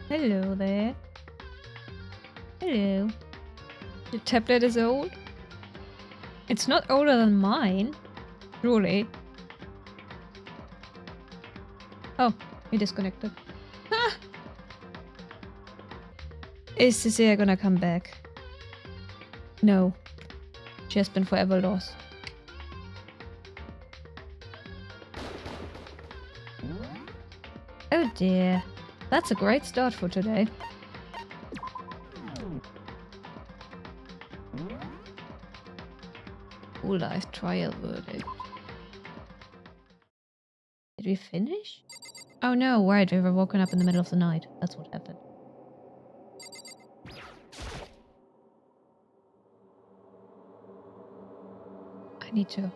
Hello there. Hello. Your tablet is old? It's not older than mine. Surely. Oh, he disconnected. Ah! Is Cecilia gonna come back? No. She has been forever lost. Oh dear. That's a great start for today. Full life trial verdict. Did we finish? Oh no, right, we were woken up in the middle of the night. That's what happened. I need to...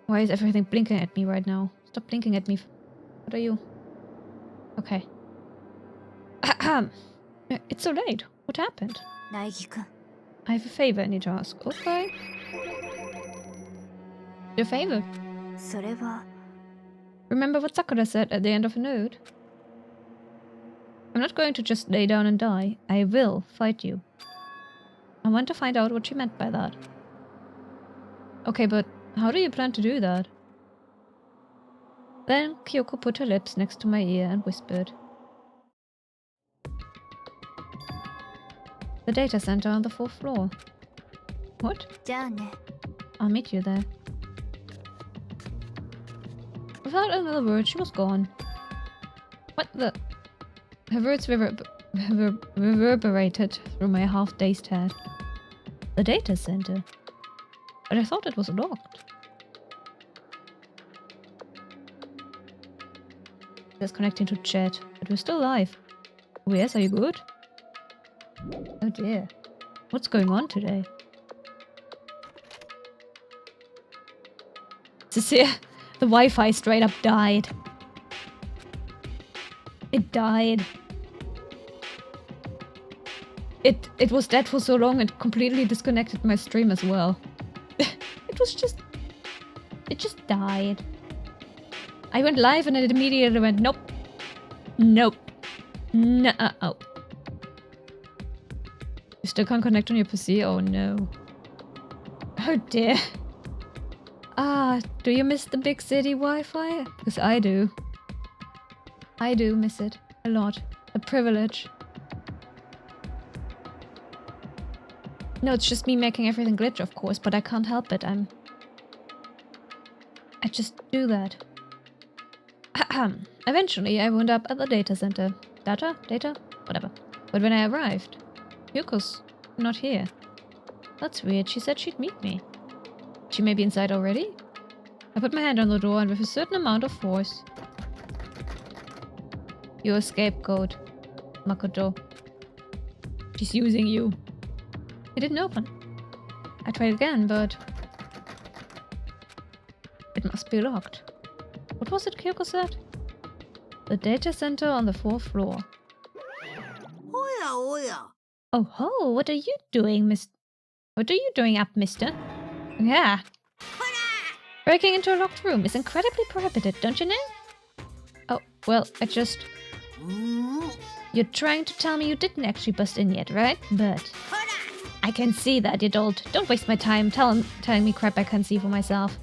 Why is everything blinking at me right now? Stop blinking at me. What are you? Okay. It's so late. What happened? I have a favor I need to ask. Okay. Your favor? Remember what Sakura said at the end of a note? I'm not going to just lay down and die. I will fight you. I want to find out what she meant by that. Okay, but how do you plan to do that? Then Kyoko put her lips next to my ear and whispered. The data center on the 4th floor. What? I'll meet you there. Without another word, she was gone. What the... Her words reverberated through my half-dazed head. The data center? But I thought it was locked. Disconnecting to chat, but we're still live. Oh yes, are you good? Oh dear. What's going on today? Cecilia, the Wi-Fi straight up died. It died. It was dead for so long it completely disconnected my stream as well. It just died. I went live and it immediately went nope. Nope. No. You still can't connect on your PC? Oh no. Oh dear. Do you miss the big city Wi-Fi? Because I do. I do miss it. A lot. A privilege. No, it's just me making everything glitch, of course, but I can't help it. I just do that. Eventually, I wound up at the data center. Data? Whatever. But when I arrived, Yuko's not here. That's weird. She said she'd meet me. She may be inside already? I put my hand on the door and with a certain amount of force. You're a scapegoat, Makoto. She's using you. It didn't open. I tried again, but... It must be locked. What was it Kyoko said? The data center on the 4th floor. Oh ho, what are you doing, What are you doing up, mister? Yeah. Breaking into a locked room is incredibly prohibited, don't you know? Oh, well, You're trying to tell me you didn't actually bust in yet, right? But... I can see that, you dolt. Don't waste my time telling me crap I can see for myself.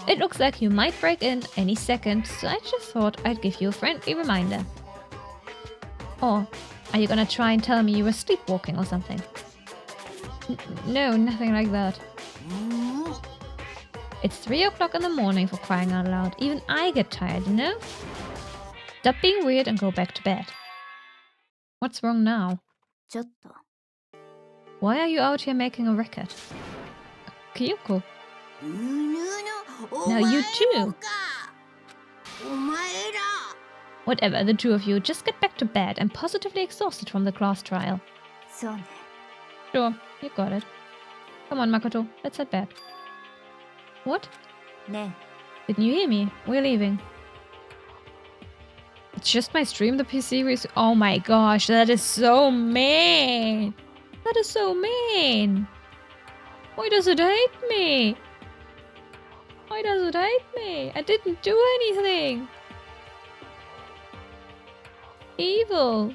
It looks like you might break in any second, so I just thought I'd give you a friendly reminder. Or, are you gonna try and tell me you were sleepwalking or something? No, nothing like that. It's 3 o'clock in the morning for crying out loud. Even I get tired, you know? Stop being weird and go back to bed. What's wrong now? Why are you out here making a racket? Kyoko. Now you too. Whatever, the two of you, just get back to bed. I'm positively exhausted from the class trial. Sure, you got it. Come on, Makoto, let's head back. What? Didn't you hear me? We're leaving. It's just my stream, the PC Oh my gosh, that is so mean! That is so mean! Why does it hate me? Why does it hate me? I didn't do anything! evil.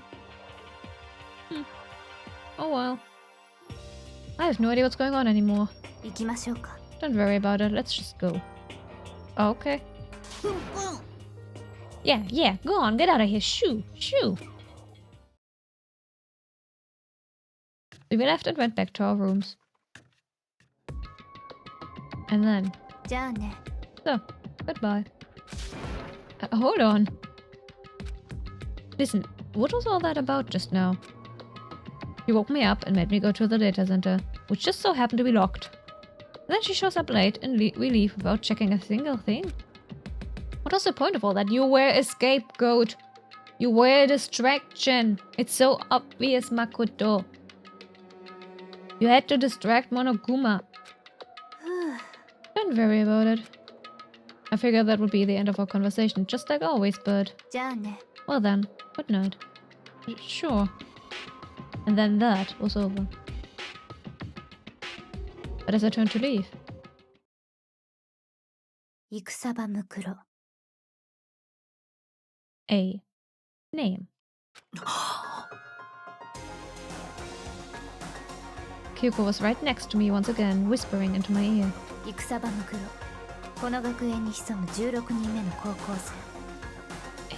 Oh well. I have no idea what's going on anymore. Don't worry about it, let's just go. Oh, okay. Yeah, go on, get out of here. Shoo. We left and went back to our rooms. And then... So, goodbye. Hold on. Listen, what was all that about just now? She woke me up and made me go to the data center, which just so happened to be locked. Then she shows up late and we leave without checking a single thing. What was the point of all that? You were a scapegoat. You were a distraction. It's so obvious, Makoto. You had to distract Monokuma. Don't worry about it. I figured that would be the end of our conversation, just like always, but... Well then, good night. Sure. And then that was over. But as I turned to leave... A name. Kyoko was right next to me once again, whispering into my ear. A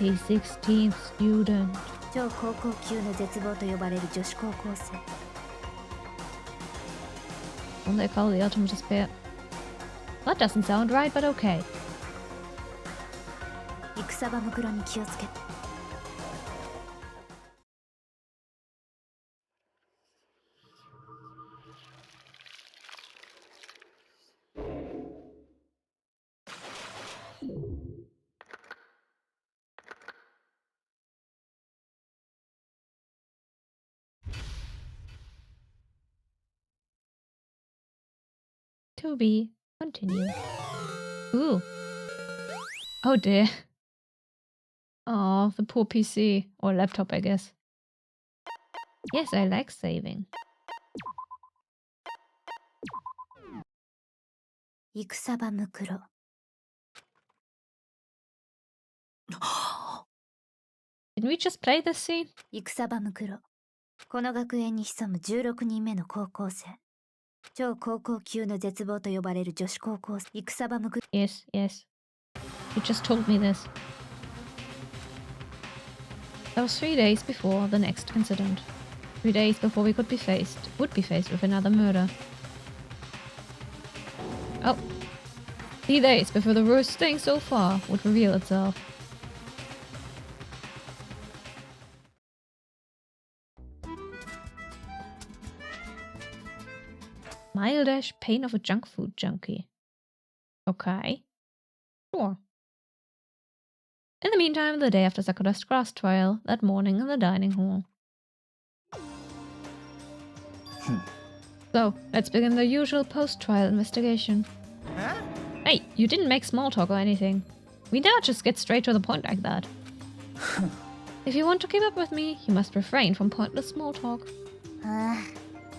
16th student. One they call the ultimate despair. That doesn't sound right, but okay. To be continued. Ooh. Oh dear. Oh, the poor PC. Or laptop, I guess. Yes, I like saving. Didn't we just play this scene? Yes. You just told me this. That was 3 days before the next incident. 3 days before we would be faced with another murder. Oh. 3 days before the worst thing so far would reveal itself. Mildish pain of a junk food junkie. Okay. Sure. In the meantime, the day after Sakura's class trial, that morning in the dining hall. So, let's begin the usual post-trial investigation. Huh? Hey, you didn't make small talk or anything. We now just get straight to the point like that. If you want to keep up with me, you must refrain from pointless small talk.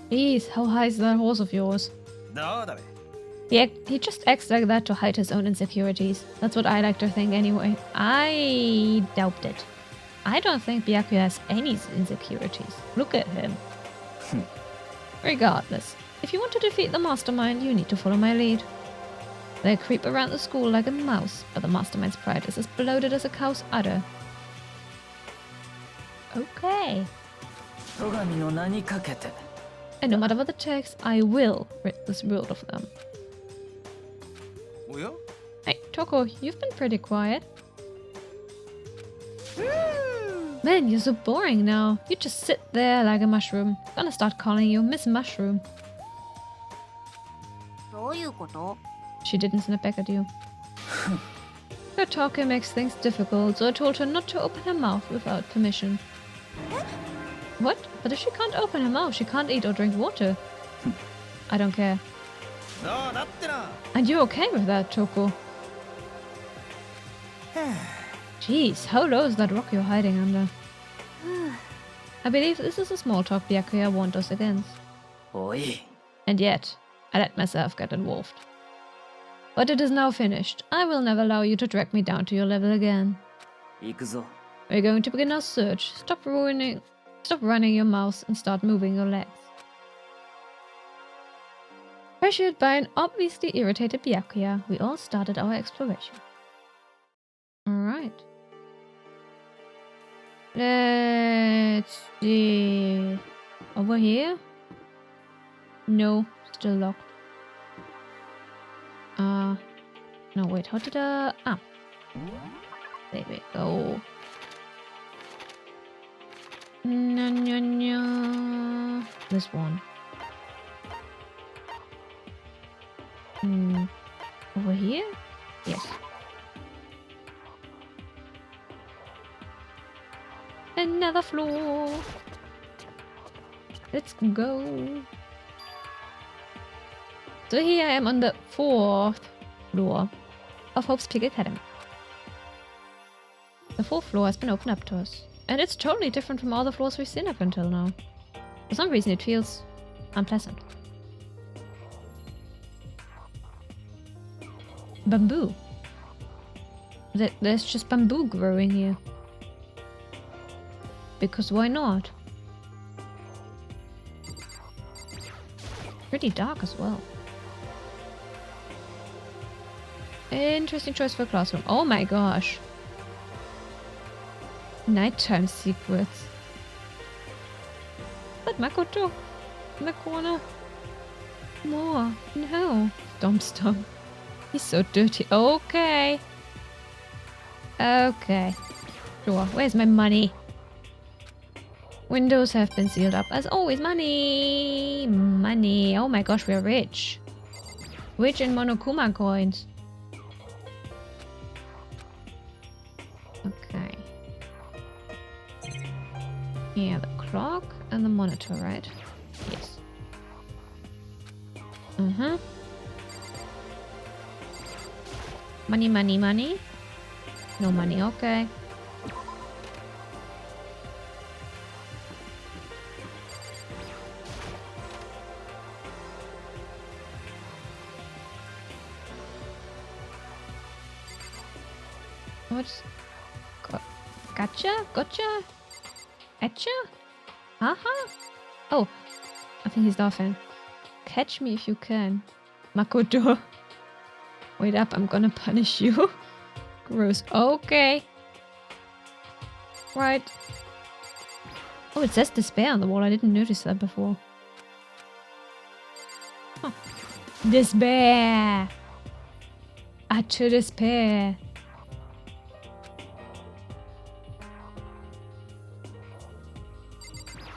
Please, how high is that horse of yours? He just acts like that to hide his own insecurities. That's what I like to think anyway. I doubt it. I don't think Byakuya has any insecurities. Look at him. Regardless, if you want to defeat the mastermind, you need to follow my lead. They creep around the school like a mouse, but the mastermind's pride is as bloated as a cow's udder. Okay. And no matter what it takes, I will rid this world of them. Hey, Toko, you've been pretty quiet. Man, you're so boring now. You just sit there like a mushroom. Gonna start calling you Miss Mushroom. She didn't snap back at you. Her talking makes things difficult, so I told her not to open her mouth without permission. What? But if she can't open her mouth, she can't eat or drink water. I don't care. And you're okay with that, Toko? Jeez, how low is that rock you're hiding under? I believe this is a small talk Byakuya warned us against. And yet, I let myself get involved. But it is now finished. I will never allow you to drag me down to your level again. We're going to begin our search. Stop running your mouth and start moving your legs. Pressured by an obviously irritated Byakuya, we all started our exploration. Alright. Let's see. Over here? No, still locked. No, wait, how did there we go. No. This one. Over here? Yes. Another floor. Let's go. So here I am on the 4th floor of Hope's Peak Academy. The 4th floor has been opened up to us. And it's totally different from all the floors we've seen up until now. For some reason it feels unpleasant. Bamboo. There's just bamboo growing here. Because why not? Pretty dark as well. Interesting choice for a classroom. Oh my gosh. Nighttime secrets. But Makoto in the corner. More. No. Stomp. He's so dirty. Okay. Okay. Sure. Where's my money? Windows have been sealed up. As always, money. Money. Oh my gosh, we're rich. Rich in Monokuma coins. Okay. Yeah, the clock and the monitor, right? Yes. Money. No money, okay. What's... Gotcha? Etcha? Haha? Oh, I think he's laughing. Catch me if you can. Makoto. Wait up, I'm gonna punish you. Gross. Okay. Right. Oh, it says despair on the wall. I didn't notice that before. Huh. Despair! Utter despair.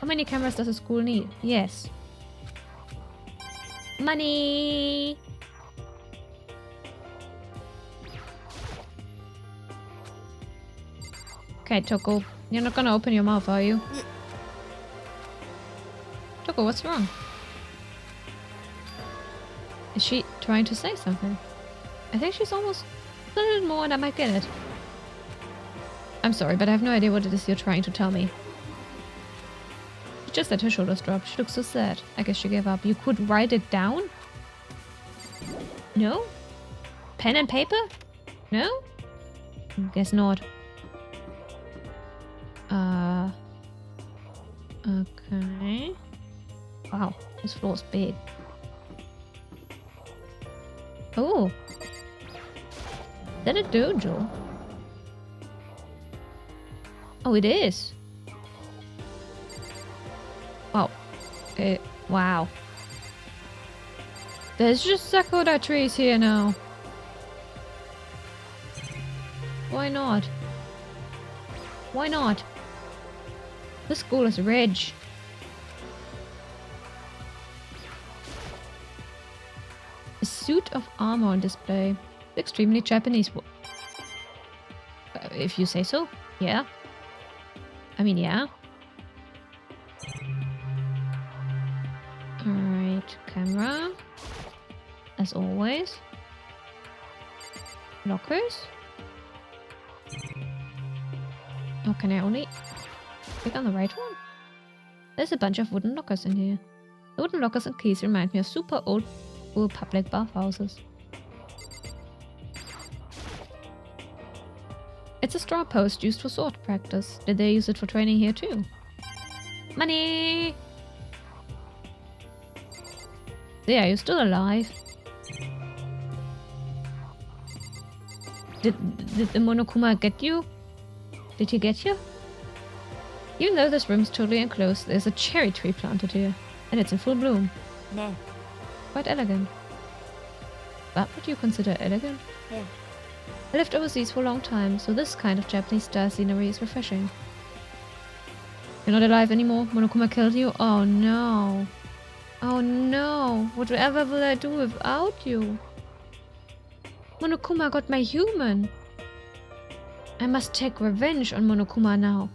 How many cameras does a school need? Yes. Money! Okay, Toko. You're not gonna open your mouth, are you? Toko, what's wrong? Is she trying to say something? I think she's almost a little more and I might get it. I'm sorry, but I have no idea what it is you're trying to tell me. She just let her shoulders drop. She looks so sad. I guess she gave up. You could write it down? No? Pen and paper? No? Guess not. Okay. Wow, this floor's big. Oh. Is that a dojo? Oh, it is. Wow. Wow. There's just sakura trees here now. Why not? Why not? This school is rich. A suit of armor on display. Extremely Japanese. If you say so. Yeah. I mean, yeah. Alright, camera. As always. Lockers. Oh, can I only click on the right one? There's a bunch of wooden lockers in here. The wooden lockers and keys remind me of super old school public bathhouses. It's a straw post used for sword practice. Did they use it for training here too? Money! Yeah, you're still alive. Did the Monokuma get you? Did he get you? Even though this room's totally enclosed, there's a cherry tree planted here. And it's in full bloom. No. Quite elegant. That what you consider elegant? Yeah. I lived overseas for a long time, so this kind of Japanese style scenery is refreshing. You're not alive anymore? Monokuma killed you? Oh no. Oh no. Whatever will I do without you? Monokuma got my human. I must take revenge on Monokuma now.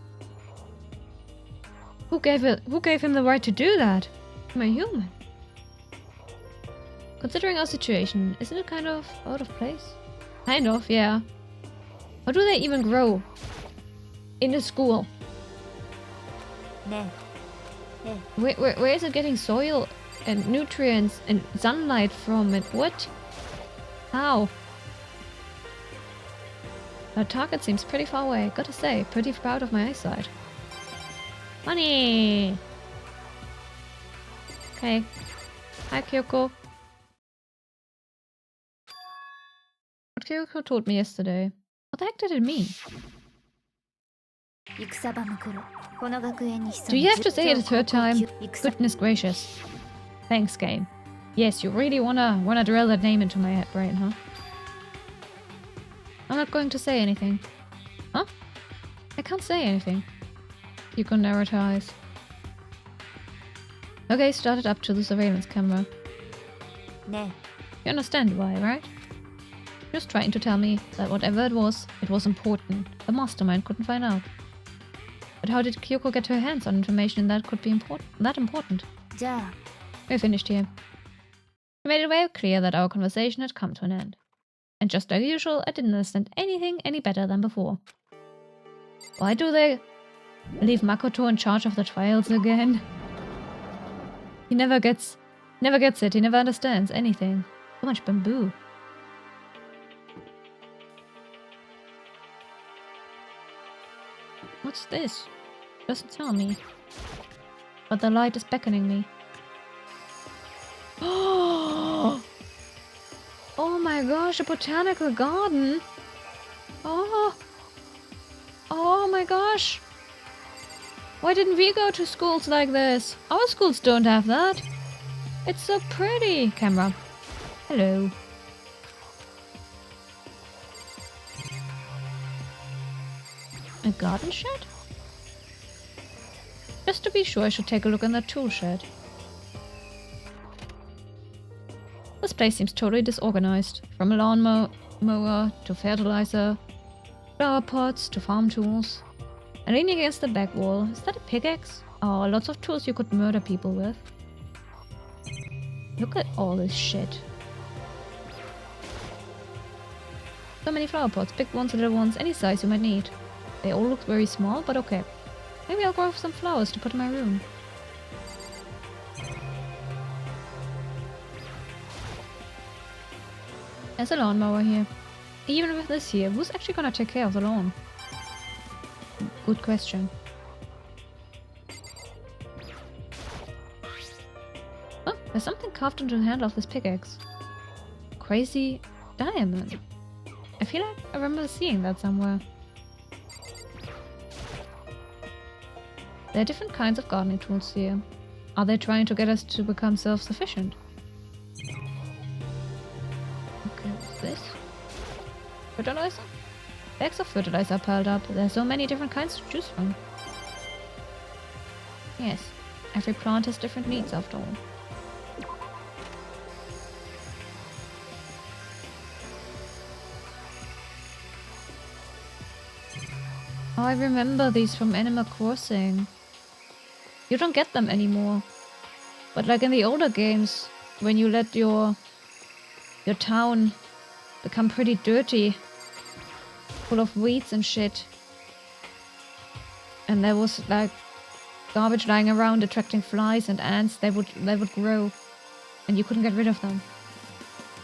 Who gave him the right to do that? My human. Considering our situation, isn't it kind of out of place? Kind of, yeah. How do they even grow in a school? No. Yeah. Where is it getting soil and nutrients and sunlight from it? What? How? Our target seems pretty far away. Gotta say, pretty proud of my eyesight. Money! Okay. Hi, Kyoko. What Kyoko told me yesterday. What the heck did it mean? Do you have to say it a third time? Goodness gracious. Thanks, game. Yes, you really wanna drill that name into my brain, huh? I'm not going to say anything. Huh? I can't say anything. You can narrow her eyes. Okay, start it up to the surveillance camera. No. You understand why, right? Just trying to tell me that whatever it was important. The mastermind couldn't find out. But how did Kyoko get her hands on information that could be important? Ja. We're finished here. We made it very clear that our conversation had come to an end. And just like usual, I didn't understand anything any better than before. Why do they leave Makoto in charge of the trials again? He never gets it. He never understands anything. So much bamboo. What's this? Doesn't tell me. But the light is beckoning me. Oh! Oh my gosh, a botanical garden! Oh! Oh my gosh! Why didn't we go to schools like this? Our schools don't have that. It's so pretty. Camera. Hello. A garden shed? Just to be sure, I should take a look in that tool shed. This place seems totally disorganized. From a lawnmower to fertilizer, flower pots to farm tools. And leaning against the back wall, is that a pickaxe? Oh, lots of tools you could murder people with. Look at all this shit. So many flower pots, big ones, little ones, any size you might need. They all look very small, but okay. Maybe I'll grow some flowers to put in my room. There's a lawnmower here. Even with this here, who's actually gonna take care of the lawn? Good question. Oh, there's something carved into the handle of this pickaxe. Crazy diamond. I feel like I remember seeing that somewhere. There are different kinds of gardening tools here. Are they trying to get us to become self-sufficient? Okay, what's this? Fertilizer? Bags of fertilizer are piled up. There are so many different kinds to choose from. Yes, every plant has different needs after all. Oh, I remember these from Animal Crossing. You don't get them anymore. But like in the older games, when you let your town become pretty dirty, full of weeds and shit, and there was like garbage lying around attracting flies and ants, they would grow, and you couldn't get rid of them.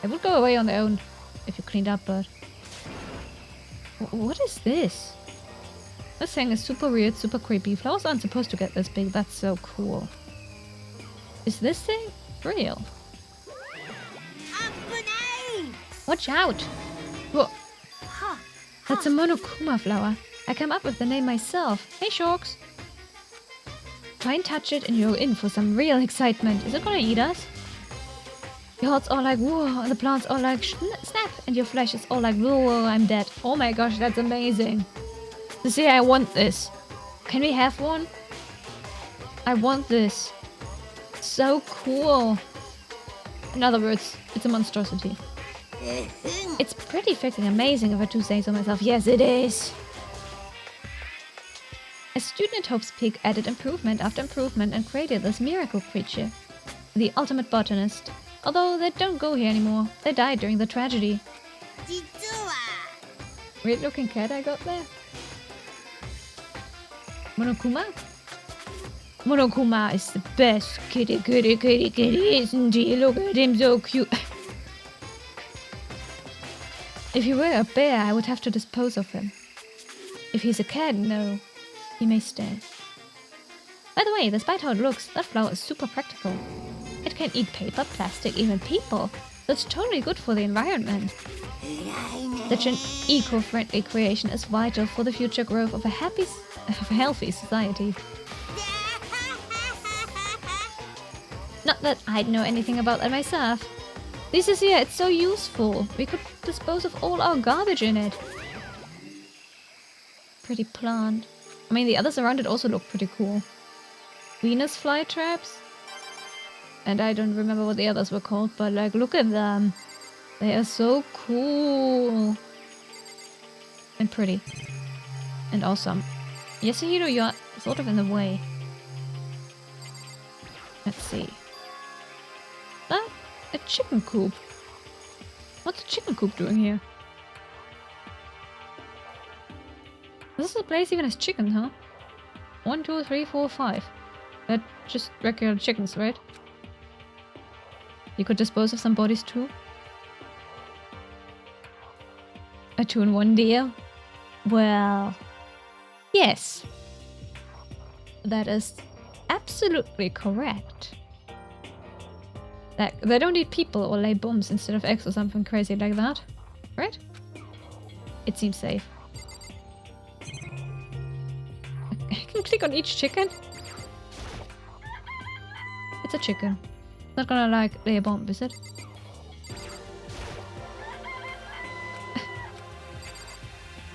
They would go away on their own if you cleaned up, but What is this? This thing is super weird, super creepy. Flowers aren't supposed to get this big. That's so cool. Is this thing real? Watch out! Whoa. That's a Monokuma flower. I came up with the name myself. Hey, Sharks! Try and touch it and you're in for some real excitement. Is it gonna eat us? Your heart's all like, whoa, the plants all like, snap, and your flesh is all like, whoa, I'm dead. Oh my gosh, that's amazing. See, I want this. Can we have one? I want this. So cool. In other words, it's a monstrosity. It's pretty freaking amazing if I do say so myself. Yes, it is. A student at Hope's Peak added improvement after improvement and created this miracle creature. The ultimate botanist. Although they don't go here anymore. They died during the tragedy. Weird looking cat I got there. Monokuma? Monokuma is the best kitty, isn't he? Look at him, so cute. If he were a bear, I would have to dispose of him. If he's a cat, no. He may stay. By the way, despite how it looks, that flower is super practical. It can eat paper, plastic, even people. That's totally good for the environment. Such an eco-friendly creation is vital for the future growth of a healthy society. Not that I'd know anything about that myself. This is here, it's so useful. We could dispose of all our garbage in it. Pretty plant. I mean, the others around it also look pretty cool. Venus flytraps. And I don't remember what the others were called, but like, look at them. They are so cool. And pretty. And awesome. Yasuhiro, you're sort of in the way. Let's see. That? A chicken coop. What's a chicken coop doing here? This is a place even has chickens, huh? 1, 2, 3, 4, 5. They're just regular chickens, right? You could dispose of some bodies too. A 2-in-1 deal? Well, yes. That is absolutely correct. Like, they don't eat people or lay bombs instead of eggs or something crazy like that, right? It seems safe. I can click on each chicken. It's a chicken. It's not gonna like lay a bomb, is it?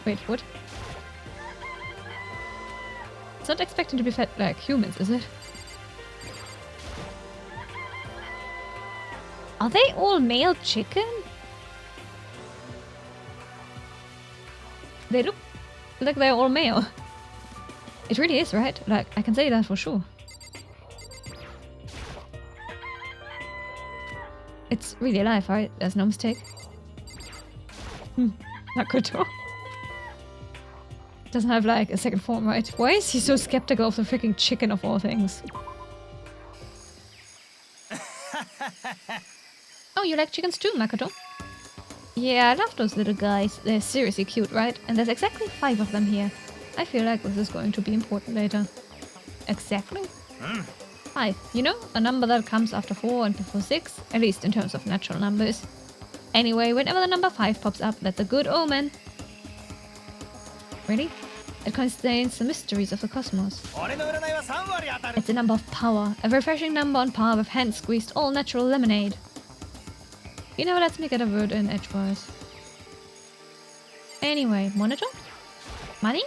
Wait, what? It's not expecting to be fed like humans, is it? Are they all male chicken? They look like they're all male. It really is, right? Like, I can say that for sure. It's really alive, right? There's no mistake. Makoto. Doesn't have like a second form, right? Why is he so skeptical of the freaking chicken of all things? Oh, you like chickens too, Makoto? Yeah, I love those little guys. They're seriously cute, right? And there's exactly 5 of them here. I feel like this is going to be important later. Exactly? 5. You know, a number that comes after 4 and before 6, at least in terms of natural numbers. Anyway, whenever the number 5 pops up, that's a good omen. Really? It contains the mysteries of the cosmos. It's a number of power, a refreshing number on par with hand-squeezed all-natural lemonade. You never lets me get a word in edgewise. Anyway, monitor? Money?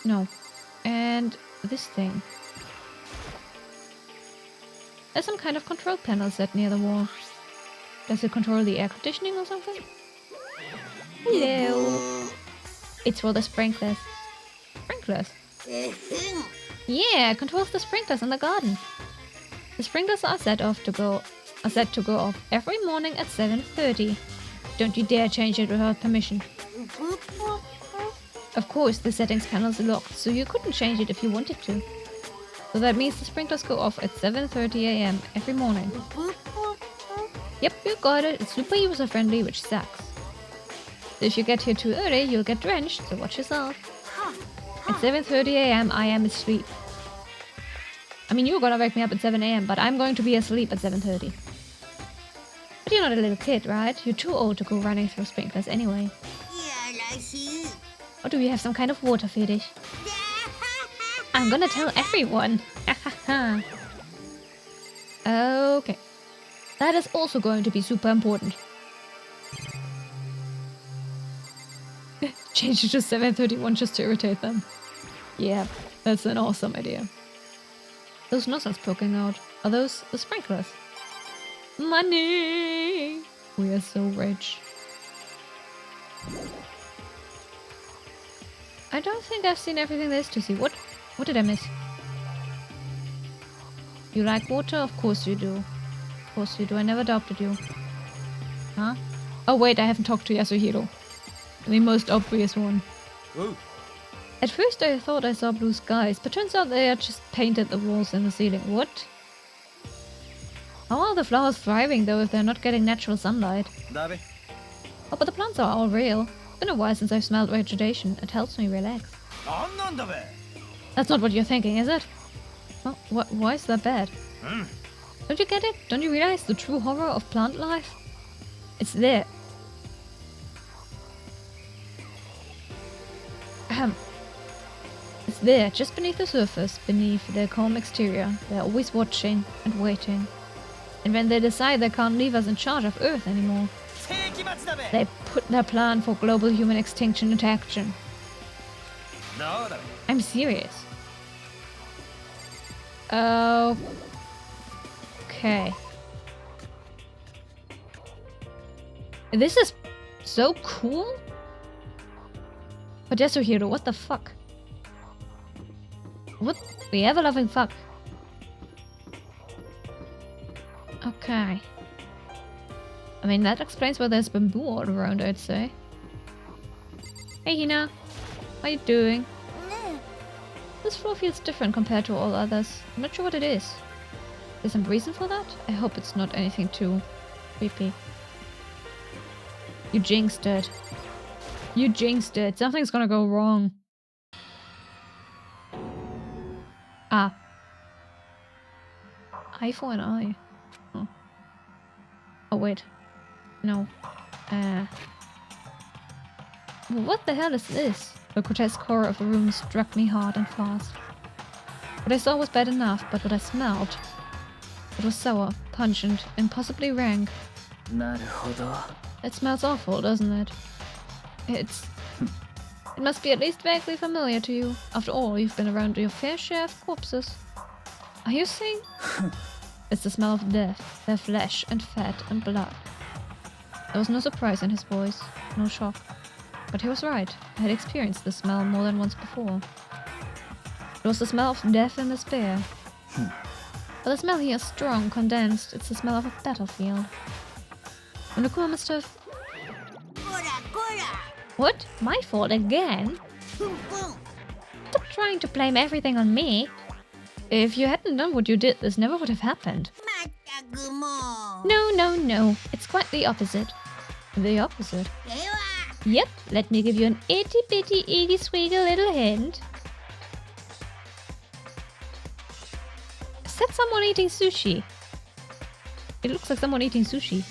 No. And this thing. There's some kind of control panel set near the wall. Does it control the air conditioning or something? Hello. It's for the sprinklers. Sprinklers? Yeah, it controls the sprinklers in the garden. The sprinklers are set to go off every morning at 7:30. Don't you dare change it without permission. Of course, the settings panel is locked, so you couldn't change it if you wanted to. So that means the sprinklers go off at 7:30 AM every morning. Yep, you got it. It's super user-friendly, which sucks. If you get here too early, you'll get drenched, so watch yourself. At 7:30 a.m., I am asleep. I mean, you're gonna wake me up at 7 a.m., but I'm going to be asleep at 7:30. But you're not a little kid, right? You're too old to go running through sprinklers anyway. Or do you have some kind of water fetish? I'm gonna tell everyone. Okay. That is also going to be super important. Change it to 7:31 just to irritate them. Yeah, that's an awesome idea. Those nozzles poking out. Are those the sprinklers? Money! We are so rich. I don't think I've seen everything there is to see. What did I miss? You like water? Of course you do. Of course you do. I never doubted you. Huh? Oh wait, I haven't talked to Yasuhiro. The most obvious one. Ooh. At first I thought I saw blue skies, but turns out they are just painted the walls and the ceiling. What? How are the flowers thriving though if they're not getting natural sunlight? Dabe. Oh, but the plants are all real. It's been a while since I've smelled vegetation. It helps me relax. That's not what you're thinking, is it? Oh, why is that bad? Don't you get it? Don't you realize the true horror of plant life? It's there. It's there, just beneath the surface, beneath their calm exterior. They're always watching and waiting. And when they decide they can't leave us in charge of Earth anymore, they put their plan for global human extinction into action. I'm serious. Okay. This is so cool. But Yasuhiro, what the fuck? What the ever-loving fuck? Okay. I mean, that explains why there's bamboo all around, I'd say. Hey, Hina. How you doing? This floor feels different compared to all others. I'm not sure what it is. There's some reason for that? I hope it's not anything too creepy. You jinxed it. You jinxed it. Something's gonna go wrong. Ah. Eye for an eye. Oh, oh wait. No. What the hell is this? The grotesque horror of the room struck me hard and fast. What I saw was bad enough, but what I smelled... It was sour, pungent, impossibly rank. It smells awful, doesn't it? It must be at least vaguely familiar to you. After all, you've been around your fair share of corpses. Are you saying? It's the smell of death, their flesh and fat and blood. There was no surprise in his voice, no shock. But he was right. I had experienced the smell more than once before. It was the smell of death and despair. But the smell here is strong, condensed. It's the smell of a battlefield. Onokuma must have... What? My fault again? Stop trying to blame everything on me. If you hadn't done what you did, this never would have happened. No. It's quite the opposite. The opposite? Yep, let me give you an itty-bitty, iggy-swiggy little hint. Is that someone eating sushi? It looks like someone eating sushi.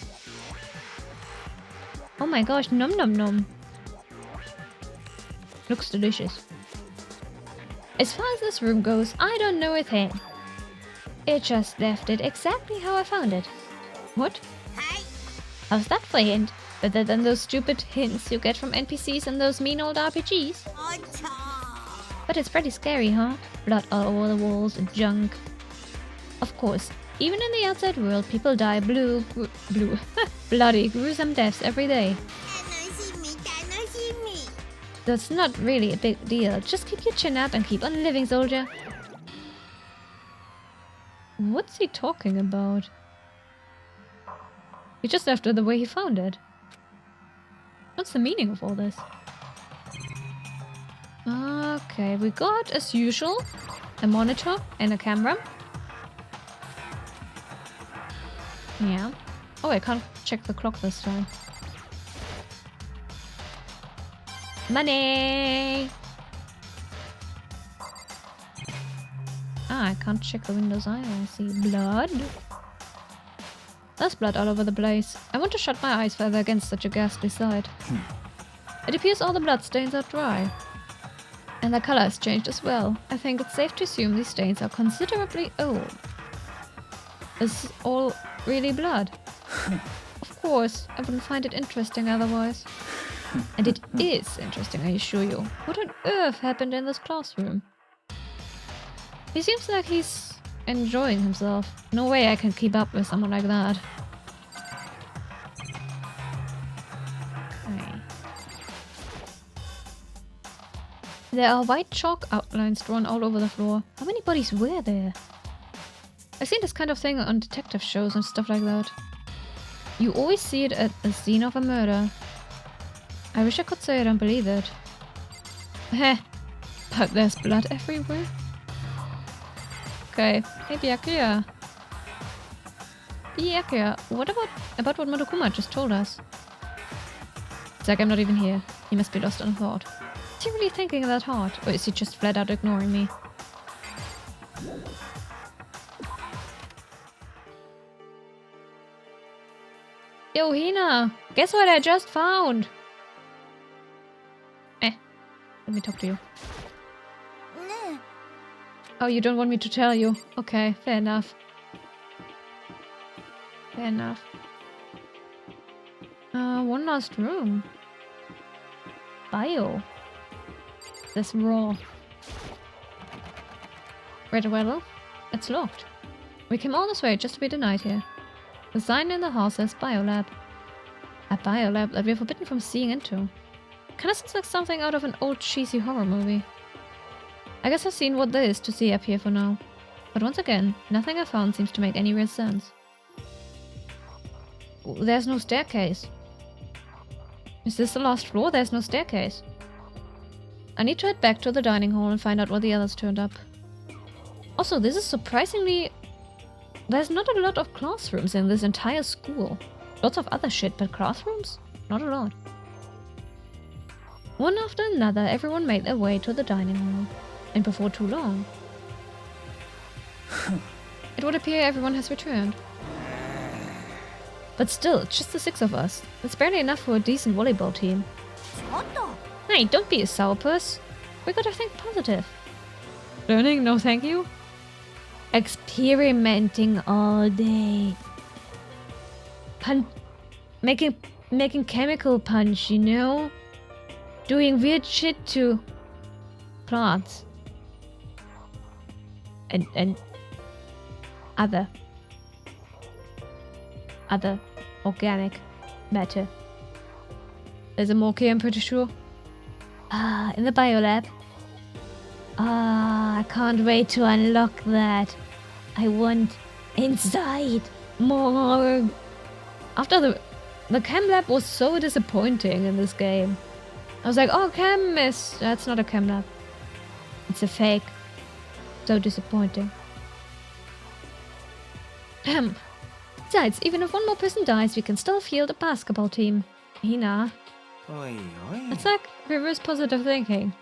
Oh my gosh, nom nom nom. Looks delicious. As far as this room goes, I don't know a thing. It just left it exactly how I found it. What? How's that for a hint? Better than those stupid hints you get from NPCs in those mean old RPGs. But it's pretty scary, huh? Blood all over the walls and junk. Of course, even in the outside world, people die bloody, gruesome deaths every day. That's not really a big deal. Just keep your chin up and keep on living, soldier. What's he talking about? He just left it the way he found it. What's the meaning of all this? Okay, we got, as usual, a monitor and a camera. Yeah. Oh, I can't check the clock this time. Money! Ah, I can't check the windows either. I see blood. There's blood all over the place. I want to shut my eyes further against such a ghastly sight. It appears all the blood stains are dry. And the color has changed as well. I think it's safe to assume these stains are considerably old. This is all really blood. Of course, I wouldn't find it interesting otherwise. And it is interesting, I assure you. What on earth happened in this classroom? He seems like he's enjoying himself. No way I can keep up with someone like that. Okay. There are white chalk outlines drawn all over the floor. How many bodies were there? I've seen this kind of thing on detective shows and stuff like that. You always see it at the scene of a murder. I wish I could say I don't believe it. Heh. But there's blood everywhere. Okay. Hey, Byakuya. Byakuya, what about what Monokuma just told us? It's like I'm not even here. He must be lost in thought. Is he really thinking that hard? Or is he just flat out ignoring me? Yo, Hina! Guess what I just found? Let me talk to you. Oh, you don't want me to tell you? Okay, fair enough. Fair enough. One last room. Bio. This raw. Right, well, it's locked. We came all this way just to be denied here. The sign in the hall says Biolab. A biolab that we're forbidden from seeing into. Kinda sounds like something out of an old cheesy horror movie. I guess I've seen what there is to see up here for now. But once again, nothing I found seems to make any real sense. There's no staircase. Is this the last floor? There's no staircase. I need to head back to the dining hall and find out what the others turned up. Also, this is surprisingly... There's not a lot of classrooms in this entire school. Lots of other shit, but classrooms? Not a lot. One after another, everyone made their way to the dining hall. And before too long... It would appear everyone has returned. But still, it's just the 6 of us. That's barely enough for a decent volleyball team. Hey, don't be a sourpuss. We gotta think positive. Learning? No thank you. Experimenting all day. Making chemical punch, you know? Doing weird shit to plants. And other organic matter. There's a more here, I'm pretty sure. Ah, in the biolab. Ah, I can't wait to unlock that. I want inside more. After the chem lab was so disappointing in this game. I was like, oh, chemist. That's not a chem lab. It's a fake. So disappointing. Besides, even if one more person dies, we can still field a basketball team. Hina. It's like reverse positive thinking.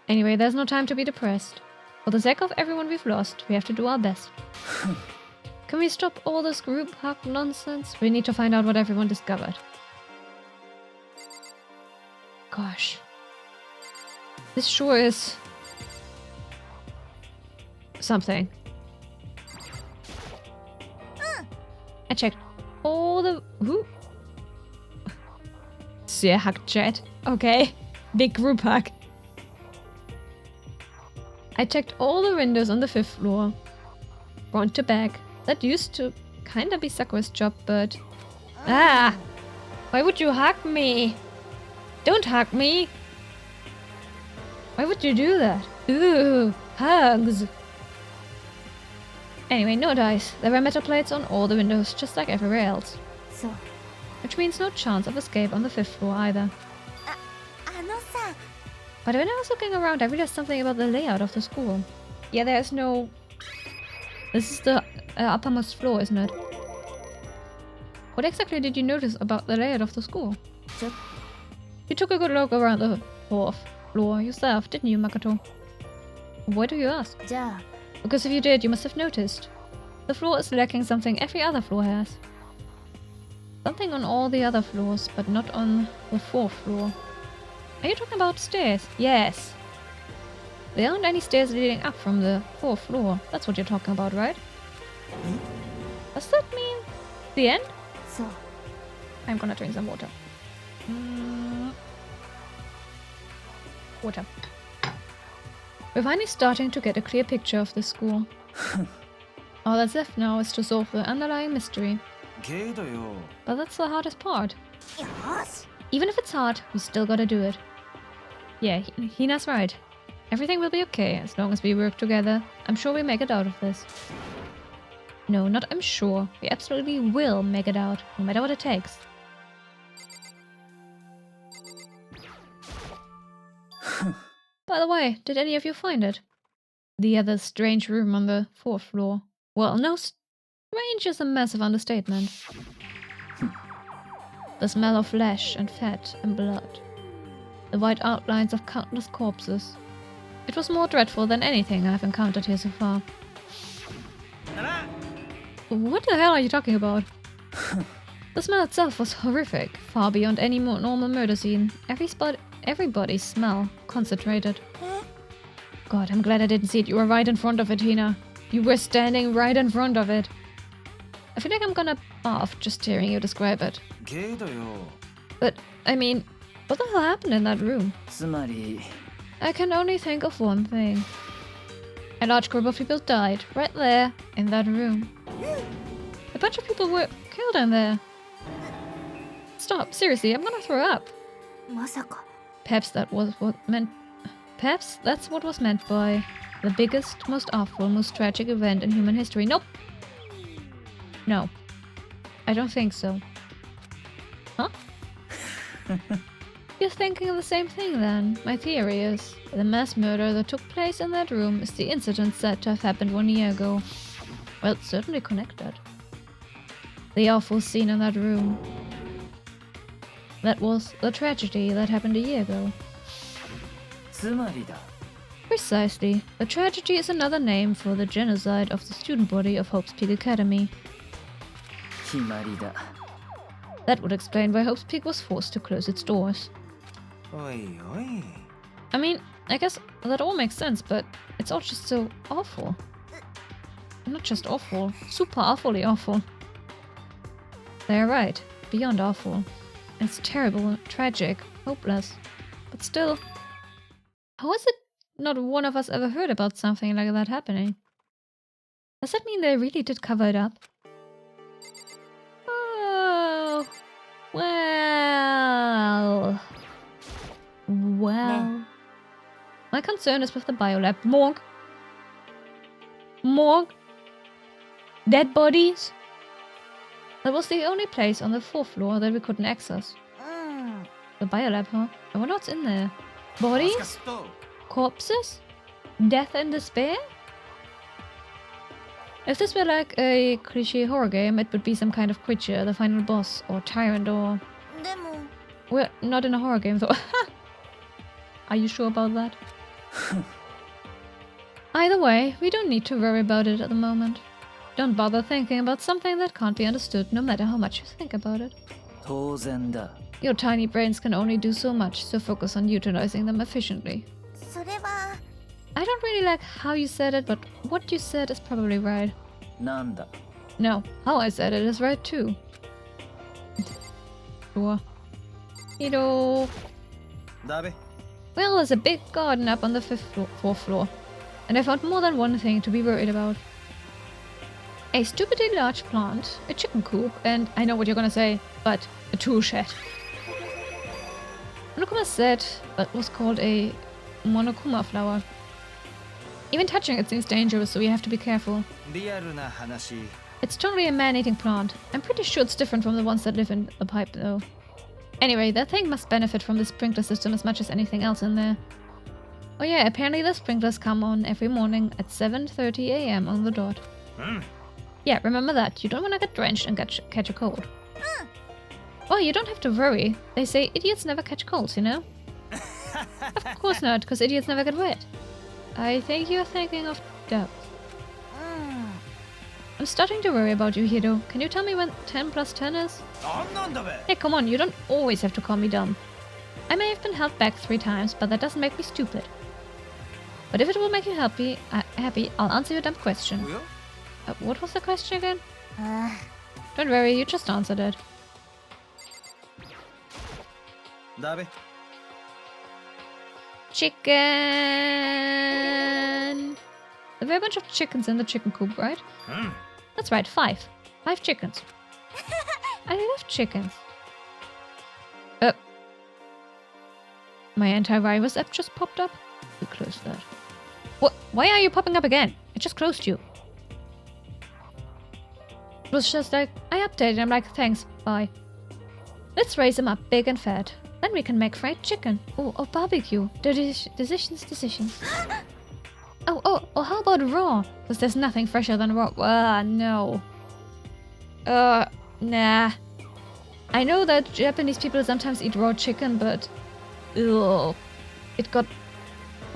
Anyway, there's no time to be depressed. For the sake of everyone we've lost, we have to do our best. Can we stop all this group hug nonsense? We need to find out what everyone discovered. Gosh. This sure is... something. I checked all the... Who? Sehr hug chat. Okay. Big group hug. I checked all the windows on the 5th floor. Front to back. That used to kinda be Sakura's job, but... Ah! Why would you hug me? Don't hug me! Why would you do that? Ooh, hugs! Anyway, no dice. There were metal plates on all the windows, just like everywhere else. So. Which means no chance of escape on the 5th floor either. But when I was looking around, I realized something about the layout of the school. Yeah, there's no... This is the uppermost floor, isn't it? What exactly did you notice about the layout of the school? Just You took a good look around the 4th floor yourself, didn't you, Makoto? Why do you ask? じゃあ Because if you did, you must have noticed. The floor is lacking something every other floor has. Something on all the other floors, but not on the 4th floor. Are you talking about stairs? Yes. There aren't any stairs leading up from the 4th floor. That's what you're talking about, right? Does that mean the end? そう I'm gonna drink some water. Water. We're finally starting to get a clear picture of this school. All that's left now is to solve the underlying mystery. けどよ But that's the hardest part. よし Even if it's hard, we still gotta do it. Yeah, Hina's right. Everything will be okay as long as we work together. I'm sure we'll make it out of this. No, not I'm sure. We absolutely will make it out, no matter what it takes. By the way, did any of you find it? The other strange room on the 4th floor. Well, no, strange is a massive understatement. The smell of flesh and fat and blood. The white outlines of countless corpses. It was more dreadful than anything I've encountered here so far. What the hell are you talking about? The smell itself was horrific, far beyond any normal murder scene. Everybody's smell concentrated. God, I'm glad I didn't see it. You were right in front of it, Hina. You were standing right in front of it. I feel like I'm gonna barf just hearing you describe it. けどよ But, I mean, what the hell happened in that room? つまり I can only think of one thing. A large group of people died, right there, in that room. A bunch of people were killed in there. Stop, seriously, I'm gonna throw up. まさか Perhaps that's what was meant by the biggest, most awful, most tragic event in human history. Nope. No. I don't think so. Huh? You're thinking of the same thing then. My theory is the mass murder that took place in that room is the incident said to have happened 1 year ago. Well, it's certainly connected. The awful scene in that room. That was the tragedy that happened a year ago. つまりだ Precisely. The tragedy is another name for the genocide of the student body of Hope's Peak Academy. 決まりだ That would explain why Hope's Peak was forced to close its doors. おいおい I mean, I guess that all makes sense, but it's all just so awful. Not just awful, super awfully awful. They're right, beyond awful. It's terrible, tragic, hopeless. But still, how is it not one of us ever heard about something like that happening? Does that mean they really did cover it up? Oh, well. Well. My concern is with the biolab. Morgue. Morgue. Dead bodies. That was the only place on the 4th floor that we couldn't access. うん The biolab, huh? I wonder what's in there. Bodies? と Corpses? Death and despair? If this were like a cliché horror game, it would be some kind of creature, the final boss, or tyrant, or... でも We're not in a horror game, though. Are you sure about that? Either way, we don't need to worry about it at the moment. Don't bother thinking about something that can't be understood, no matter how much you think about it. 当然だ Your tiny brains can only do so much, so focus on utilizing them efficiently. それは I don't really like how you said it, but what you said is probably right. なんだ No, how I said it is right too. Sure. Hito. だべ Well, there's a big garden up on the 4th floor, and I found more than one thing to be worried about. A stupidly large plant, a chicken coop, and I know what you're gonna say, but a tool shed. Monokuma said that was called a monokuma flower. Even touching it seems dangerous, so we have to be careful. リアルな話 It's totally a man-eating plant. I'm pretty sure it's different from the ones that live in the pipe, though. Anyway, that thing must benefit from the sprinkler system as much as anything else in there. Oh yeah, apparently the sprinklers come on every morning at 7:30 a.m. on the dot. うん Yeah, remember that. You don't want to get drenched and catch a cold. Well, you don't have to worry. They say idiots never catch colds, you know? Of course not, because idiots never get wet. I think you're thinking of doubts. I'm starting to worry about you, Hiro. Can you tell me when 10 plus 10 is? Hey, come on, you don't always have to call me dumb. I may have been held back 3 times, but that doesn't make me stupid. But if it will make you happy, I'll answer your dumb question. What was the question again? Don't worry, you just answered it. Chicken! There were a bunch of chickens in the chicken coop, right? That's right, 5. 5 chickens. I love chickens. My antivirus app just popped up. You closed that. What? Why are you popping up again? I just closed you. It was just like, I updated. I'm like, thanks, bye. Let's raise him up big and fat. Then we can make fried chicken. Oh, or barbecue. Decisions. Oh, how about raw? Because there's nothing fresher than raw. No. Nah. I know that Japanese people sometimes eat raw chicken, but... Ugh.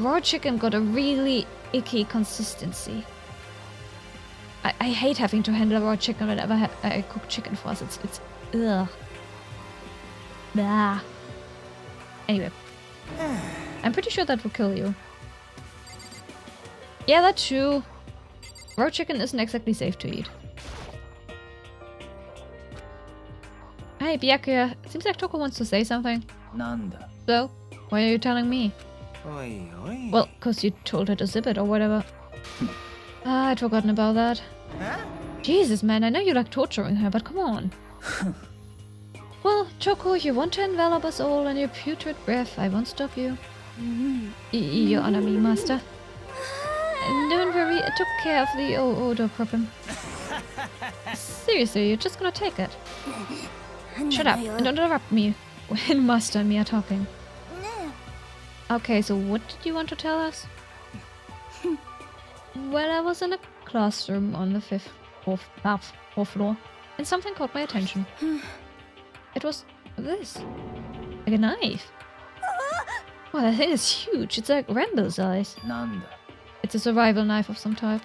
Raw chicken got a really icky consistency. I hate having to handle raw chicken whenever I cook chicken for us. It's ugh. Blah. Anyway. I'm pretty sure that will kill you. Yeah, that's true. Raw chicken isn't exactly safe to eat. Hey, Byakuya. Seems like Toko wants to say something. Nanda. So, why are you telling me? Oi, oi. Well, cause you told her to zip it or whatever. I'd forgotten about that. Jesus, man, I know you like torturing her, but come on. Well, Choco, you want to envelop us all in your putrid breath, I won't stop you. You honor me, master. And don't worry, I took care of the odor problem. Seriously, you're just gonna take it. Shut up, and don't interrupt me when master and me are talking. Okay, so what did you want to tell us? Well, I was in a classroom on the fourth floor, and something caught my attention. It was this. Like a knife. Wow, that thing is huge. It's like Rambo size. Nanda. It's a survival knife of some type.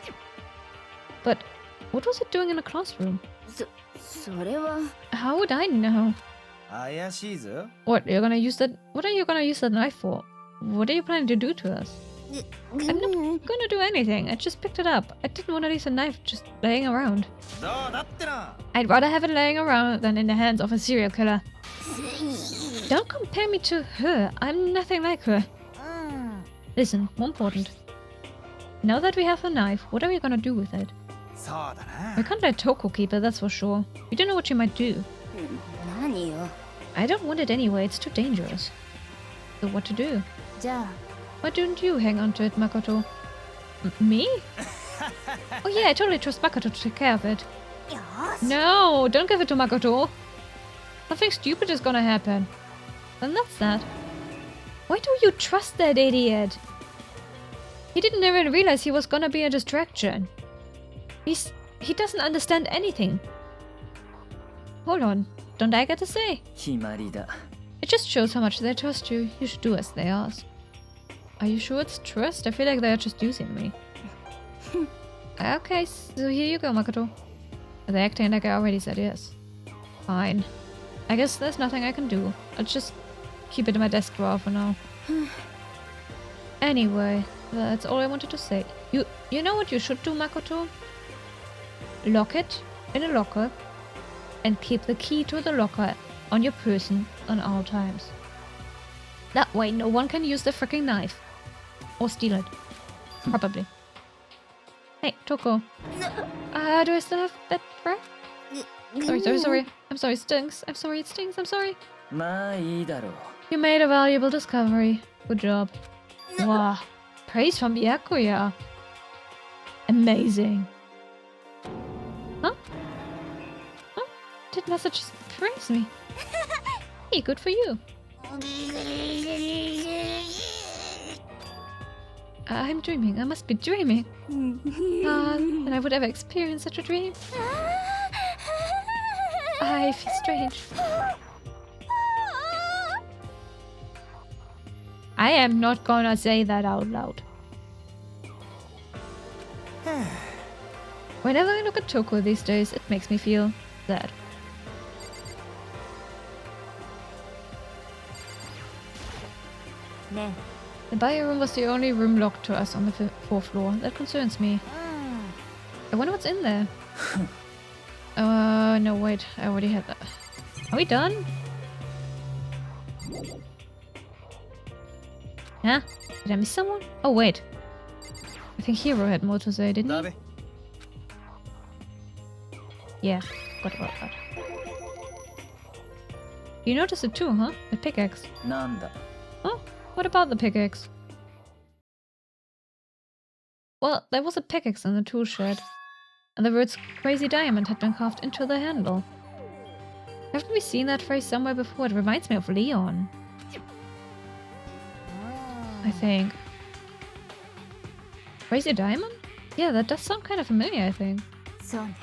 But what was it doing in a classroom? How would I know? What, you're gonna use that? What are you gonna use that knife for? What are you planning to do to us? I'm not gonna do anything. I just picked it up. I didn't want to leave a knife just laying around. I'd rather have it laying around than in the hands of a serial killer. Don't compare me to her. I'm nothing like her. Listen, more important. Now that we have the knife, what are we gonna do with it? We can't let Toko keep it, that's for sure. We don't know what she might do. I don't want it anyway, it's too dangerous. So what to do? Why don't you hang on to it, Makoto? Me? Oh yeah, I totally trust Makoto to take care of it. No, don't give it to Makoto. Something stupid is gonna happen. And that's that. Why do you trust that idiot? He didn't even realize he was gonna be a distraction. He doesn't understand anything. Hold on, don't I get to say? It just shows how much they trust you. You should do as they ask. Are you sure it's trust? I feel like they're just using me. Okay, so here you go, Makoto. They're acting like I already said yes. Fine. I guess there's nothing I can do. I'll just keep it in my desk drawer for now. Anyway, that's all I wanted to say. You know what you should do, Makoto? Lock it in a locker and keep the key to the locker on your person at all times. That way no one can use the freaking knife. Or steal it. Probably. Hey, Toko. Do I still have that breath? Sorry. I'm sorry, it stinks. I'm sorry, it stings. I'm sorry. You made a valuable discovery. Good job. Wow. Praise from Byakuya. Amazing. Huh? Did Masa just praise me? Hey, good for you. I'm dreaming. I must be dreaming. And I would ever experience such a dream. I feel strange. I am not gonna say that out loud. Whenever I look at Toko these days, it makes me feel sad. Ne. The bio room was the only room locked to us on the 4th floor. That concerns me. I wonder what's in there. No, wait. I already had that. Are we done? Huh? Did I miss someone? Oh, wait. I think Hero had more to say, didn't he? Yeah, forgot about that. You noticed it too, huh? The pickaxe. Nanda. Oh, what about the pickaxe? Well, there was a pickaxe in the tool shed, and the words Crazy Diamond had been carved into the handle. Haven't we seen that phrase somewhere before? It reminds me of Leon. I think. Crazy Diamond? Yeah, that does sound kind of familiar, I think. So ne.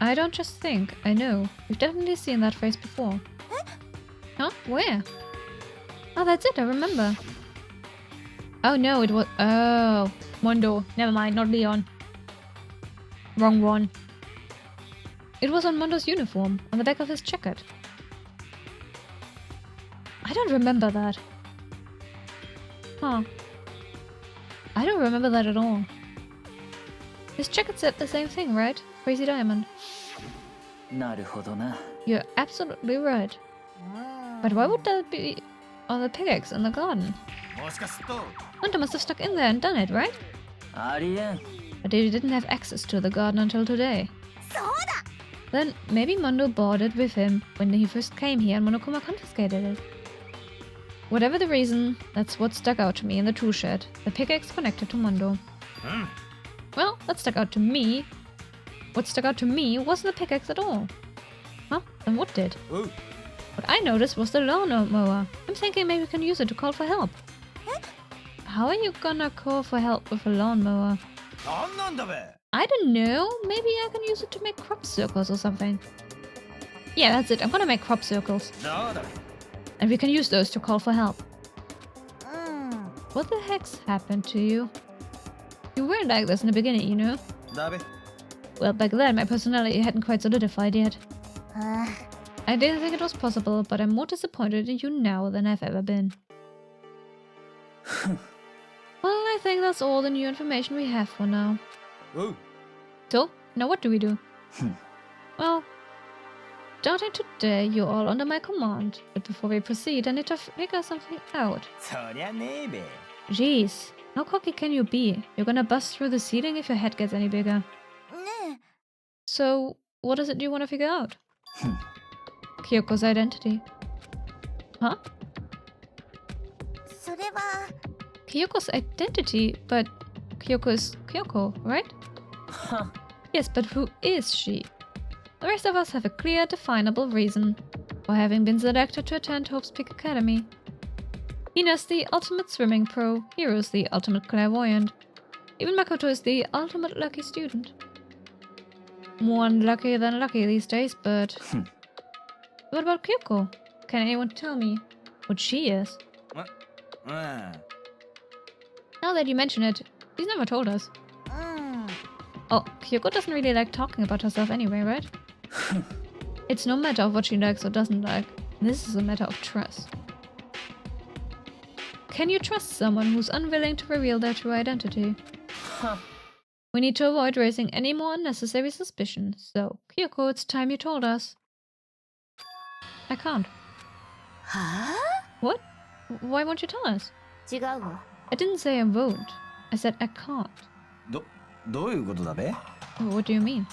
I don't just think, I know. We've definitely seen that phrase before. Huh? Where? Oh, that's it, I remember. Oh no, it was... Oh, Mondo. Never mind, not Leon. Wrong one. It was on Mondo's uniform, on the back of his jacket. I don't remember that. Huh. I don't remember that at all. His jacket said the same thing, right? Crazy Diamond. なるほどな。 You're absolutely right. But why would that be on the pickaxe in the garden? もしかすると Mondo must have stuck in there and done it, right? ありえん。 But he didn't have access to the garden until today. そうだ。 Then maybe Mondo bought it with him when he first came here and Monokuma confiscated it. Whatever the reason, that's what stuck out to me in the tool shed. The pickaxe connected to Mondo. Well, that stuck out to me. What stuck out to me wasn't the pickaxe at all. Huh? Then what did? What I noticed was the lawnmower. I'm thinking maybe we can use it to call for help. How are you gonna call for help with a lawnmower? なんなんだべ。 I don't know. Maybe I can use it to make crop circles or something. Yeah, that's it. I'm gonna make crop circles. どうだべ。 And we can use those to call for help. What the heck's happened to you? You weren't like this in the beginning, you know? だべ。 Well, back then my personality hadn't quite solidified yet. あ I didn't think it was possible, but I'm more disappointed in you now than I've ever been. Well, I think that's all the new information we have for now. おう。 So, now what do we do? Hmm. Well, starting today, you're all under my command. But before we proceed, I need to figure something out. そりゃねえべ。 Jeez, how cocky can you be? You're gonna bust through the ceiling if your head gets any bigger. ね So, what is it you want to figure out? Hmm. Kyoko's identity. Huh? え。それは。 Kyoko's identity? But Kyoko is Kyoko, right? Yes, but who is she? The rest of us have a clear, definable reason for having been selected to attend Hope's Peak Academy. Hina's the ultimate swimming pro, Hiro's the ultimate clairvoyant. Even Makoto is the ultimate lucky student. More unlucky than lucky these days, but... What about Kyoko? Can anyone tell me what she is? うん。 Now that you mention it, she's never told us. うん。 Oh, Kyoko doesn't really like talking about herself anyway, right? It's no matter of what she likes or doesn't like. This is a matter of trust. Can you trust someone who's unwilling to reveal their true identity? We need to avoid raising any more unnecessary suspicion. So, Kyoko, it's time you told us. I can't. は What? Why won't you tell us? あ。違うわ。 I didn't say I won't. I said I can't. どういうことだべ。 What do you mean?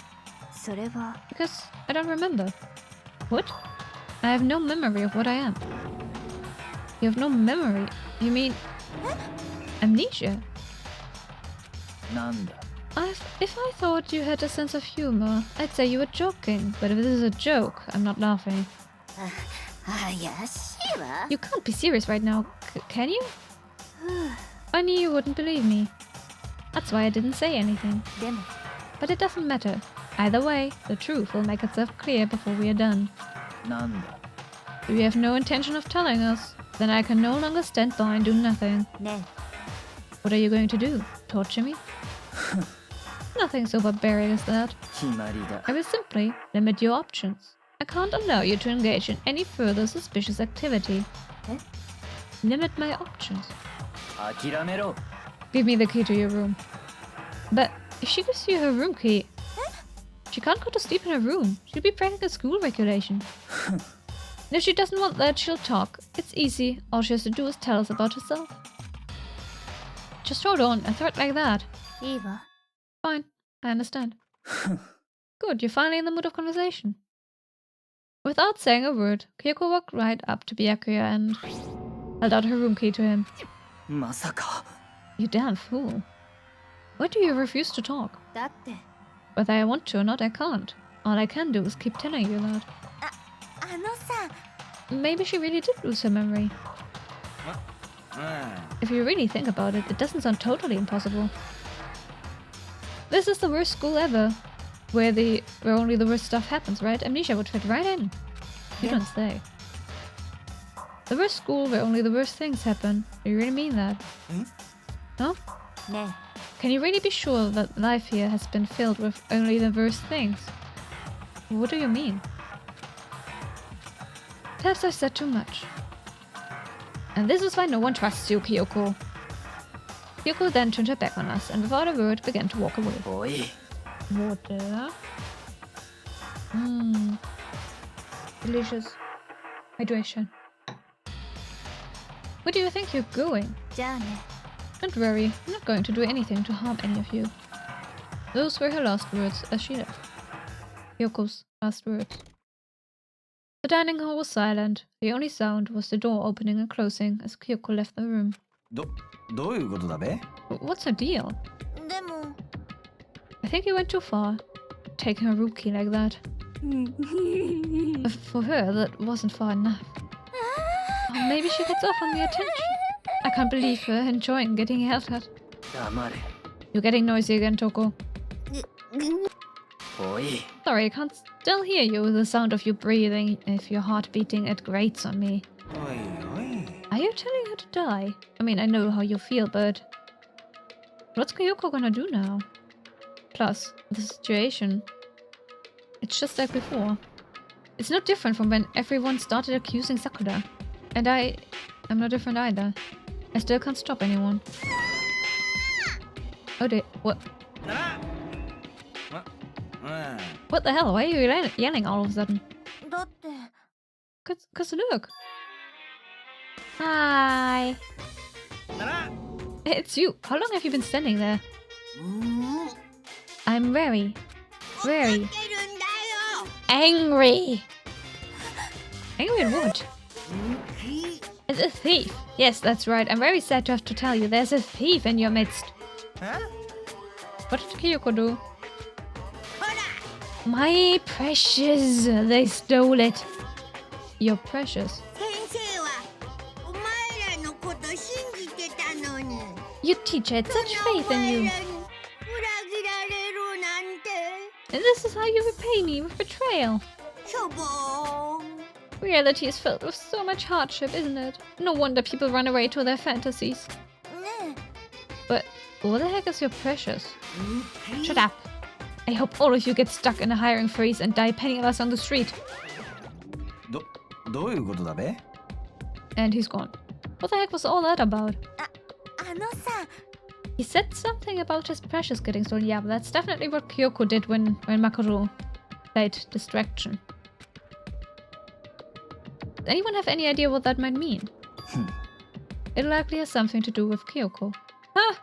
それは。 Because I don't remember. What? I have no memory of what I am. You have no memory? You mean... amnesia? なんだ。 If I thought you had a sense of humor, I'd say you were joking. But if this is a joke, I'm not laughing. 怪しいわ。 You can't be serious right now, can you? ふう I knew you wouldn't believe me. That's why I didn't say anything. でも。 But it doesn't matter. Either way, the truth will make itself clear before we are done. なんだ。 You have no intention of telling us. Then I can no longer stand by and do nothing. ね What are you going to do? Torture me? Nothing so barbaric as that. 決まりだ I will simply limit your options. I can't allow you to engage in any further suspicious activity. Eh? Limit my options. 諦めろ Give me the key to your room. But if she gives you her room key, she can't go to sleep in her room. She'll be breaking a school regulation. And if she doesn't want that, she'll talk. It's easy. All she has to do is tell us about herself. Just hold on. A threat like that. いいわ Fine. I understand. Good. You're finally in the mood of conversation. Without saying a word, Kyoko walked right up to Byakuya and held out her room key to him. まさか You damn fool. Why do you refuse to talk? だって Whether I want to or not, I can't. All I can do is keep telling you that. あのさ Maybe she really did lose her memory. うん If you really think about it, it doesn't sound totally impossible. This is the worst school ever. Where only the worst stuff happens, right? Amnesia would fit right in. You Yeah. don't say. The worst school where only the worst things happen. Do you really mean that? Hmm? No? ね Can you really be sure that life here has been filled with only the worst things? What do you mean? Perhaps I said too much. And this is why no one trusts you, Kyoko. Kyoko then turned her back on us and without a word began to walk away. おい Water. Mmm. Delicious. Hydration. Where do you think you're going? じゃあね Don't worry, I'm not going to do anything to harm any of you. Those were her last words as she left. Kyoko's last words. The dining hall was silent. The only sound was the door opening and closing as Kyoko left the room. どういうことだべ What's her deal? でも I think you went too far. Taking a room key like that. For her, that wasn't far enough. Or maybe she gets off on the attention. I can't believe her enjoying getting yelled at. 黙れ You're getting noisy again, Toko. おい Sorry, I can't still hear you. The sound of you breathing, if your heart beating, it grates on me. おいおい Are you telling her to die? I mean, I know how you feel, but... What's Kyoko gonna do now? Plus, the situation... It's just like before. It's not different from when everyone started accusing Sakura. And I'm not different either. I still can't stop anyone. Oh dear, what? うん What the hell? Why are you yelling all of a sudden? だって Cause look. Hi. It's you. How long have you been standing there? I'm very angry. Angry at what? It's a thief. Yes, that's right. I'm very sad to have to tell you. There's a thief in your midst. え What did Kyoko do? My precious. They stole it. Your precious. 先生はお前らのこと信じてたのに Your teacher had such faith in you. 裏切られるなんて And this is how you repay me with betrayal. しょぼーん Reality is filled with so much hardship, isn't it? No wonder people run away to their fantasies. ね But what the heck is your precious? Shut up. I hope all of you get stuck in a hiring freeze and die penniless on the street. どういうことだべ And he's gone. What the heck was all that about? あのさ He said something about his precious getting stolen. Yeah, but that's definitely what Kyoko did when Makoto played Distraction. Does anyone have any idea what that might mean? It likely has something to do with Kyoko. Huh?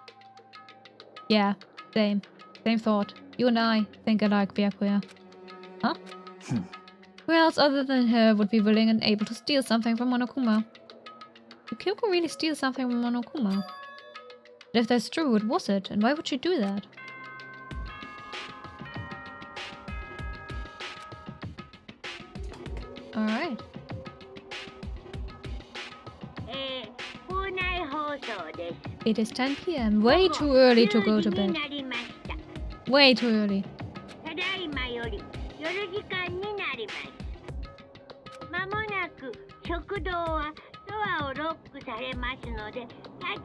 Yeah, same. Same thought. You and I think alike, Byakuya. Huh? Who else other than her would be willing and able to steal something from Monokuma? Did Kyoko really steal something from Monokuma? But if that's true, what was it? And why would she do that? Alright. 校内放送です。 It is 10 p.m. Way too early to go to 10時 bed. になりました。 Way too early. ただいまより夜時間になります。まもなく食堂はドアを6されますので、立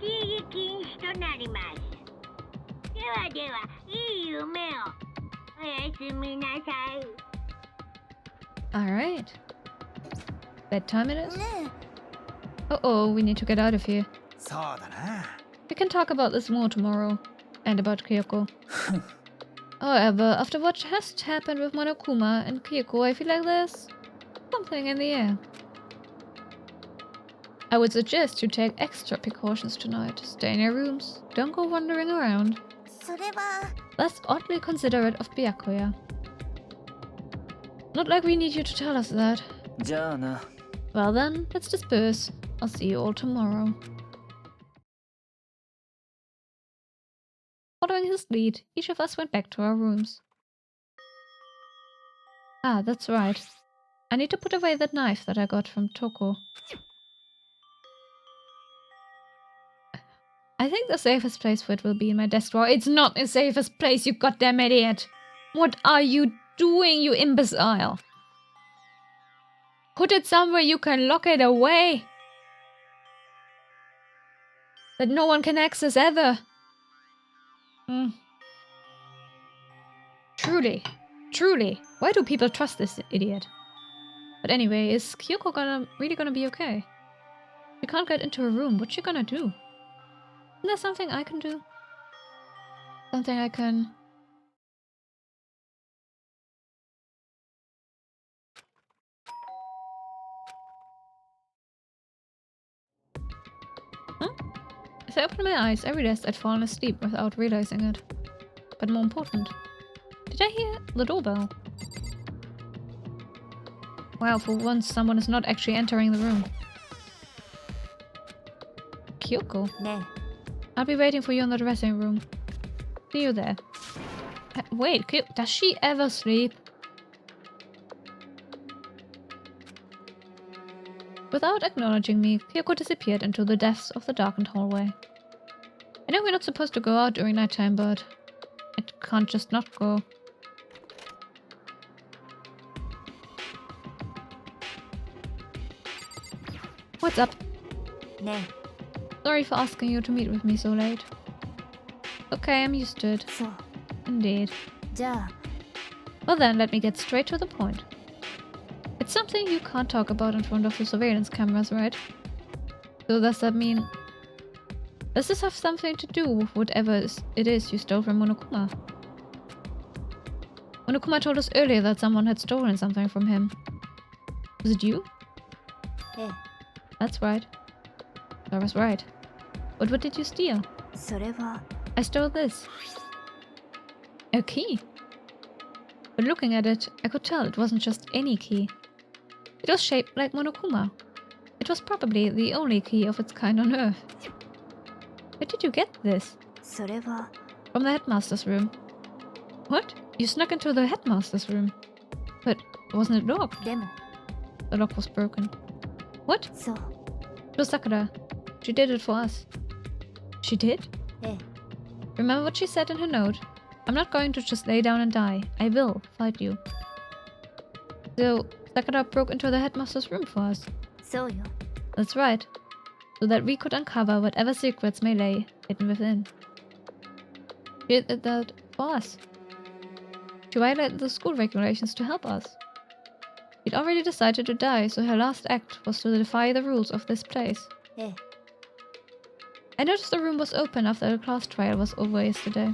ち入り禁止となります。ではでは、いい夢を。おやすみなさい。Alright. Bedtime it is? ね Uh-oh, we need to get out of here. そうだな。 We can talk about this more tomorrow. And about Kyoko. However, after what has happened with Monokuma and Kyoko, I feel like there's something in the air. I would suggest you take extra precautions tonight. Stay in your rooms. Don't go wandering around. それは That's oddly considerate of Byakuya. Not like we need you to tell us that. じゃあな。 Well then, let's disperse. I'll see you all tomorrow. Following his lead, each of us went back to our rooms. Ah, that's right. I need to put away that knife that I got from Toko. I think the safest place for it will be in my desk drawer. It's not the safest place, you goddamn idiot! What are you doing, you imbecile? Put it somewhere you can lock it away! That no one can access ever! Truly, why do people trust this idiot? But anyway, is Kyoko really gonna be okay? She can't get into her room, what's she gonna do? Isn't there something I can do? Something I can... Huh? As I opened my eyes, I realized I'd fallen asleep without realizing it. But more important, did I hear the doorbell? Wow, for once someone is not actually entering the room. Kyoko? ね I'll be waiting for you in the dressing room. See you there. Wait, does she ever sleep? Without acknowledging me, Kyoko disappeared into the depths of the darkened hallway. I know we're not supposed to go out during nighttime, but it can't just not go. What's up? ね Sorry for asking you to meet with me so late. Okay, I'm used to it. そう Indeed. じゃあ Well then, let me get straight to the point. It's something you can't talk about in front of the surveillance cameras, right? So does that mean... Does this have something to do with whatever it is you stole from Monokuma? Monokuma told us earlier that someone had stolen something from him. Was it you? え That's right. I was right. But what did you steal? それは I stole this. A key. But looking at it, I could tell it wasn't just any key. It was shaped like Monokuma. It was probably the only key of its kind on Earth. Where did you get this? それは From the headmaster's room. What? You snuck into the headmaster's room? But wasn't it locked? でも The lock was broken. What? そう It was Sakura. She did it for us. She did? え Remember what she said in her note? I'm not going to just lay down and die. I will fight you. So, Sakura broke into the headmaster's room for us. そうよ That's right. So that we could uncover whatever secrets may lay hidden within. She did that for us. She violated the school regulations to help us. She'd already decided to die, so her last act was to defy the rules of this place. え I noticed the room was open after the class trial was over yesterday.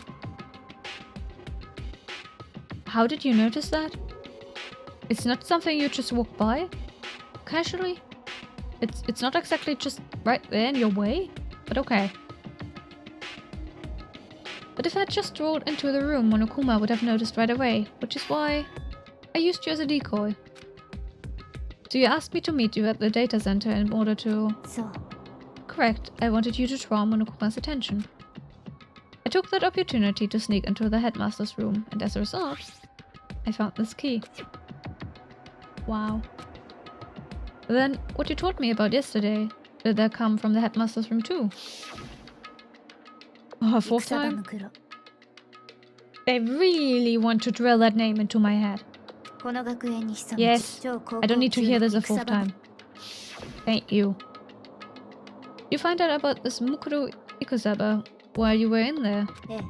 How did you notice that? It's not something you just walk by? Casually? It's not exactly just right there in your way? But okay. But if I had just strolled into the room, Monokuma would have noticed right away, which is why I used you as a decoy. So you asked me to meet you at the data center in order to... そう Correct, I wanted you to draw Monokuma's attention. I took that opportunity to sneak into the headmaster's room, and as a result, I found this key. Wow. Then, what you told me about yesterday, did that come from the headmaster's room too? Oh, fourth 戦場 time? の黒 They really want to drill that name into my head. この学園に潜む Yes, 超高校 I don't need to 級 hear this a 戦 fourth 場の time. Thank you. You find out about this Mukuro Ikozaba while you were in there. ええ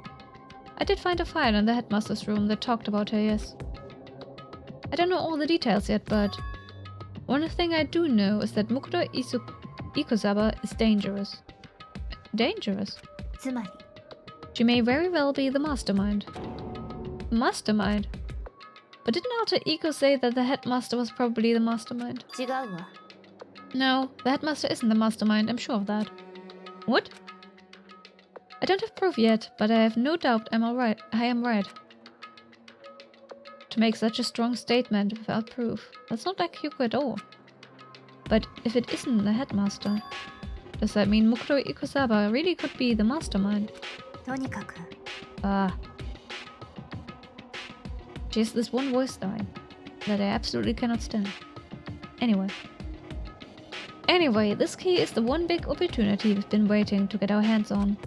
I did find a file in the headmaster's room that talked about her, yes. I don't know all the details yet, but one thing I do know is that Mukuro Ikozaba is dangerous. Dangerous? つまり She may very well be the mastermind. Mastermind? But didn't Alter Ego say that the headmaster was probably the mastermind? 違うわ No, the headmaster isn't the mastermind, I'm sure of that. What? I don't have proof yet, but I have no doubt I am right. To make such a strong statement without proof, that's not like Hyuko at all. But if it isn't the headmaster, does that mean Mukuro Ikozaba really could be the mastermind? とにかく She has this one voice line that I absolutely cannot stand. Anyway, this key is the one big opportunity we've been waiting to get our hands on.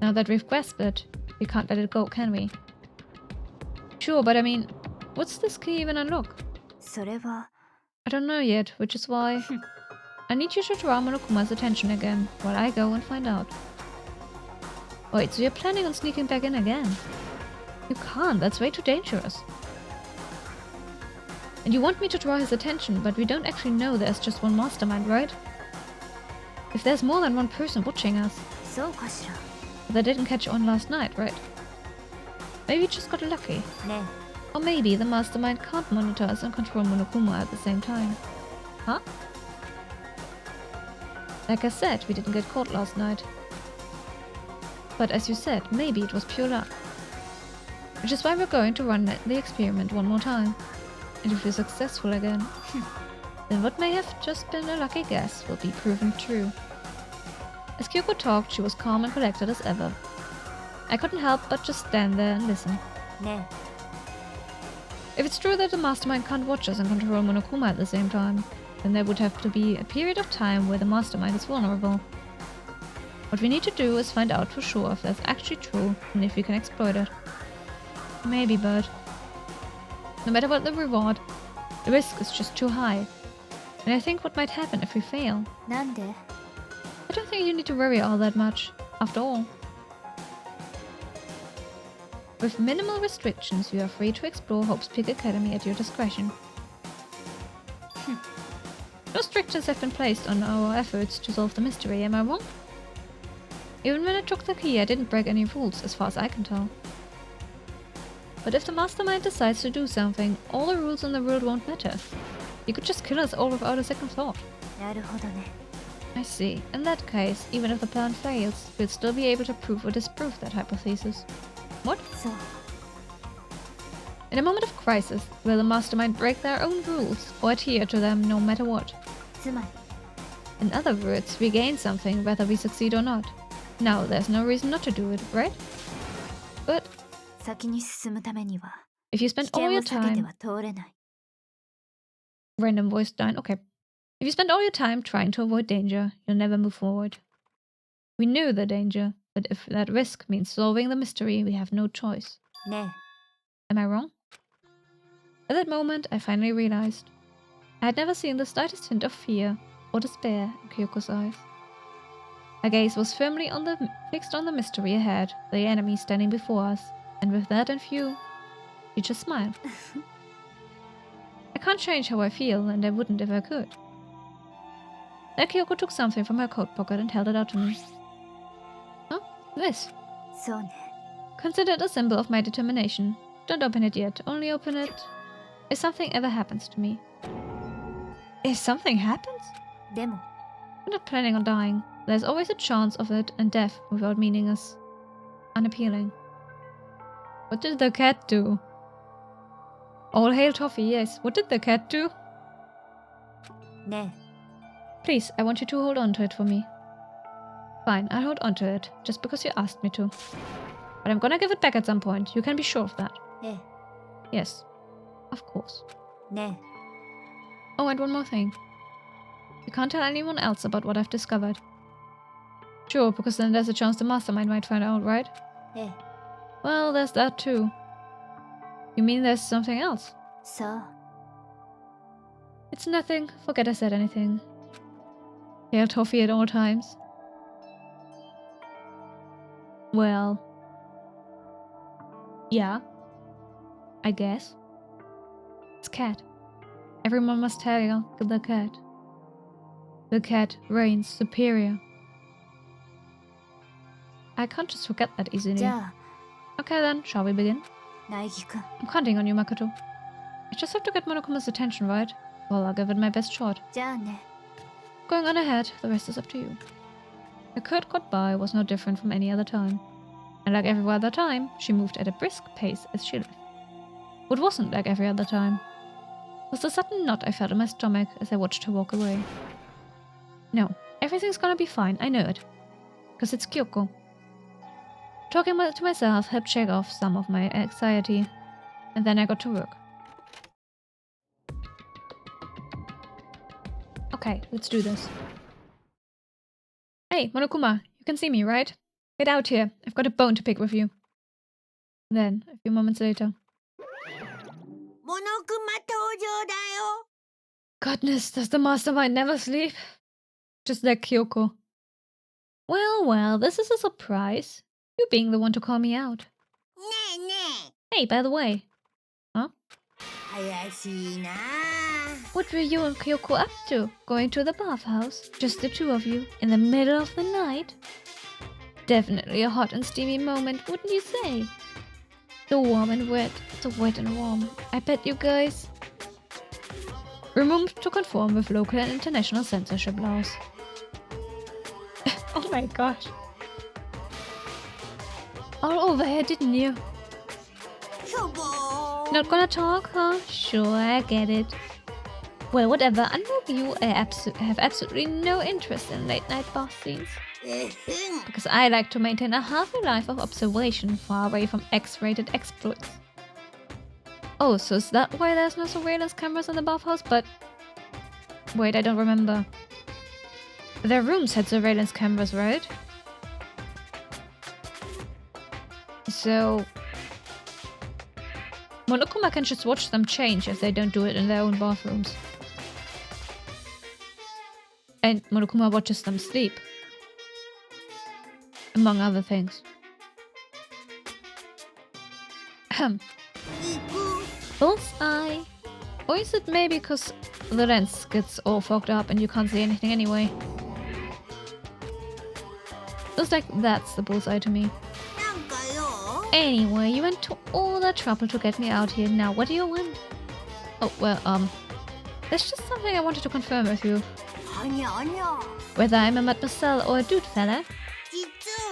Now that we've grasped it, we can't let it go, can we? Sure, but I mean, what's this key even unlock? それは I don't know yet, which is why I need you to draw Monokuma's attention again while I go and find out. Wait, so you're planning on sneaking back in again? You can't, that's way too dangerous. And you want me to draw his attention, but we don't actually know there's just one mastermind, right? If there's more than one person watching us, そうかしら they didn't catch on last night, right? Maybe we just got lucky. ね Or maybe the mastermind can't monitor us and control Monokuma at the same time. Huh? Like I said, we didn't get caught last night. But as you said, maybe it was pure luck. Which is why we're going to run the experiment one more time. And if we're successful again, then what may have just been a lucky guess will be proven true. As Kyoko talked, she was calm and collected as ever. I couldn't help but just stand there and listen. ね If it's true that the mastermind can't watch us and control Monokuma at the same time, then there would have to be a period of time where the mastermind is vulnerable. What we need to do is find out for sure if that's actually true and if we can exploit it. Maybe, but no matter what the reward, the risk is just too high. And I think what might happen if we fail. なんで I don't think you need to worry all that much, after all. With minimal restrictions, you are free to explore Hope's Peak Academy at your discretion. No restrictions have been placed on our efforts to solve the mystery, am I wrong? Even when I took the key, I didn't break any rules, as far as I can tell. But if the mastermind decides to do something, all the rules in the world won't matter. He could just kill us all without a second thought. なるほどね I see. In that case, even if the plan fails, we'll still be able to prove or disprove that hypothesis. What? そう In a moment of crisis, will the mastermind break their own rules or adhere to them no matter what? つまり In other words, we gain something whether we succeed or not. Now, there's no reason not to do it, right? But 先に進むためには if you 危 spend all 険を your 避けて time... は通れない Random voice line, okay. If you spend all your time trying to avoid danger, you'll never move forward. We knew the danger, but if that risk means solving the mystery, we have no choice. ね Am I wrong? At that moment, I finally realized. I had never seen the slightest hint of fear or despair in Kyoko's eyes. Her gaze was firmly fixed on the mystery ahead, the enemy standing before us, and with that in view, she just smiled. I can't change how I feel, and I wouldn't if I could. Then Kyoko took something from her coat pocket and held it out to me. Huh? This. そうね Consider it a symbol of my determination. Don't open it yet, only open it if something ever happens to me. If something happens? でも We're not planning on dying. There's always a chance of it, and death without meaning is unappealing. What did the cat do? All hail Toffee, yes. What did the cat do? ね Please, I want you to hold on to it for me. Fine, I'll hold on to it, just because you asked me to. But I'm gonna give it back at some point, you can be sure of that. え Yes, of course. ね Oh, and one more thing. You can't tell anyone else about what I've discovered. Sure, because then there's a chance the mastermind might find out, right? え Well, there's that too. You mean there's something else? さあ It's nothing. Forget I said anything. Kale toffee at all times. Well, yeah, I guess. It's cat. Everyone must tell the cat. The cat reigns superior. I can't just forget that easily. じゃ Okay then, shall we begin? あ苗木くん I'm counting on you, Makoto. I just have to get Monokuma's attention, right? Well, I'll give it my best shot. じゃあね Going on ahead, the rest is up to you. The curt goodbye was no different from any other time. And like every other time, she moved at a brisk pace as she left. What wasn't like every other time was the sudden knot I felt in my stomach as I watched her walk away. No, everything's gonna be fine, I know it. 'Cause it's Kyoko. Talking to myself helped shake off some of my anxiety, and then I got to work. Okay, let's do this. Hey, Monokuma, you can see me, right? Get out here, I've got a bone to pick with you. Then, a few moments later. モノクマ登場だよ。 Goodness, does the mastermind never sleep? Just like Kyoko. Well, well, this is a surprise. You being the one to call me out. ねえね Hey, by the way. Huh? え、怪しいな。 What were you and Kyoko up to? Going to the bathhouse? Just the two of you? In the middle of the night? Definitely a hot and steamy moment, wouldn't you say? So warm and wet. So wet and warm. I bet you guys... Removed to conform with local and international censorship laws. Oh my gosh. All over here, didn't you? しょぼー。 Not gonna talk, huh? Sure, I get it. Well, whatever. Unlike you, I have absolutely no interest in late-night bath scenes. えへん。 Because I like to maintain a healthy life of observation far away from X-rated exploits. Oh, so is that why there's no surveillance cameras in the bathhouse? But... Wait, I don't remember. Their rooms had surveillance cameras, right? So... Monokuma can just watch them change if they don't do it in their own bathrooms. And Monokuma watches them sleep. Among other things. Ahem. 行く。 Bullseye! Or is it maybe because the lens gets all fogged up and you can't see anything anyway? Looks like that's the bullseye to me. なんかよ。 Anyway, you went to all that trouble to get me out here. Now, what do you want? Oh, well, there's just something I wanted to confirm with you. はにゃはにゃ。 Whether I'm a mademoiselle or a dude fella. 実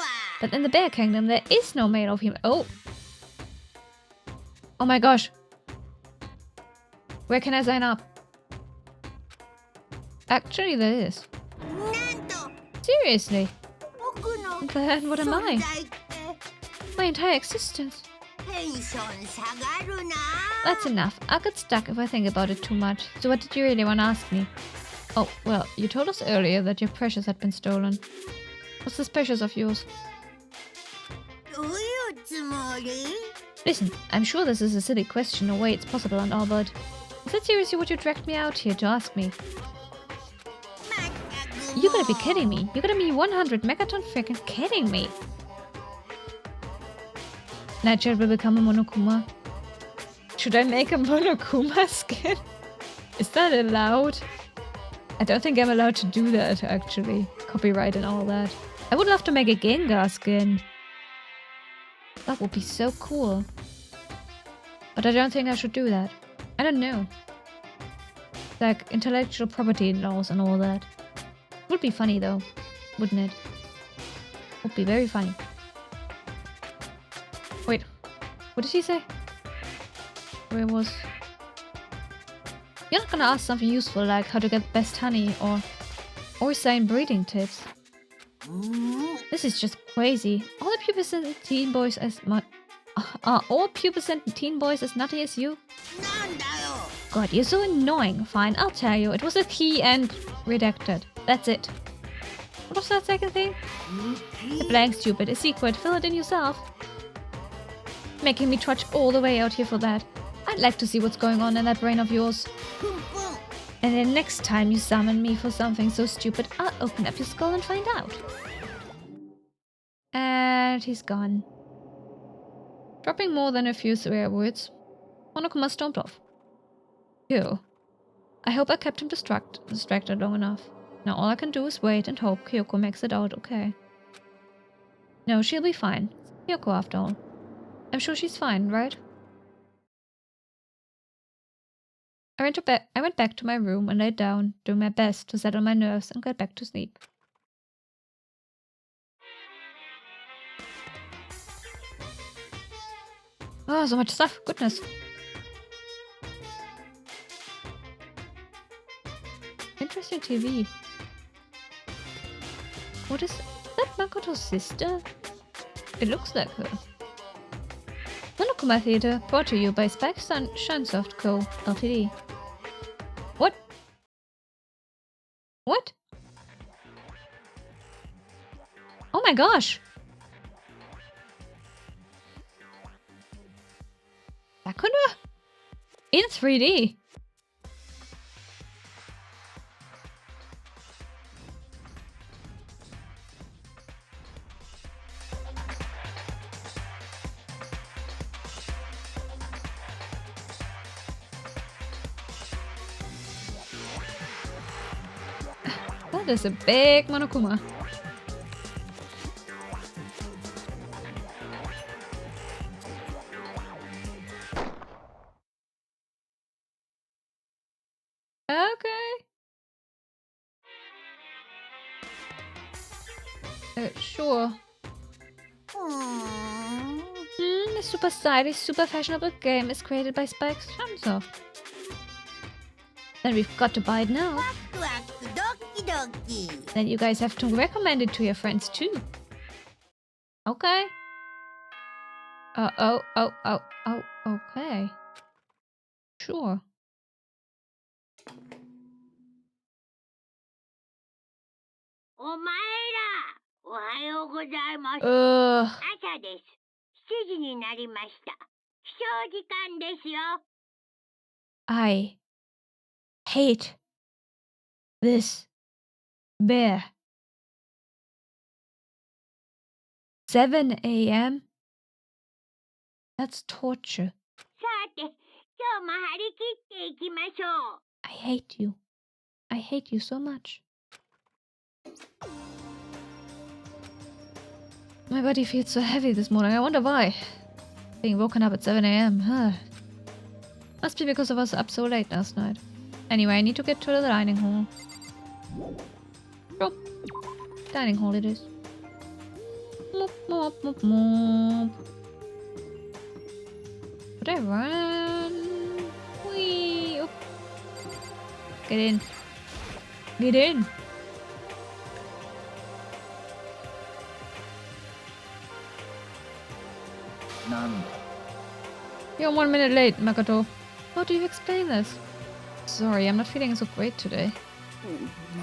は。 But in the Bear Kingdom, there is no male or female. Oh! Oh my gosh. Where can I sign up? Actually, there is. なんと。 Seriously? 僕の Then what am 存 I? 在って My entire existence. テンション下がるな。 That's enough. I'll get stuck if I think about it too much. So what did you really want to ask me? Oh, well, you told us earlier that your precious had been stolen. What's this precious of yours? どういうつもり？ Listen, I'm sure this is a silly question, no way it's possible and all, but... Is that seriously what you dragged me out here to ask me? まったくもう。 You gotta be kidding me. You gotta be 100 megaton freaking kidding me. Neitshayd will become a Monokuma. Should I make a Monokuma skin? Is that allowed? I don't think I'm allowed to do that, actually. Copyright and all that. I would love to make a Gengar skin. That would be so cool. But I don't think I should do that. I don't know. Like intellectual property laws and all that. Would be funny though, wouldn't it? Would be very funny. Wait, what did he say? Where was... You're not gonna ask something useful like how to get the best honey or sane breeding tips. うん。 This is just crazy. All the pubescent teen boys as are all pubescent teen boys as nutty as you? なんだよ。 God, you're so annoying. Fine, I'll tell you. It was a key and redacted. That's it. What was that second thing? The blank stupid. A secret. Fill it in yourself. Making me trudge all the way out here for that. I'd like to see what's going on in that brain of yours. プンプン。And then next time you summon me for something so stupid, I'll open up your skull and find out. And he's gone. Dropping more than a few swear words, Monokuma stomped off. Cool. I hope I kept him distracted long enough. Now all I can do is wait and hope Kyoko makes it out okay. No, she'll be fine. It's Kyoko after all. I'm sure she's fine, right? I went back to my room and laid down, doing my best to settle my nerves and get back to sleep. Oh, so much stuff. Goodness. Interesting TV. What is that? Makoto's sister? It looks like her. Monokuma Theater, brought to you by Spike Shunsoft Co. Ltd. What? What? Oh my gosh! Sakura? In 3D? That is a big Monokuma. Okay. Sure. The super stylish, super fashionable game is created by Spike Shunsoft. Then we've got to buy it now. ワクワクドキドキ Then you guys have to recommend it to your friends too. Okay. Oh, okay. Sure. お前ら、おはようございます。 Ugh. 朝です。7時になりました。起床時間ですよ。 I hate this bear. 7 a.m.? That's torture. さて、今日も張り切っていきましょう。 I hate you. I hate you so much. My body feels so heavy this morning. I wonder why. Being woken up at 7 a.m. Huh. Must be because I was up so late last night. Anyway, I need to get to the dining hall. Sure. Dining hall it is. Mop, mop, mop, mop. Should I run? Whee! Oh. Get in. Get in! You're 1 minute late, Makoto. How do you explain this? Sorry, I'm not feeling so great today.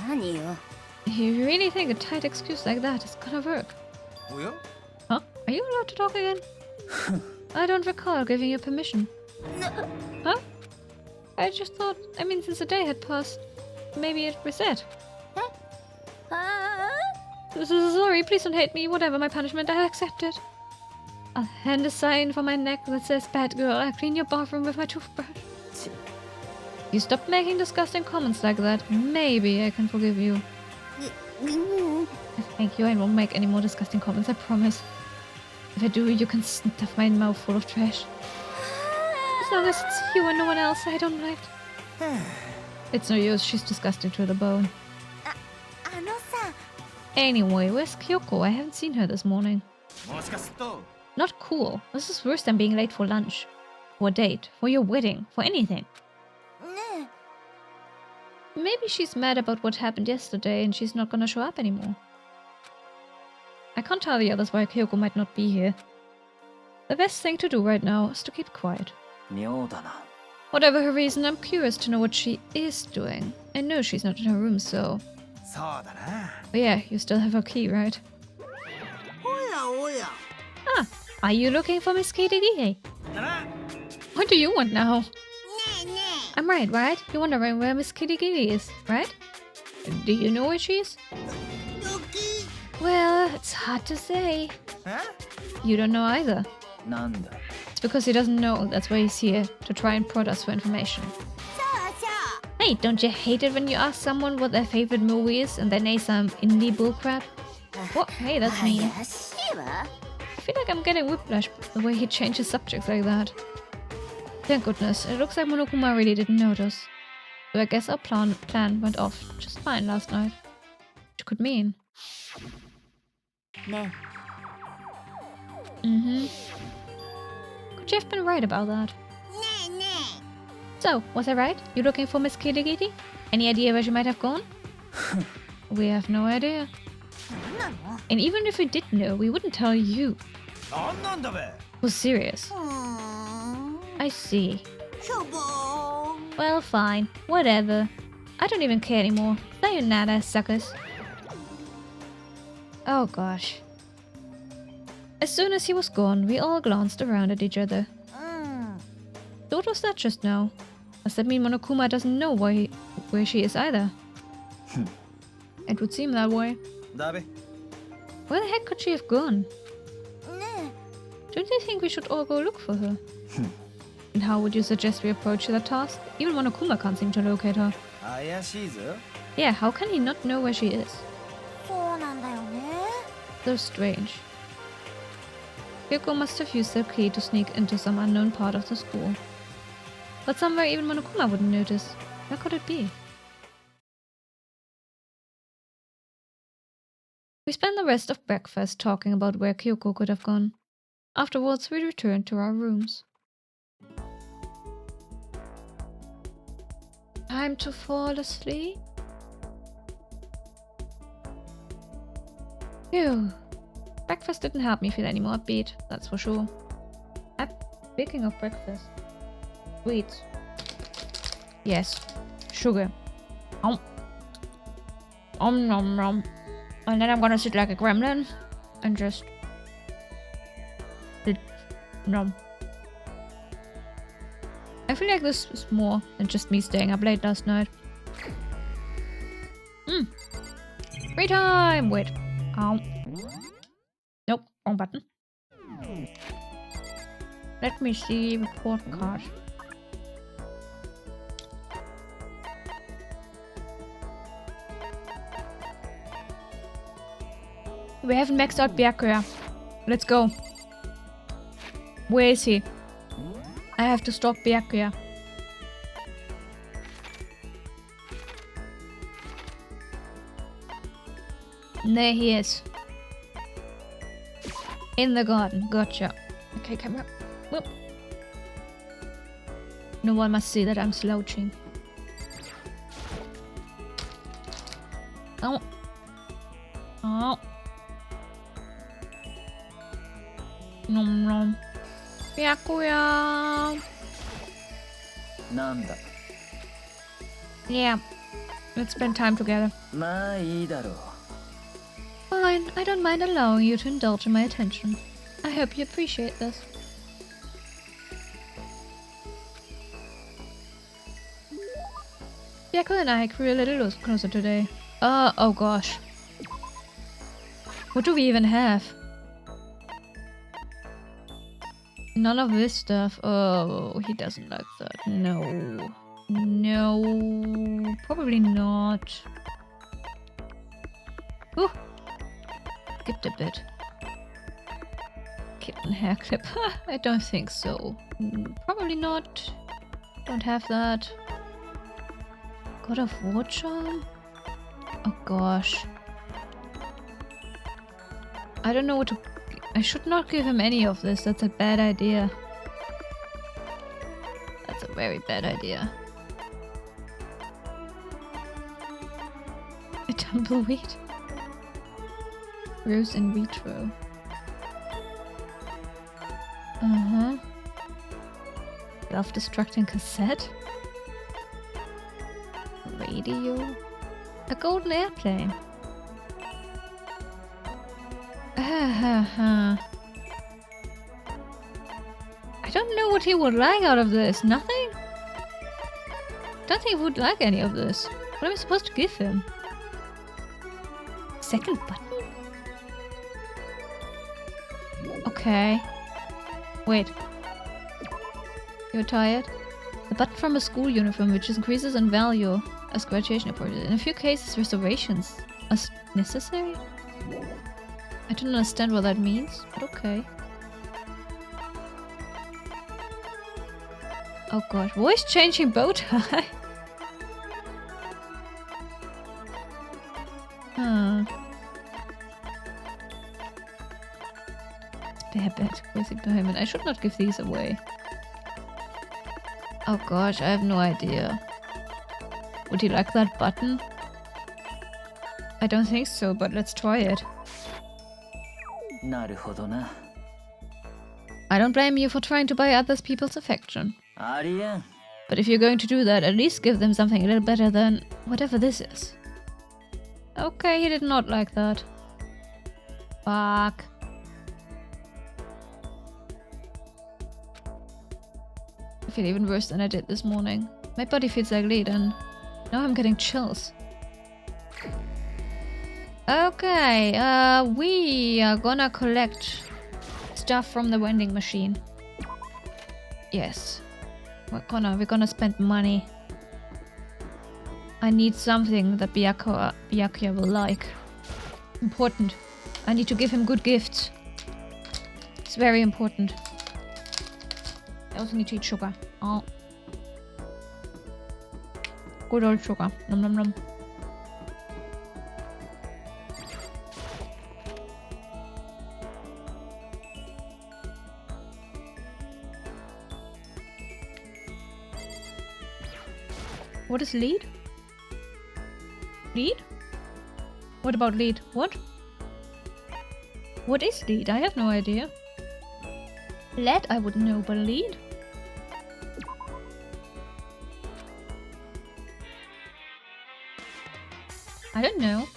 何よ。 You really think a tight excuse like that is gonna work? おや Huh? Are you allowed to talk again? I don't recall giving you permission. Huh? I just thought, since the day had passed, maybe it reset. Sorry, please don't hate me. Whatever my punishment, I'll accept it. I'll hand a sign from my neck that says, "Bad girl, I'll clean your bathroom with my toothbrush." You stop making disgusting comments like that. Maybe I can forgive you. Thank you, I won't make any more disgusting comments, I promise. If I do, you can stuff my mouth full of trash. As long as it's you and no one else, I don't mind. It's no use, she's disgusting to the bone. あのさ。 Anyway, where's Kyoko? I haven't seen her this morning. もしかすると Not cool. This is worse than being late for lunch. For a date. For your wedding. For anything. ね Maybe she's mad about what happened yesterday and she's not gonna show up anymore. I can't tell the others why Kyoko might not be here. The best thing to do right now is to keep quiet. 妙だな Whatever her reason, I'm curious to know what she is doing. I know she's not in her room, so... そうだな But yeah, you still have her key, right? おやおや Ah, are you looking for Miss Katie? だな What do you want now? ねえね I'm right? You're wondering where Miss Kitty Kitty is, right? Do you know where she is? ドキ Well, it's hard to say. え You don't know either. なんだ It's because he doesn't know that's why he's here, to try and prod us for information. そうそう Hey, don't you hate it when you ask someone what their favorite movie is and they name some indie bullcrap? What? Hey, that's mean. 怪しいわ I feel like I'm getting whiplash the way he changes subjects like that. Thank goodness, it looks like Monokuma really didn't notice. So I guess our plan went off just fine last night. Which could mean. ね Mm-hmm. Could you have been right about that? ねえね So, was I right? You looking for Miss Kitty Kitty? Any idea where she might have gone? We have no idea. えなんなの And even if we did know, we wouldn't tell you. なんなんだべ Was serious. えふーん I see. しょぼーん Well, fine. Whatever. I don't even care anymore. Sayonara, suckers. Oh gosh. As soon as he was gone, we all glanced around at each other. うん So what was that just now? Does that mean Monokuma doesn't know where she is either? It would seem that way. だべ Where the heck could she have gone? ね Don't you think we should all go look for her? And how would you suggest we approach that task? Even Monokuma can't seem to locate her. 怪しいぞ Yeah, how can he not know where she is? そうなんだよね So strange. Kyoko must have used their key to sneak into some unknown part of the school. But somewhere even Monokuma wouldn't notice. Where could it be? We spent the rest of breakfast talking about where Kyoko could have gone. Afterwards, we returned to our rooms. Time to fall asleep? Phew. Breakfast didn't help me feel any more upbeat, that's for sure. Speaking of breakfast. Sweets. Yes. Sugar. Nom nom. And then I'm gonna sit like a gremlin and just nom. I feel like this is more than just me staying up late last night. Free time! Wait. Ow. Nope, wrong button. Let me see report card. We haven't maxed out Byakuya. Let's go. Where is he? I have to stalk Byakuya. There he is. In the garden. Gotcha. Okay, camera. Whoop. No one must see that I'm slouching. Oh. Oh. Nom nom. Byakuya. なんだ Yeah. Let's spend time together. まあいいだろう Fine, I don't mind allowing you to indulge in my attention. I hope you appreciate this. Byakuya and I grew a little closer today. Oh gosh. What do we even have? None of this stuff. Oh, he doesn't like that. No. No. Probably not. Ooh. Skipped a bit. Kitten hair clip. I don't think so. Probably not. Don't have that. God of War charm? Oh gosh. I don't know what to... I should not give him any of this. That's a bad idea. That's a very bad idea. A tumbleweed? Rose in vitro. Uh-huh. Self-destructing cassette? Radio? A golden airplane? I don't know what he would like out of this. Nothing? don't think he would like any of this. What am I supposed to give him? Second button? Okay. Wait. You're tired? The button from a school uniform, which increases in value as graduation approaches. In a few cases, reservations are necessary? I don't understand what that means, but okay. Oh god, voice changing bow tie? Huh. Bareback, crazy behemoth. I should not give these away. Oh gosh, I have no idea. Would he like that button? I don't think so, but let's try it. なるほどな。 I don't blame you for trying to buy other people's affection. ありえん。 But if you're going to do that, at least give them something a little better than whatever this is. Okay, he did not like that. Fuck. I feel even worse than I did this morning. My body feels like lead and now I'm getting chills. Okay, we are gonna collect stuff from the vending machine. Yes. We're gonna spend money. I need something that Byakuya will like. Important. I need to give him good gifts. It's very important. I also need to eat sugar. Oh. Good old sugar. Nom nom nom. What is lead? Lead? What about lead? What? What is lead? I have no idea. Lead I would know, but lead? I don't know.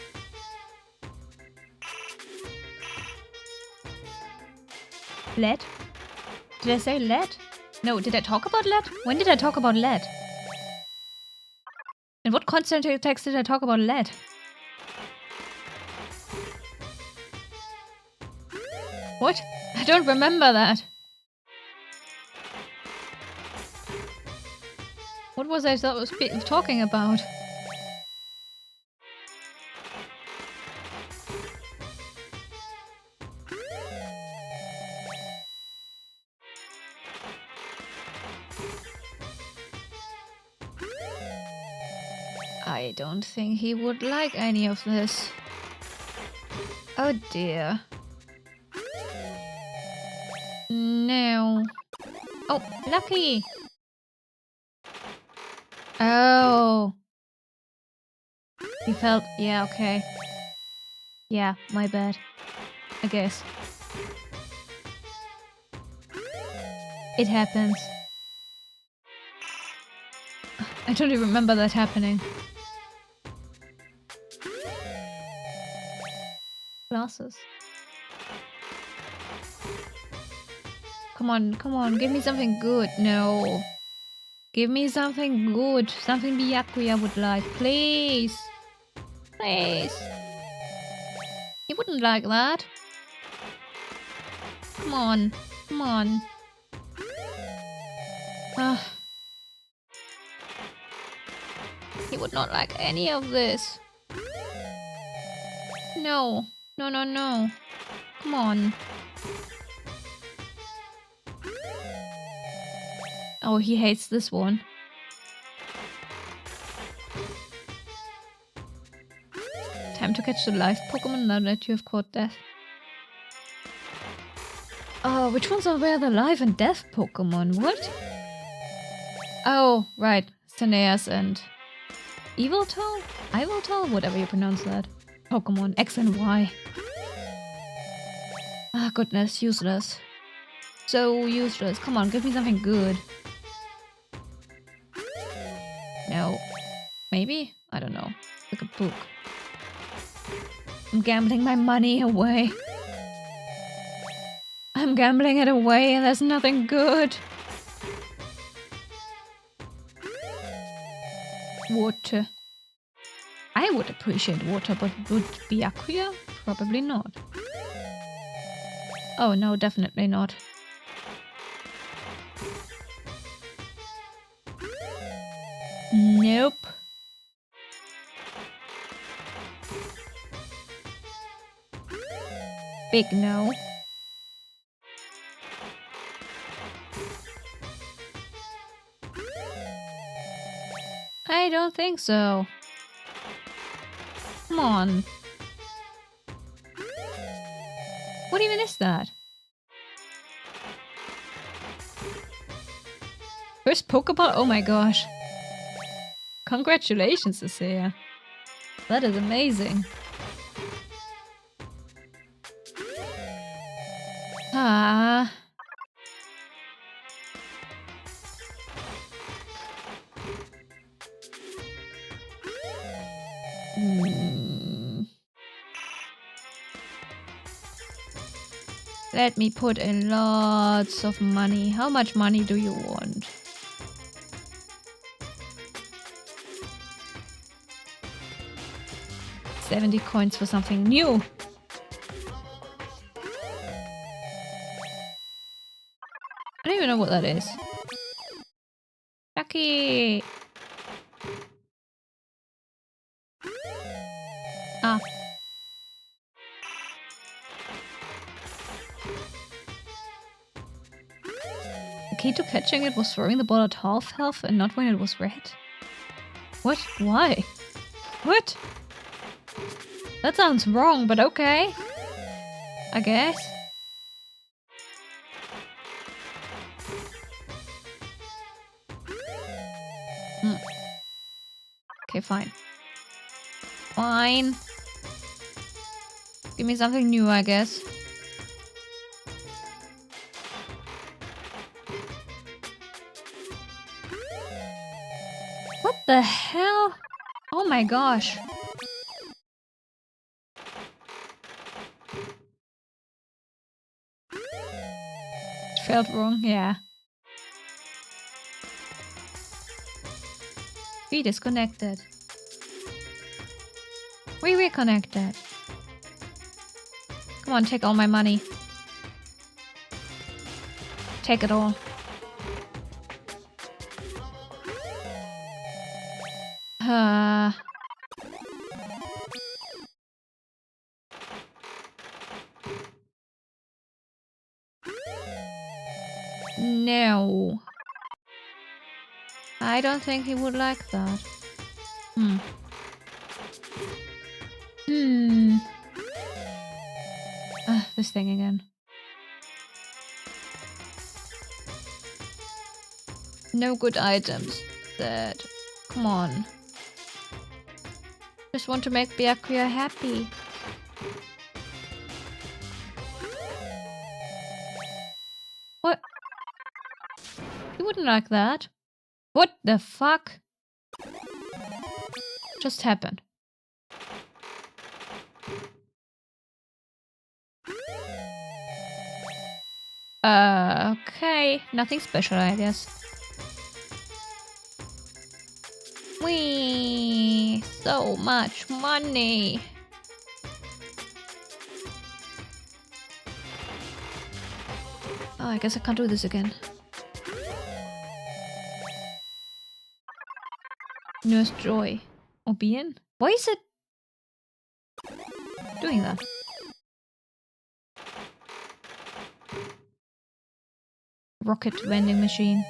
Lead? Did I say lead? No, did I talk about lead? When did I talk about lead? In what context did I talk about lead? What? I don't remember that. What was I talking about? I don't think he would like any of this. Oh dear. No. Oh, lucky! Oh. He felt... Yeah, okay. Yeah, my bad. I guess. It happens. I don't even remember that happening. Glasses. Come on, give me something good. No. Give me something good. Something Byakuya would like. Please. Please. He wouldn't like that. Come on. Come on. Ah. He would not like any of this. No. No, no, no. Come on. Oh, he hates this one. Time to catch the live Pokemon now that you have caught death. Oh, which ones were the live and death Pokemon? What? Oh, right. Cineas and Eviltal? Iviltal? Whatever you pronounce that. Pokemon X and Y. Ah, goodness, useless. So useless. Come on, give me something good. No. Maybe? I don't know. Like a book. I'm gambling my money away. I'm gambling it away and there's nothing good. water. I would appreciate water, but would Byakuya? Probably not. Oh no, definitely not. Nope. Big no. I don't think so. Come on. What even is that? First Pokeball? Oh my gosh. Congratulations, Isaiah. That is amazing. Ah. Let me put in lots of money. How much money do you want? $70 coins for something new. I don't even know what that is. Lucky. Ah. The key to catching it was throwing the ball at half health and not when it was red. What? Why? What? That sounds wrong, but okay. I guess. Okay, fine. Fine. Give me something new, I guess. What the hell? Oh my gosh. It felt wrong, yeah. We disconnected. We reconnected. Come on, take all my money. Take it all. No. I don't think he would like that. This thing again. No good items. That. Come on. Just want to make Byakuya happy. What? You wouldn't like that. What the fuck? Just happened. Okay. Nothing special, I guess. Whee! So much money! Oh, I guess I can't do this again. Nurse Joy. Obian? Why is it doing that? Rocket vending machine.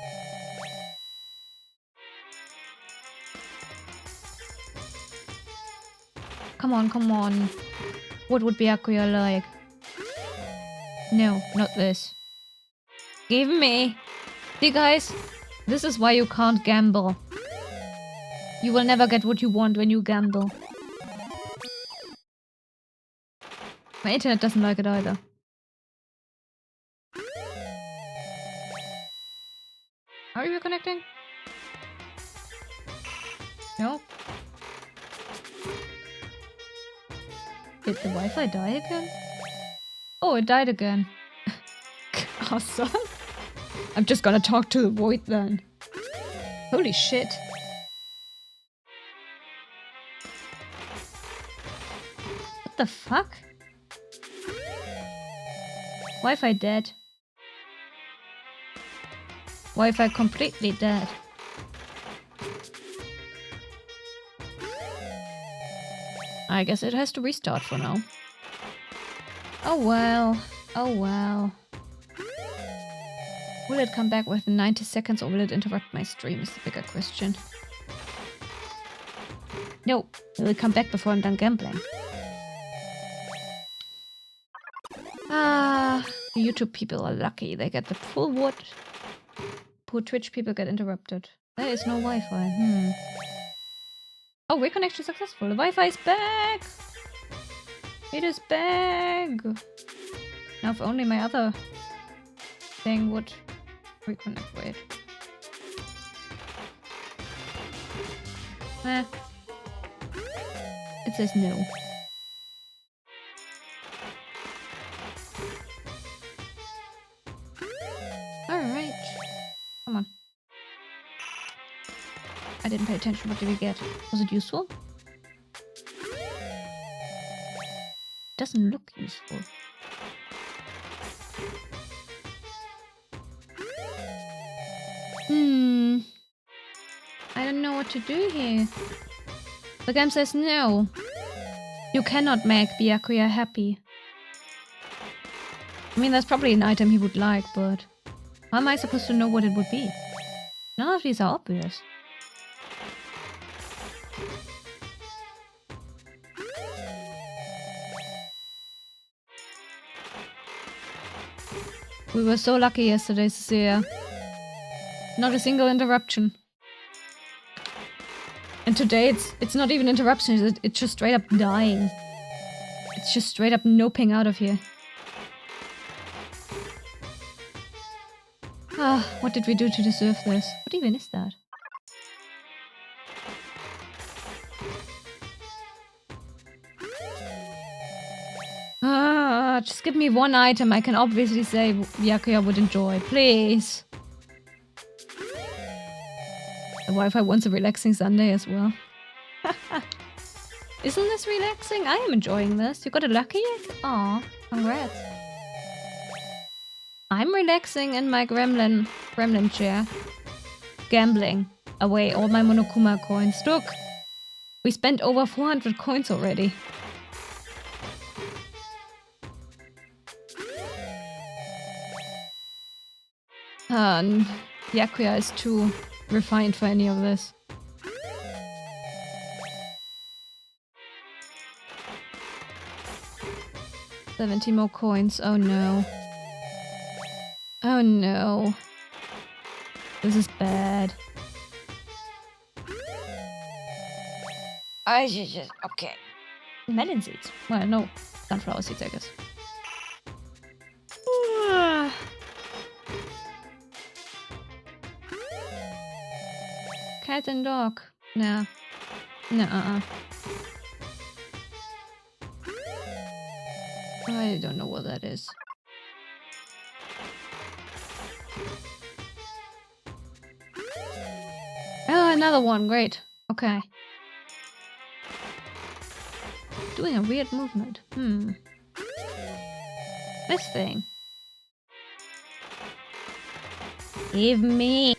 Come on, come on. What would Byakuya like? No, not this. Give me! See guys? This is why you can't gamble. You will never get what you want when you gamble. My internet doesn't like it either. Are you reconnecting? No? Did the Wi-Fi die again? Oh, it died again. Awesome. I'm just gonna talk to the void then. Holy shit. What the fuck? Wi-Fi dead. Wi-Fi completely dead. I guess it has to restart for now. Oh well. Oh well. Will it come back within 90 seconds or will it interrupt my stream is the bigger question. No, will it come back before I'm done gambling? Ah, the YouTube people are lucky. They get the full wood. Poor Twitch people get interrupted. There is no Wi-Fi. Oh, reconnection successful. The Wi-Fi is back! It is back! Now if only my other thing would reconnect. Wait. It says no. Alright. Come on. I didn't pay attention. What did we get? Was it useful? Doesn't look useful. I don't know what to do here. The game says no. You cannot make Byakuya happy. I mean, that's probably an item he would like, but how am I supposed to know what it would be? None of these are obvious. We were so lucky yesterday, Cecilia. Not a single interruption. And today it's not even interruptions, it's just straight up dying. It's just straight up noping out of here. Ah, what did we do to deserve this? What even is that? Ah, just give me one item I can obviously say Byakuya would enjoy, please. The Wi-Fi wants a relaxing Sunday as well. Isn't this relaxing? I am enjoying this. You got a lucky egg? Aw, congrats. I'm relaxing in my gremlin chair. Gambling away all my Monokuma coins. Look! We spent over 400 coins already. Byakuya is too refined for any of this. $70 more coins. Oh no. Oh no. This is bad. Okay. Melon seeds. Well, no. Sunflower seeds, I guess. Cat and dog. Nah. Nuh-uh. I don't know what that is. Oh, another one. Great. Okay. Doing a weird movement. This thing. Give me.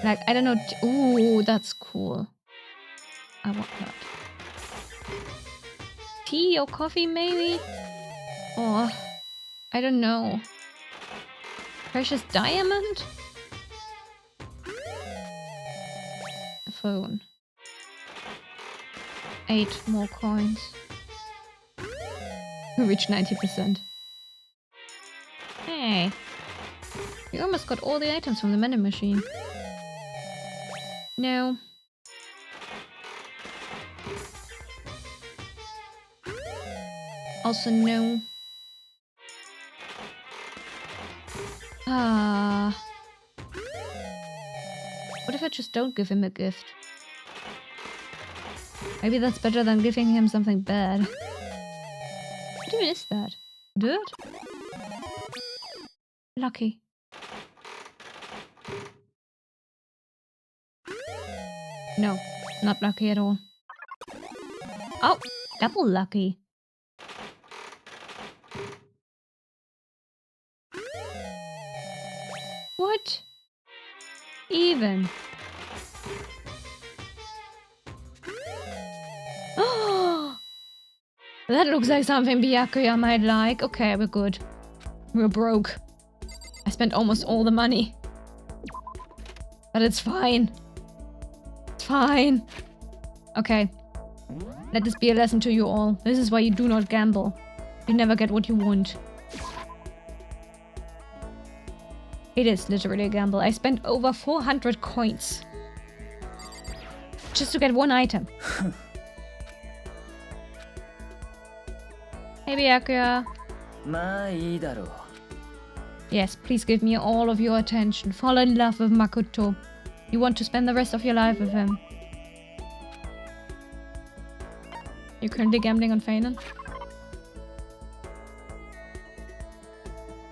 Like, I don't know. Ooh, that's cool. I want that. Tea or coffee, maybe? Or, I don't know. Precious diamond? A phone. 8 more coins. We reached 90%. Hey. We almost got all the items from the vending machine. No. Also no. What if I just don't give him a gift? Maybe that's better than giving him something bad. What even is that? Dirt? Lucky. No, not lucky at all. Oh! Double lucky. What? Even. Oh, that looks like something Byakuya might like. Okay, we're good. We're broke. I spent almost all the money. But it's fine. It's fine. Okay. Let this be a lesson to you all. This is why you do not gamble. You never get what you want. It is literally a gamble. I spent over 400 coins. Just to get one item. Hey Byakuya. まあいいだろう。 Yes, please give me all of your attention. Fall in love with Makoto. You want to spend the rest of your life with him. You're currently gambling on Feynman?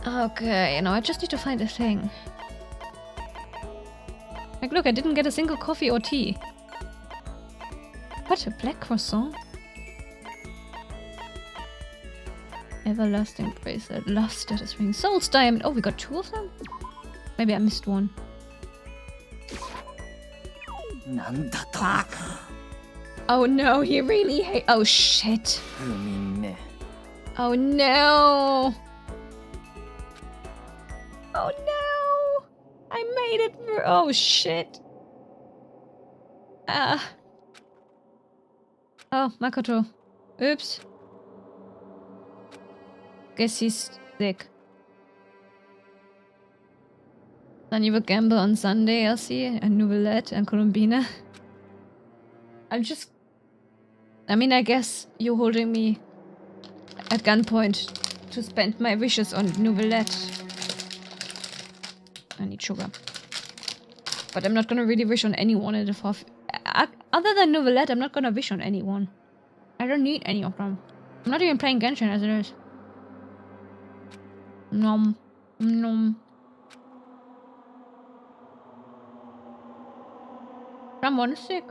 Okay, I just need to find a thing. Like, look, I didn't get a single coffee or tea. What, a black croissant? Everlasting bracelet, love status ring, soul's diamond. Oh, we got 2 of them? Maybe I missed one. なんだと。 Oh no, he really hate. Oh shit. 不眠ね。 Oh no. Oh no. I made it through. Oh shit. Oh, Makoto. Oops. Guess he's sick. Then you will gamble on Sunday, Elsie, and Nouvellette, and Colombina. I mean, I guess you're holding me at gunpoint to spend my wishes on Nouvellette. I need sugar. But I'm not gonna really wish on anyone in the fourth. Other than Nouvellette, I'm not gonna wish on anyone. I don't need any of them. I'm not even playing Genshin as it is. Nom. Nom. Someone is sick.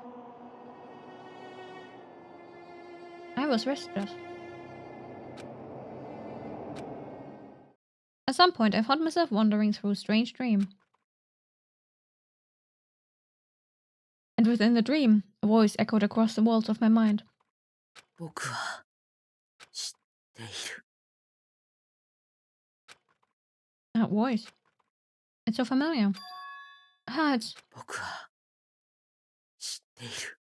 I was restless. At some point, I found myself wandering through a strange dream. And within the dream, a voice echoed across the walls of my mind. 僕は知っている。 That voice. It's so familiar. Ah, it's... 僕は知っている。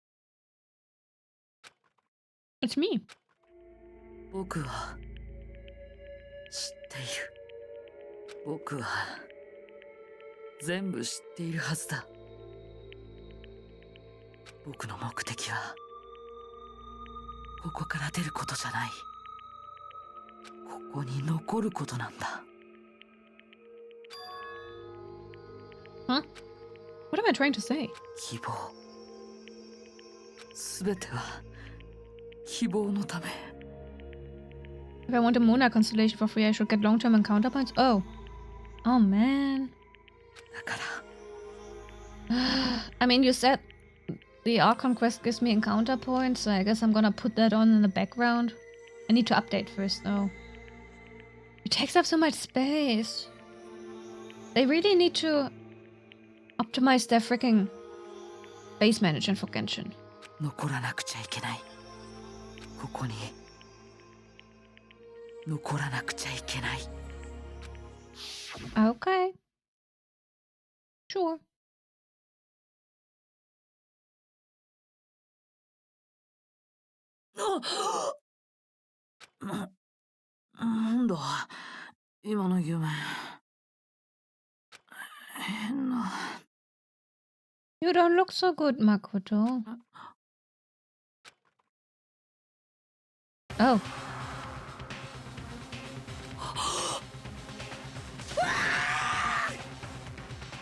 It's me. 僕は知っている。僕は全部知っているはずだ。僕の目的はここから出ることじゃない。ここに残ることなんだ。 Huh? What am I trying to say? 希望。すべては希望のため。 If I want a Mona constellation for free, I should get long-term encounter points? Oh. Oh, man. だから。 I mean, you said the Archon quest gives me encounter points, so I guess I'm gonna put that on in the background. I need to update first, though. It takes up so much space. They really need to optimize their freaking base management for Genshin. 残らなくちゃいけない。ここに残らなくちゃいけない。 Okay. Sure. Ah! なんだ今の夢。変な。 You don't look so good, Makoto. Oh.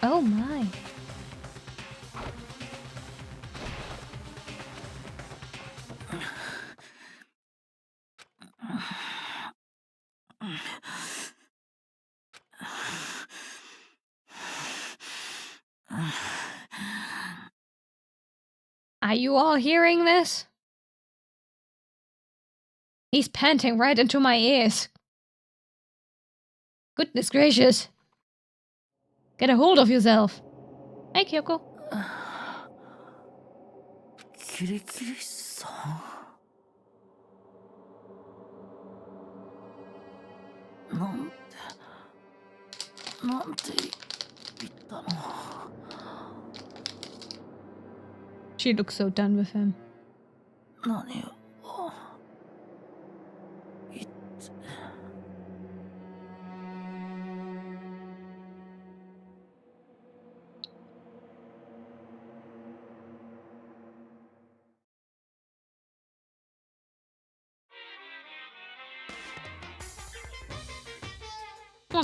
Oh my. Are you all hearing this? He's panting right into my ears. Goodness gracious. Get a hold of yourself. Hey, Kyoko. キリキリさんなんて言ったの She looks so done with him. 何を言って Huh.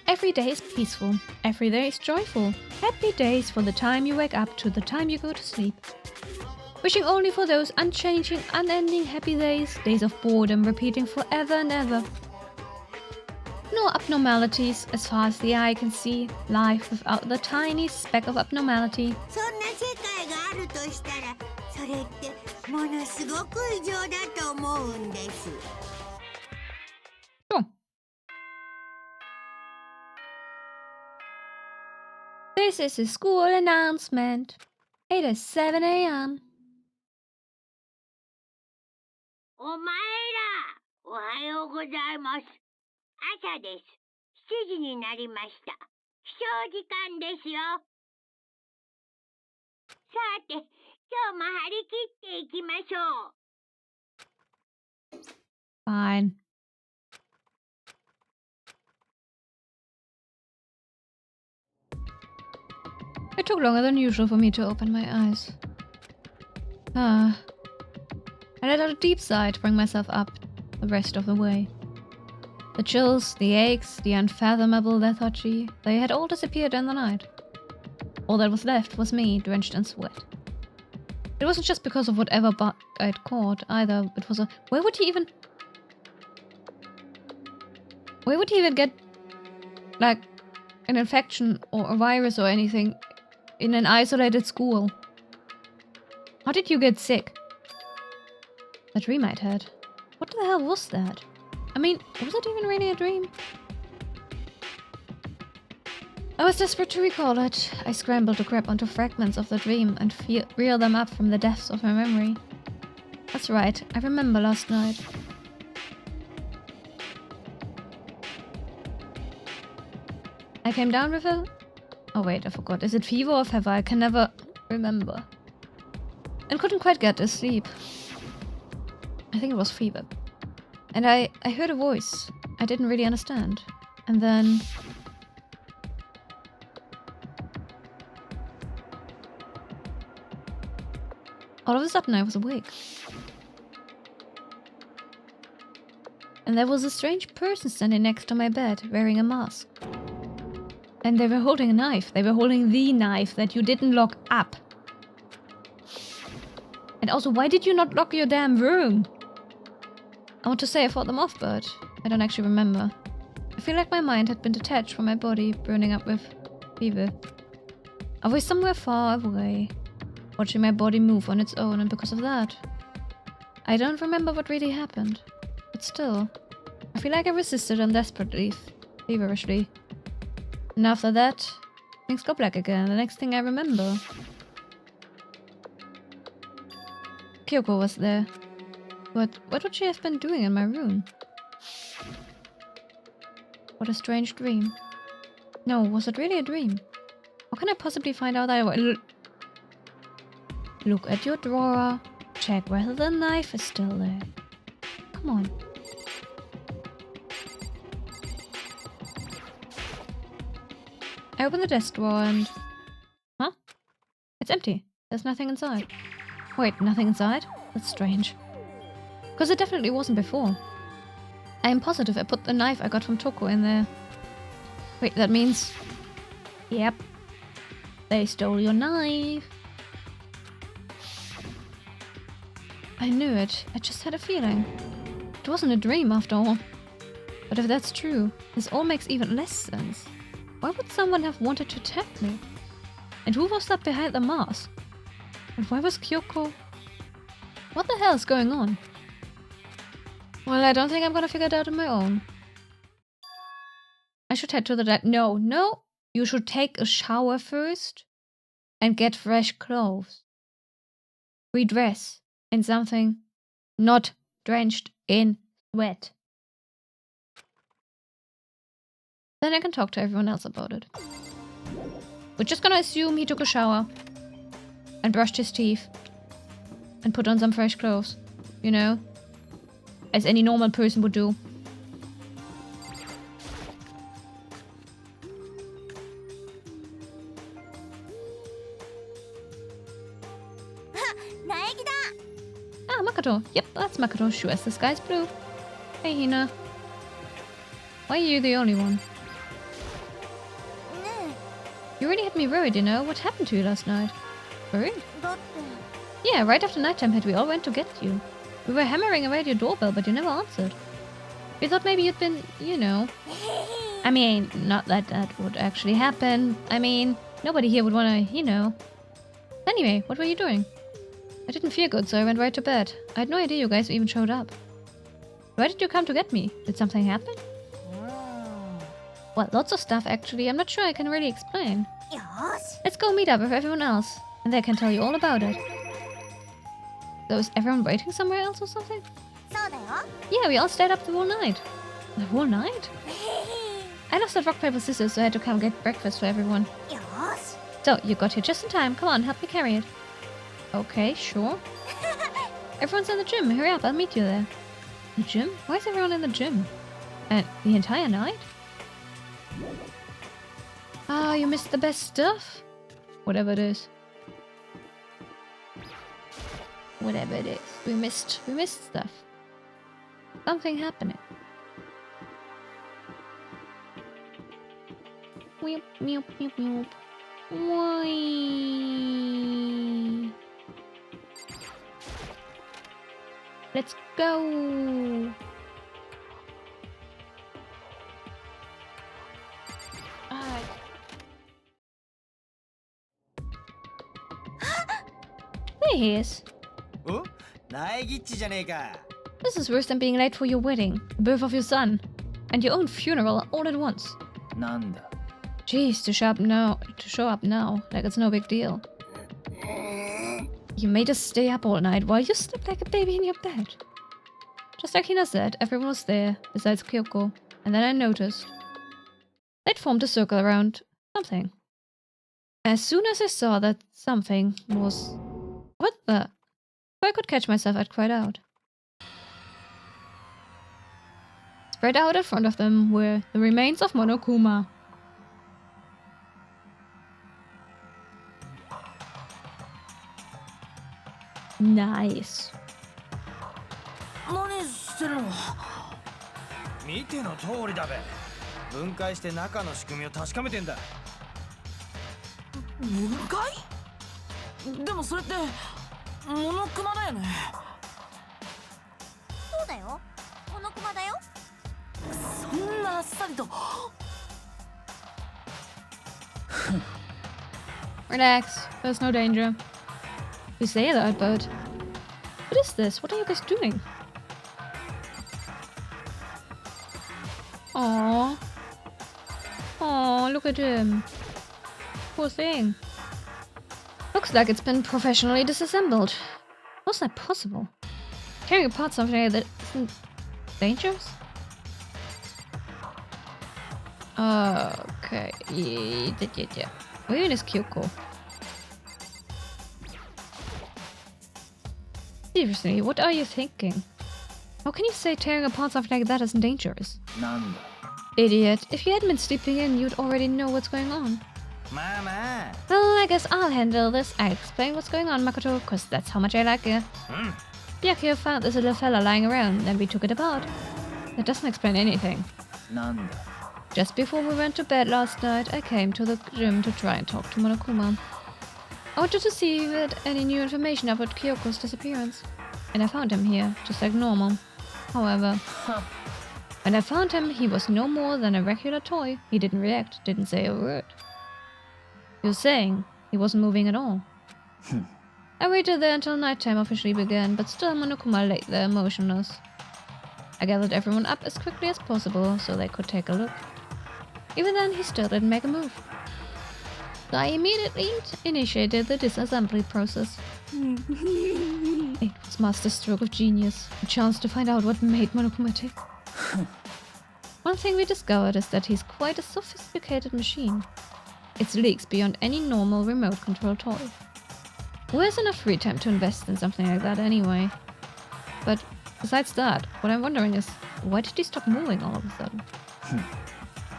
Every day is peaceful. Every day is joyful. Happy days from the time you wake up to the time you go to sleep. Wishing only for those unchanging, unending happy days, days of boredom repeating forever and ever. No abnormalities as far as the eye can see. Life without the tiniest speck of abnormality. そんな世界があるとしたら、それってものすごく異常だと思うんです。 Sure. This is a school announcement. It is 7 a.m. お前ら、おはようございます。朝です。7時になりました。起床時間ですよ。さて、今日も張り切っていきましょう。 Fine. It took longer than usual for me to open my eyes. I let out a deep sigh to bring myself up the rest of the way. The chills, the aches, the unfathomable lethargy, they had all disappeared in the night. All that was left was me, drenched in sweat. It wasn't just because of whatever bug I'd caught, either. It was a... Where would he even get, like, an infection or a virus or anything in an isolated school? How did you get sick? The dream I'd had. What the hell was that? I mean, was it even really a dream? I was desperate to recall it. I scrambled to grab onto fragments of the dream and reel them up from the depths of my memory. That's right, I remember last night. I came down with a... Oh wait, I forgot. Is it fever or fever? I can never remember. And couldn't quite get to sleep. I think it was fever. And I heard a voice I didn't really understand. And then... all of a sudden I was awake. And there was a strange person standing next to my bed, wearing a mask. And they were holding a knife. They were holding the knife that you didn't lock up. And also, why did you not lock your damn room? I want to say I fought them off, but I don't actually remember. I feel like my mind had been detached from my body, burning up with fever. I was somewhere far away, watching my body move on its own, and because of that, I don't remember what really happened. But still, I feel like I resisted them desperately, feverishly. And after that, things go black again. The next thing I remember, Kyoko was there. But what would she have been doing in my room? What a strange dream. No, was it really a dream? How can I possibly find out that look at your drawer. Check whether the knife is still there. Come on. I open the desk drawer and... Huh? It's empty. There's nothing inside. Wait, nothing inside? That's strange. Because it definitely wasn't before. I am positive I put the knife I got from Toko in there. Wait, that means... Yep. They stole your knife. I knew it. I just had a feeling. It wasn't a dream after all. But if that's true, this all makes even less sense. Why would someone have wanted to attack me? And who was that behind the mask? But why was Kyoko? What the hell is going on? Well, I don't think I'm gonna figure it out on my own. I should head to the No. You should take a shower first and get fresh clothes. Redress in something not drenched in sweat. Then I can talk to everyone else about it. We're just gonna assume he took a shower and brushed his teeth and put on some fresh clothes, you know? As any normal person would do. Ah, Makoto. Yep, that's Makoto. Sure as the sky's blue. Hey, Hina. Why are you the only one? You really had me worried, you know? What happened to you last night? Worried? Yeah, right after nighttime hit, we all went to get you. We were hammering away at your doorbell, but you never answered. We thought maybe you'd been, you know... I mean, not that that would actually happen. I mean, nobody here would wanna, you know... Anyway, what were you doing? I didn't feel good, so I went right to bed. I had no idea you guys even showed up. Why did you come to get me? Did something happen? Well, lots of stuff actually. I'm not sure I can really explain. Let's go meet up with everyone else, and they can tell you all about it. So is everyone waiting somewhere else or something? Yeah, we all stayed up the whole night. The whole night? I lost at rock, paper, scissors, so I had to come get breakfast for everyone. So, you got here just in time. Come on, help me carry it. Okay, sure. Everyone's in the gym. Hurry up, I'll meet you there. The gym? Why is everyone in the gym? And the entire night? Ah, you missed the best stuff? Whatever it is. Whatever it is. We missed stuff. Something happening. Meow, meow, meow, meow. Why? Let's go. There he is. Oh? Neitshayd. This is worse than being late for your wedding, the birth of your son, and your own funeral all at once. Nanda. Jeez, to show up now, like it's no big deal. You made us stay up all night while you slept like a baby in your bed. Just like Hina said, everyone was there, besides Kyoko, and then I noticed. They'd formed a circle around something. As soon as I saw that something was... What the... If I could catch myself, I'd cried out. Spread out in front of them were the remains of Monokuma. Nice. 何してるの？見ての通りだべ。分解して中の仕組みを確かめてんだ。分解？でもそれってモノクマだよね。そうだよ。モノクマだよ。そんなあっさりと。Relax, there's no danger. You say that, but... What is this? What are you guys doing? Aww. Aww, look at him. Poor thing. Looks like it's been professionally disassembled. How's that possible? Tearing apart something like that isn't dangerous? Okay. Yeah. Where is Kyoko? Seriously, what are you thinking? How can you say tearing apart something like that isn't dangerous? Nanda. Idiot. If you hadn't been sleeping in, you'd already know what's going on. Mama. Well, I guess I'll handle this. I'll explain what's going on, Makoto, because that's how much I like you. Byakuya found this little fella lying around, and we took it apart. That doesn't explain anything. Nanda. Just before we went to bed last night, I came to the gym to try and talk to Monokuma. I wanted to see if we had any new information about Kyoko's disappearance. And I found him here, just like normal. However, when I found him, he was no more than a regular toy. He didn't react, didn't say a word. You're saying he wasn't moving at all? I waited there until nighttime officially began, but still Monokuma lay there motionless. I gathered everyone up as quickly as possible so they could take a look. Even then, he still didn't make a move. So I immediately initiated the disassembly process. It was Master's stroke of genius, a chance to find out what made Monokuma tick. One thing we discovered is that he's quite a sophisticated machine. Its leaks beyond any normal remote control toy. Who has enough free time to invest in something like that anyway? But besides that, what I'm wondering is, why did he stop moving all of a sudden?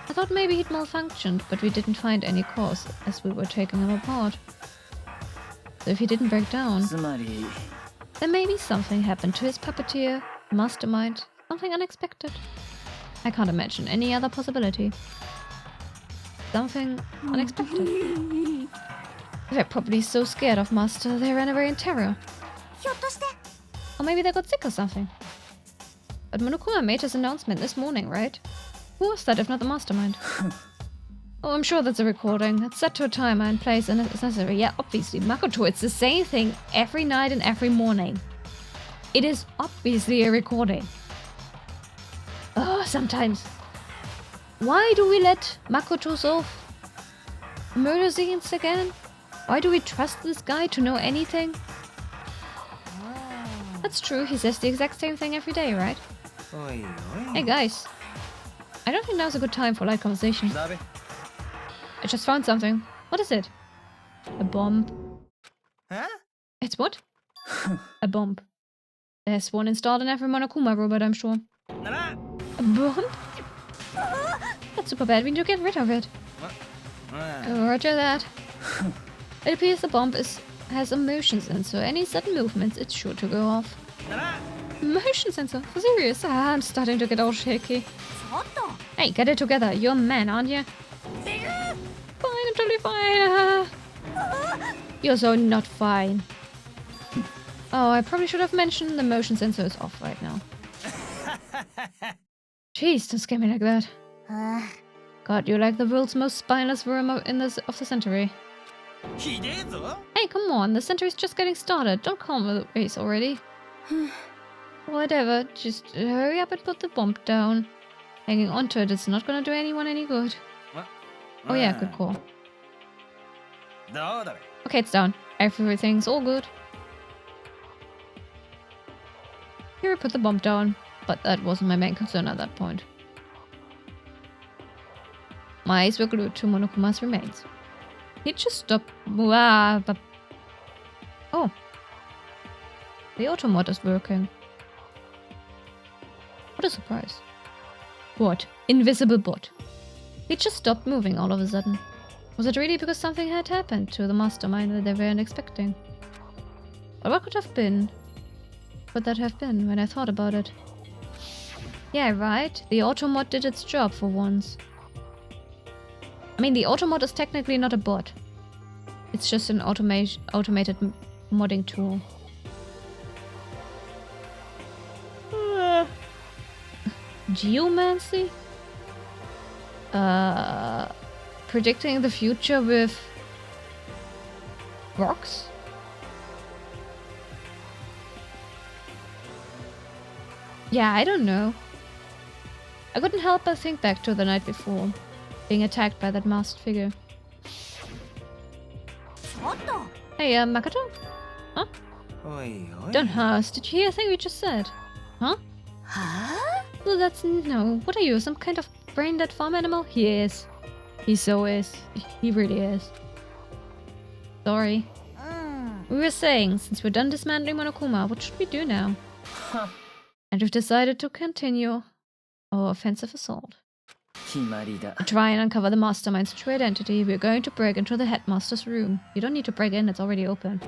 I thought maybe he'd malfunctioned, but we didn't find any cause as we were taking him apart. So if he didn't break down, then maybe something happened to his puppeteer, mastermind, something unexpected. I can't imagine any other possibility. Something unexpected. They're probably so scared of Master they ran away in terror. ひょっとして Or maybe they got sick or something. But Monokuma made his announcement this morning, right? Who was that if not the mastermind? Oh, I'm sure that's a recording. It's set to a timer and plays and it's necessary. Yeah, obviously. Makoto, it's the same thing every night and every morning. It is obviously a recording. Oh, sometimes. Why do we let Makoto solve murder scenes again? Why do we trust this guy to know anything? That's true, he says the exact same thing every day, right? Hey guys. I don't think now's a good time for light conversation. I just found something. What is it? A bomb. Huh? It's what? A bomb. There's one installed in every Monokuma robot, I'm sure. A bomb? That's super bad, we need to get rid of it. Roger that. It appears the bomb has a motion sensor. Any sudden movements, it's sure to go off. Motion sensor? For serious? I'm starting to get all shaky. ちょっと Hey, get it together. You're a man, aren't you? Fine, I'm totally fine. You're so not fine. Oh, I probably should have mentioned the motion sensor is off right now. Jeez, don't scare me like that. God, you're like the world's most spineless worm of the century. Hey, come on, the century's just getting started. Don't call me the race already. Whatever, just hurry up and put the bomb down. Hanging onto it is not gonna do anyone any good. Oh yeah, good call. Okay, it's down. Everything's all good. Here I put the bomb down, but that wasn't my main concern at that point. My eyes were glued to Monokuma's remains. He just stopped. Oh. The automod is working. What a surprise. What? Invisible bot. He just stopped moving all of a sudden. Was it really because something had happened to the mastermind that they weren't expecting? But what could that have been when I thought about it? Yeah, right. The automod did its job for once. I mean, the automod is technically not a bot. It's just an automated modding tool. Geomancy? Predicting the future with rocks? Yeah, I don't know. I couldn't help but think back to the night before, being attacked by that masked figure. ちょっと Hey, Makoto? Huh? Don't huss. Did you hear a thing we just said? Huh? は Well, that's... no. What are you, some kind of brain-dead farm animal? He is. He so is. He really is. Sorry. あ We were saying, since we're done dismantling Monokuma, what should we do now? And we've decided to continue our offensive assault. To try and uncover the mastermind's true identity, we're going to break into the headmaster's room. You don't need to break in, it's already open.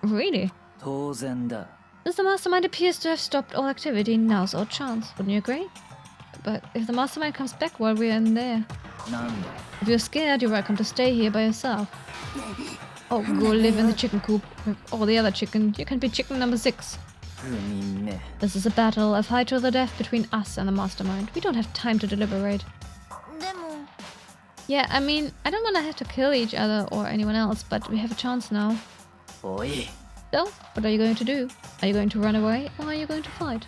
Really? Since the mastermind appears to have stopped all activity, now's our chance, wouldn't you agree? But if the mastermind comes back while we're in there... If you're scared, you're welcome to stay here by yourself. Oh, go live in the chicken coop with all the other chicken. You can be chicken number 6. This is a battle, a fight to the death between us and the mastermind. We don't have time to deliberate. でも Yeah, I mean, I don't want to have to kill each other or anyone else, but we have a chance now. Oi. So, what are you going to do? Are you going to run away or are you going to fight?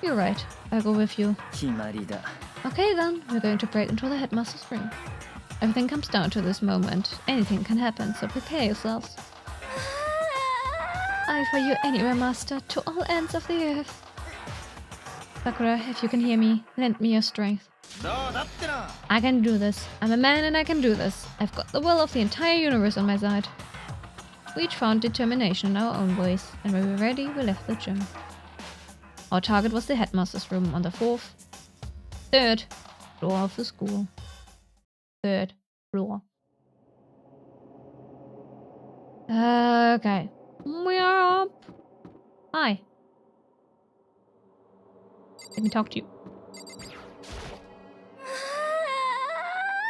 You're right. I'll go with you. 決まりだ。 Okay then, we're going to break into the headmaster's room. Everything comes down to this moment. Anything can happen, so prepare yourselves. I for you anywhere, master, to all ends of the earth. Sakura, if you can hear me, lend me your strength. どうだってな。 I can do this. I'm a man and I can do this. I've got the will of the entire universe on my side. We each found determination in our own ways, and when we were ready, we left the gym. Our target was the headmaster's room on the third floor of the school. Third floor. Okay. We are up. Hi. Let me talk to you.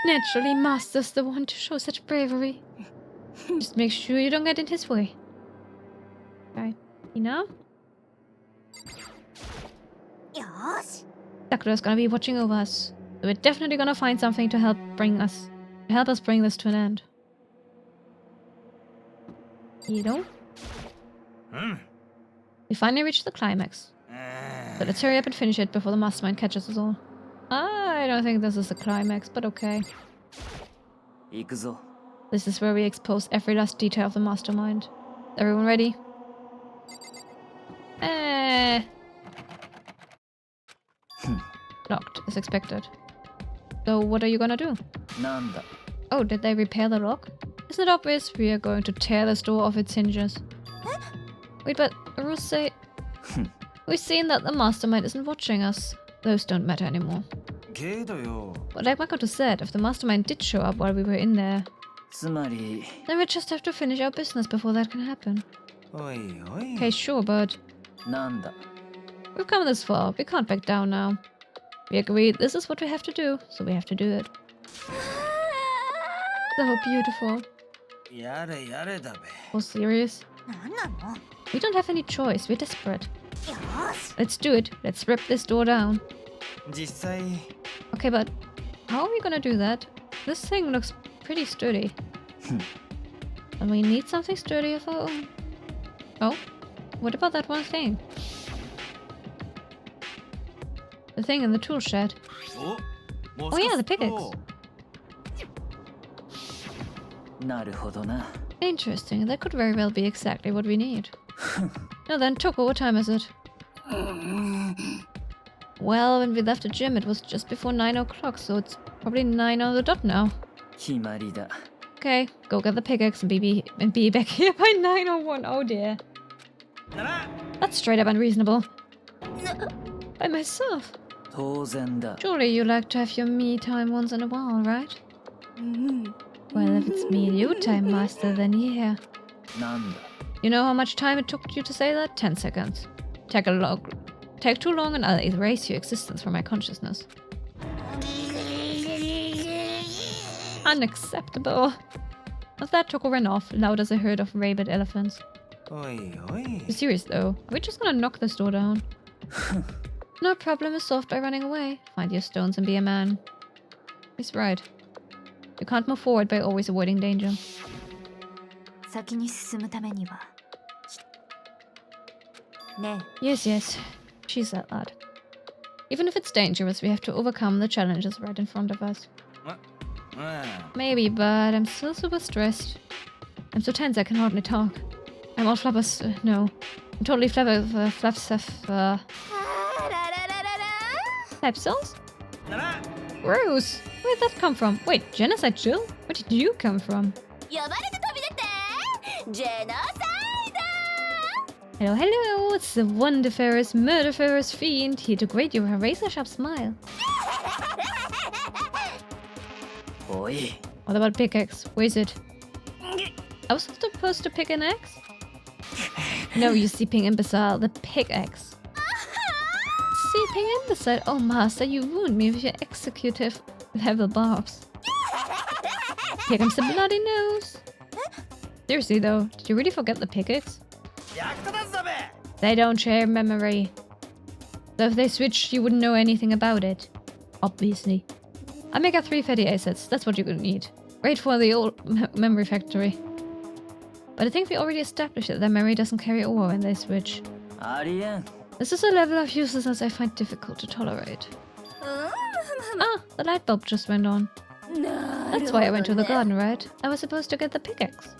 Naturally, Master's the one to show such bravery. Just make sure you don't get in his way. Okay. You know? よし Sakura's gonna be watching over us. So we're definitely gonna find something to help us bring this to an end. You know? うん。 We finally reached the climax. So let's hurry up and finish it before the mastermind catches us all. I don't think this is the climax, but okay. 行くぞ。 This is where we expose every last detail of the mastermind. Everyone ready? Locked, as expected. So what are you gonna do? なんだ。 Oh, did they repair the lock? Isn't it obvious we are going to tear this door off its hinges? Wait, but Urusei... We've seen that the mastermind isn't watching us. Those don't matter anymore. けどよ。 But like Makoto said, if the mastermind did show up while we were in there, つまり、 then we just have to finish our business before that can happen. おいおい。 Okay, sure, but なんだ。 we've come this far. We can't back down now. We agreed this is what we have to do, so we have to do it. So beautiful. やれやれだべ。 Oh, serious? なんなの We don't have any choice. We're desperate. よし Let's do it. Let's rip this door down. 実際、 Okay, but how are we gonna do that? This thing looks pretty sturdy. And we need something sturdy of our own. Oh, what about that one thing? The thing in the tool shed. お、もう Oh 少し yeah, the pickaxe. なるほどな。 Interesting. That could very well be exactly what we need. Now then, Toko, what time is it? Well, when we left the gym, it was just before 9 o'clock, so it's probably 9 on the dot now. 決まりだ。 Okay, go get the pickaxe and be back here by 9:01. Oh dear. だな。 That's straight up unreasonable. By myself. 当然だ。 Surely you like to have your me time once in a while, right? Well, if it's me and you time, master, then yeah. なんだ。 You know how much time it took you to say that? 10 seconds. Take too long and I'll erase your existence from my consciousness. Unacceptable. As that Toko ran off, loud as a herd of rabid elephants. おいおい。 Be serious though, are we just gonna knock this door down? No problem is solved by running away. Find your stones and be a man. He's right. You can't move forward by always avoiding danger. 先に進むためにはね Yes, yes. She said that. Even if it's dangerous, we have to overcome the challenges right in front of us. うん。 Maybe, but I'm still super stressed. I'm so tense I can hardly talk. I'm all flappers. No. I'm totally flaps of, type cells? だな。 Gross! Where'd that come from? Wait, Genocide Jill? Where did you come from? 呼ばれて飛び出てジェノサイ Hello, hello! It's the wonderferous, murderferous fiend here to grate your razor-sharp smile. おい。 What about pickaxe? Where is it? I was supposed to pick an axe? No, you seeping imbecile, the pickaxe. Seeping imbecile? Oh, master, you ruined me with your executive level barbs. Here comes the bloody nose. Seriously though, did you really forget the pickaxe? 役立たずだべ。 They don't share memory. So if they switched, you wouldn't know anything about it. Obviously. I make up 3 fatty acids, that's what you need. Wait for the old memory factory. But I think we already established that their memory doesn't carry over when they switch. ありえん。 This is a level of uselessness I find difficult to tolerate. Ah, the light bulb just went on. That's why I went to the garden, right? I was supposed to get the pickaxe.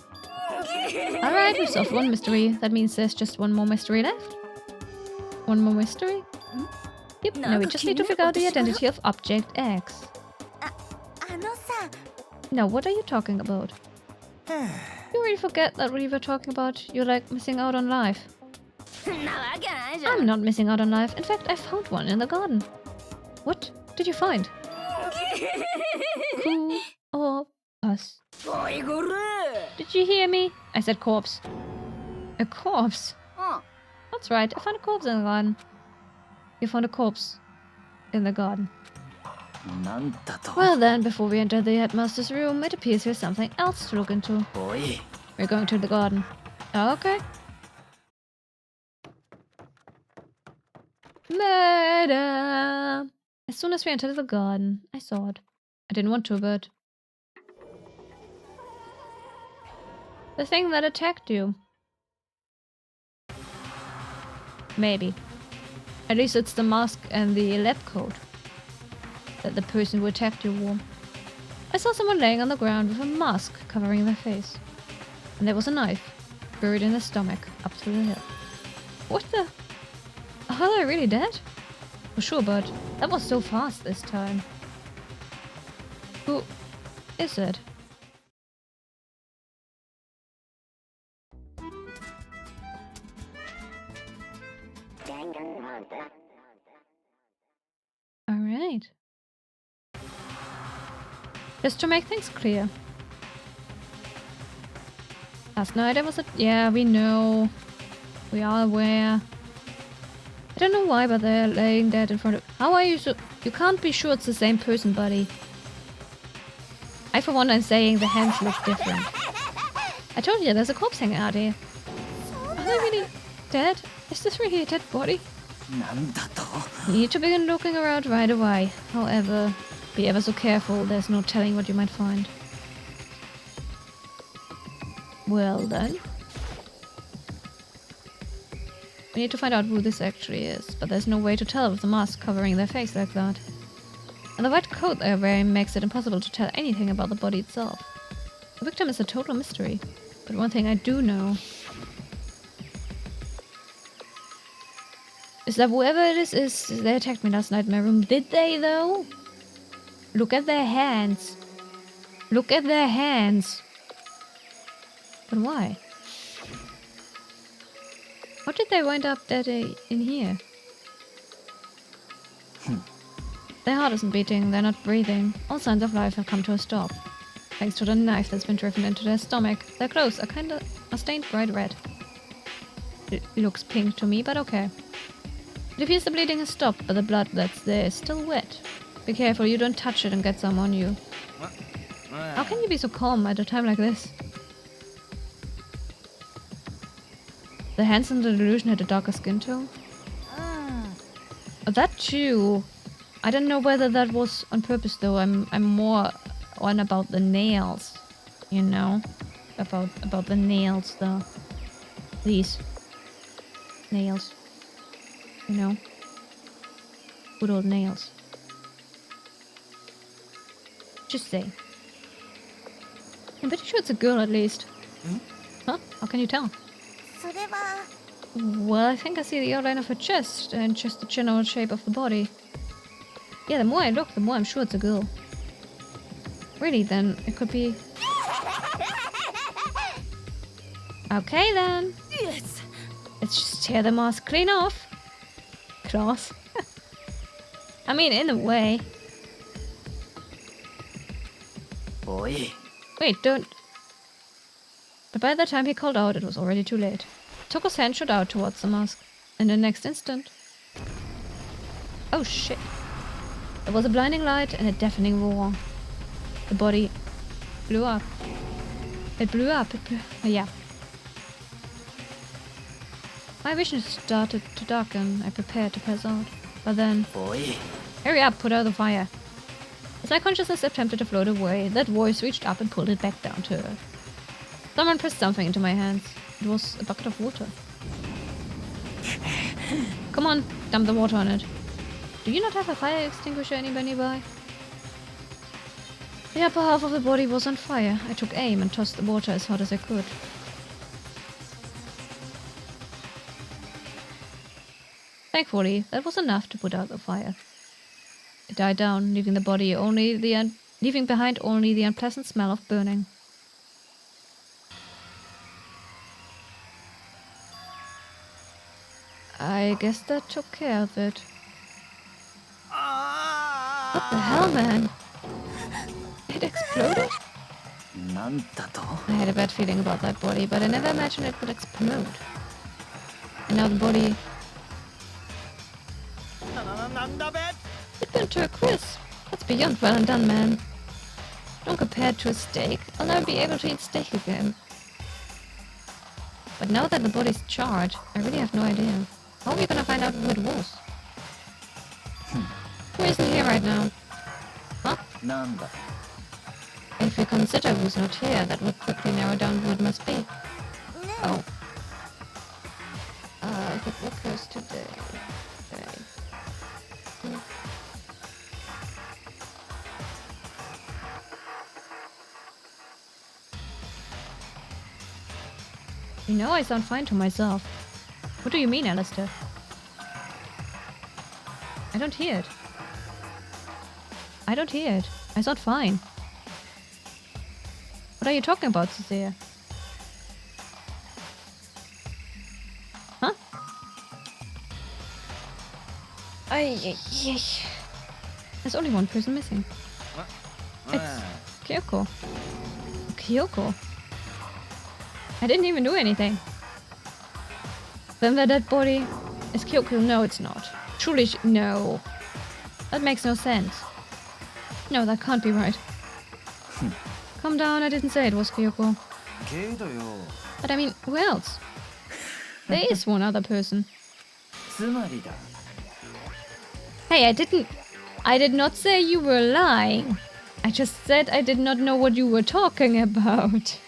Alright, we solved one mystery. That means there's just one more mystery left. One more mystery? Yep, now we just need to figure out the identity of Object X. あのさ Now, what are you talking about? You really forget that we were talking about you like missing out on life. なわけないじゃん I'm not missing out on life. In fact, I found one in the garden. What did you find? Who or us? おいごれ Did you hear me? I said corpse. A corpse? うん That's right, I found a corpse in the garden. You found a corpse in the garden. なんだと。 Well then, before we enter the headmaster's room, it appears there's something else to look into. おい。 We're going to the garden. Oh, okay. Murder! As soon as we entered the garden, I saw it. I didn't want to, but... The thing that attacked you. Maybe. At least it's the mask and the lab coat that the person who attacked you wore. I saw someone laying on the ground with a mask covering their face. And there was a knife buried in their stomach up through the hip. What the? Are they really dead? For sure, but that was so fast this time. Who is it? Alright. Just to make things clear. Last night I was at... Yeah, we know. We are aware. I don't know why, but they're laying dead in front of... How are you so... You can't be sure it's the same person, buddy. I for one am saying the hands look different. I told you there's a corpse hanging out here. Are they really dead? Is this really a dead body? なんだと。 You need to begin looking around right away. However, be ever so careful, there's no telling what you might find. Well then. We need to find out who this actually is, but there's no way to tell with the mask covering their face like that. And the white coat they're wearing makes it impossible to tell anything about the body itself. The victim is a total mystery, but one thing I do know is that whoever it is, they attacked me last night in my room. Did they though? Look at their hands. Look at their hands. But why? How did they wind up dead in here? Their heart isn't beating, they're not breathing. All signs of life have come to a stop. Thanks to the knife that's been driven into their stomach. Their clothes are stained bright red. It looks pink to me, but okay. It appears the bleeding has stopped, but the blood that's there is still wet. Be careful you don't touch it and get some on you. How can you be so calm at a time like this? The hands in the delusion had a darker skin tone? That too. I don't know whether that was on purpose though. I'm more on about the nails. You know? About the nails though. These nails. You know? Good old nails. Just say. I'm pretty sure it's a girl at least. Huh? How can you tell? それは Well, I think I see the outline of her chest and just the general shape of the body. Yeah, the more I look, the more I'm sure it's a girl. Really, then, it could be... Okay, then. Yes. Let's just tear the mask clean off. Class. I mean, in a way. おい。 Wait, don't... But by the time he called out, it was already too late. Toko's hand shot out towards the mask. In the next instant... Oh shit. There was a blinding light and a deafening roar. The body blew up. It blew up. Yeah. My vision started to darken. I prepared to pass out. But then... おい。 Hurry up, put out the fire. As my consciousness attempted to float away, that voice reached up and pulled it back down to earth. Someone pressed something into my hands. It was a bucket of water. Come on, dump the water on it. Do you not have a fire extinguisher anywhere nearby? The upper half of the body was on fire. I took aim and tossed the water as hard as I could. Thankfully, that was enough to put out the fire. It died down, leaving leaving behind only the unpleasant smell of burning. I guess that took care of it. What the hell, man? It exploded? I had a bad feeling about that body, but I never imagined it would explode. And now the body... It burned to a crisp. That's beyond well and done, man. Don't compare it to a steak. I'll never be able to eat steak again. But now that the body's charred, I really have no idea. How are we gonna find out who it was? Who isn't here right now? Huh? If we consider who's not here, that would quickly narrow down who it must be. Oh. If it occurs today. Okay. You know I sound fine to myself. What do you mean, Alistair? I don't hear it. I don't hear it. I sound fine. What are you talking about, Cecilia? Huh? There's only one person missing. It's Kyoko. Kyoko? I didn't even do anything. Then the dead body is Kyoko. No, it's not. Truly, no. That makes no sense. No, that can't be right. Calm down, I didn't say it was Kyoko. But I mean, who else? There is one other person. Hey, I did not say you were lying. I just said I did not know what you were talking about.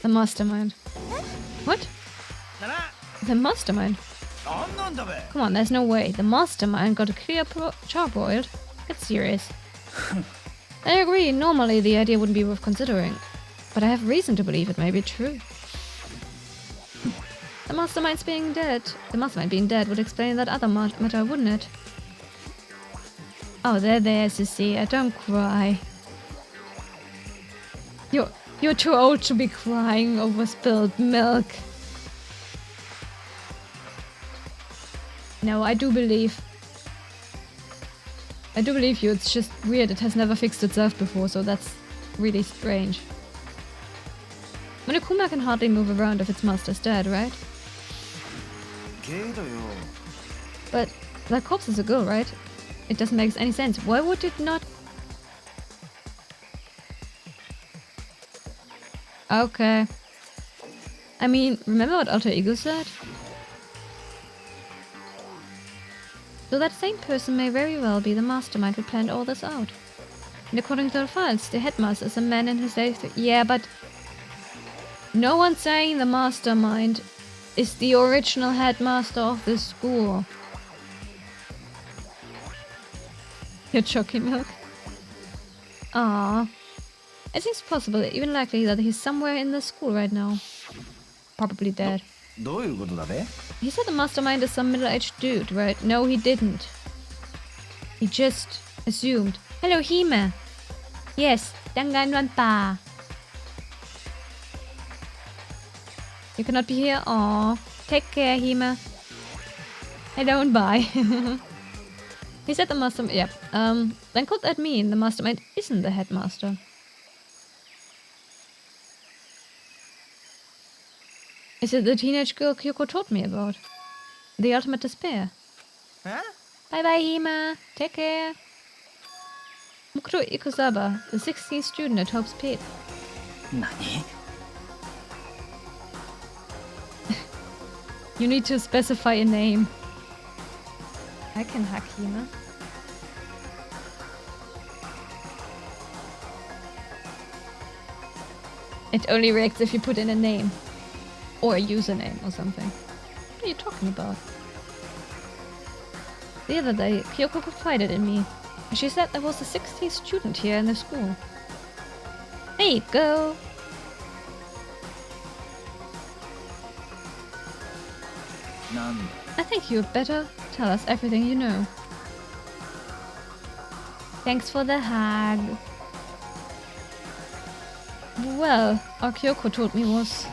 The mastermind. What? The mastermind? Come on, there's no way. The mastermind got a clear charbroiled. Get serious. I agree, normally the idea wouldn't be worth considering. But I have reason to believe it may be true. The mastermind being dead would explain that other matter, wouldn't it? Oh, there, Cecilia. Don't cry. You're too old to be crying over spilled milk. No, I do believe you. It's just weird. It has never fixed itself before, so that's really strange. Monokuma can hardly move around if its master's dead, right? But that corpse is a girl, right? It doesn't make any sense. Why would it not... Okay. I mean, remember what Alter Ego said? So that same person may very well be the mastermind who planned all this out. And according to the files, the headmaster is a man in his late... Yeah, but... No one's saying the mastermind is the original headmaster of the school. Your Chucky milk? Ah, it seems possible, even likely, that he's somewhere in the school right now. Probably dead. He said the mastermind is some middle-aged dude, right? No, he didn't. He just assumed. Hello, Hime. Yes, Danganronpa. You cannot be here? Aww. Take care, Hime. Hello and bye. He said the mastermind... Yeah. Then could that mean the mastermind isn't the headmaster? Is it the teenage girl Kyoko told me about? The ultimate despair. Huh? Bye-bye, Hime. Take care. Mukuro Ikozaba, the 16th student at Hope's Peak. Nani? You need to specify a name. I can hack Hime. It only reacts if you put in a name. Or a username or something. What are you talking about? The other day, Kyoko confided in me. She said there was a 60th student here in the school. There you go. I think you'd better tell us everything you know. Thanks for the hug. Well, our Kyoko told me was...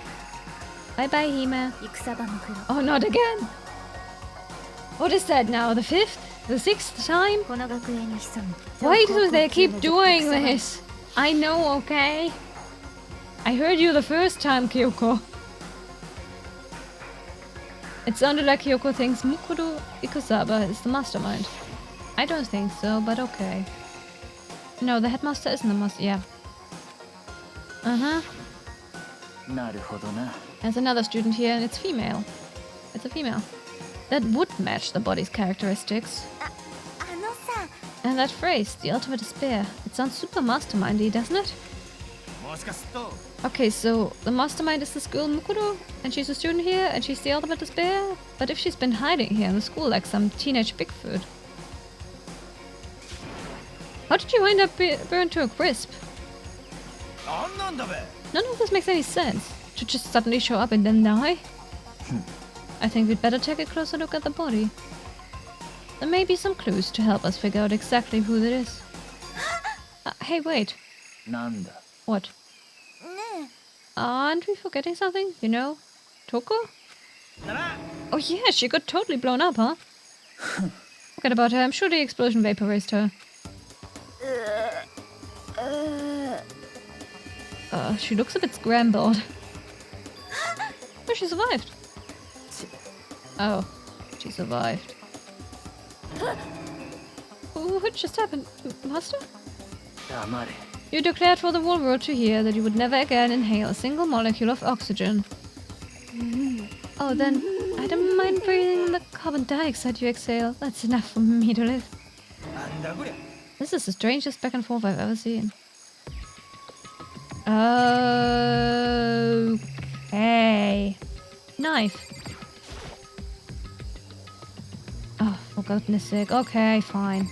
Bye-bye, Hime. Oh, not again! What is that now? The 5th? The 6th time? Why do they keep doing this? I know, okay? I heard you the first time, Kyoko. It sounded like Kyoko thinks Mukuro Ikusaba is the mastermind. I don't think so, but okay. No, the headmaster isn't the master. Yeah. Uh-huh. There's another student here and it's female. It's a female. That would match the body's characteristics. And that phrase, the ultimate despair. It sounds super mastermindy, doesn't it? Okay, so the mastermind is this girl Mukuro, and she's a student here, and she's the ultimate despair? But if she's been hiding here in the school like some teenage Bigfoot... How did you wind up burned to a crisp? None of this makes any sense. To just suddenly show up and then die? I think we'd better take a closer look at the body. There may be some clues to help us figure out exactly who that is. Hey, wait. What? Aren't we forgetting something? You know? Toko? Oh yeah, she got totally blown up, huh? Forget about her. I'm sure the explosion vaporized her. She looks a bit scrambled. Oh, she survived. Oh, she survived. What just happened? Master? You declared for the whole world to hear that you would never again inhale a single molecule of oxygen. Oh, then I don't mind breathing the carbon dioxide you exhale. That's enough for me to live. This is the strangest back and forth I've ever seen. Okay. Knife. Oh, for goodness sake. Okay, fine.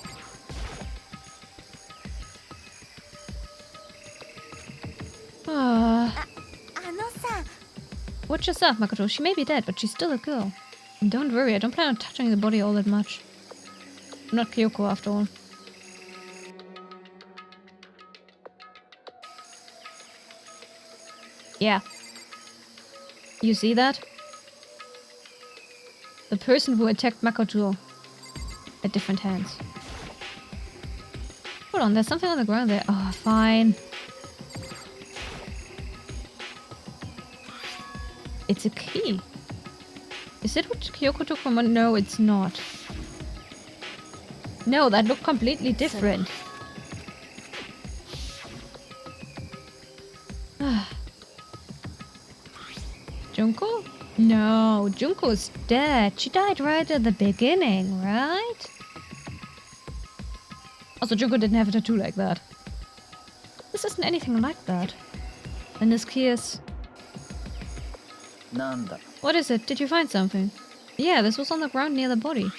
Watch yourself, Makoto. She may be dead, but she's still a girl. And don't worry, I don't plan on touching the body all that much. I'm not Kyoko, after all. Yeah. You see that? The person who attacked Makoto at different hands. Hold on, there's something on the ground there. Oh, fine. It's a key. Is it what Kyoko took from one? No, it's not. No, that looked completely different. Junko? No, Junko's dead. She died right at the beginning, right? Also, Junko didn't have a tattoo like that. This isn't anything like that. And this key is... What is it? Did you find something? Yeah, this was on the ground near the body.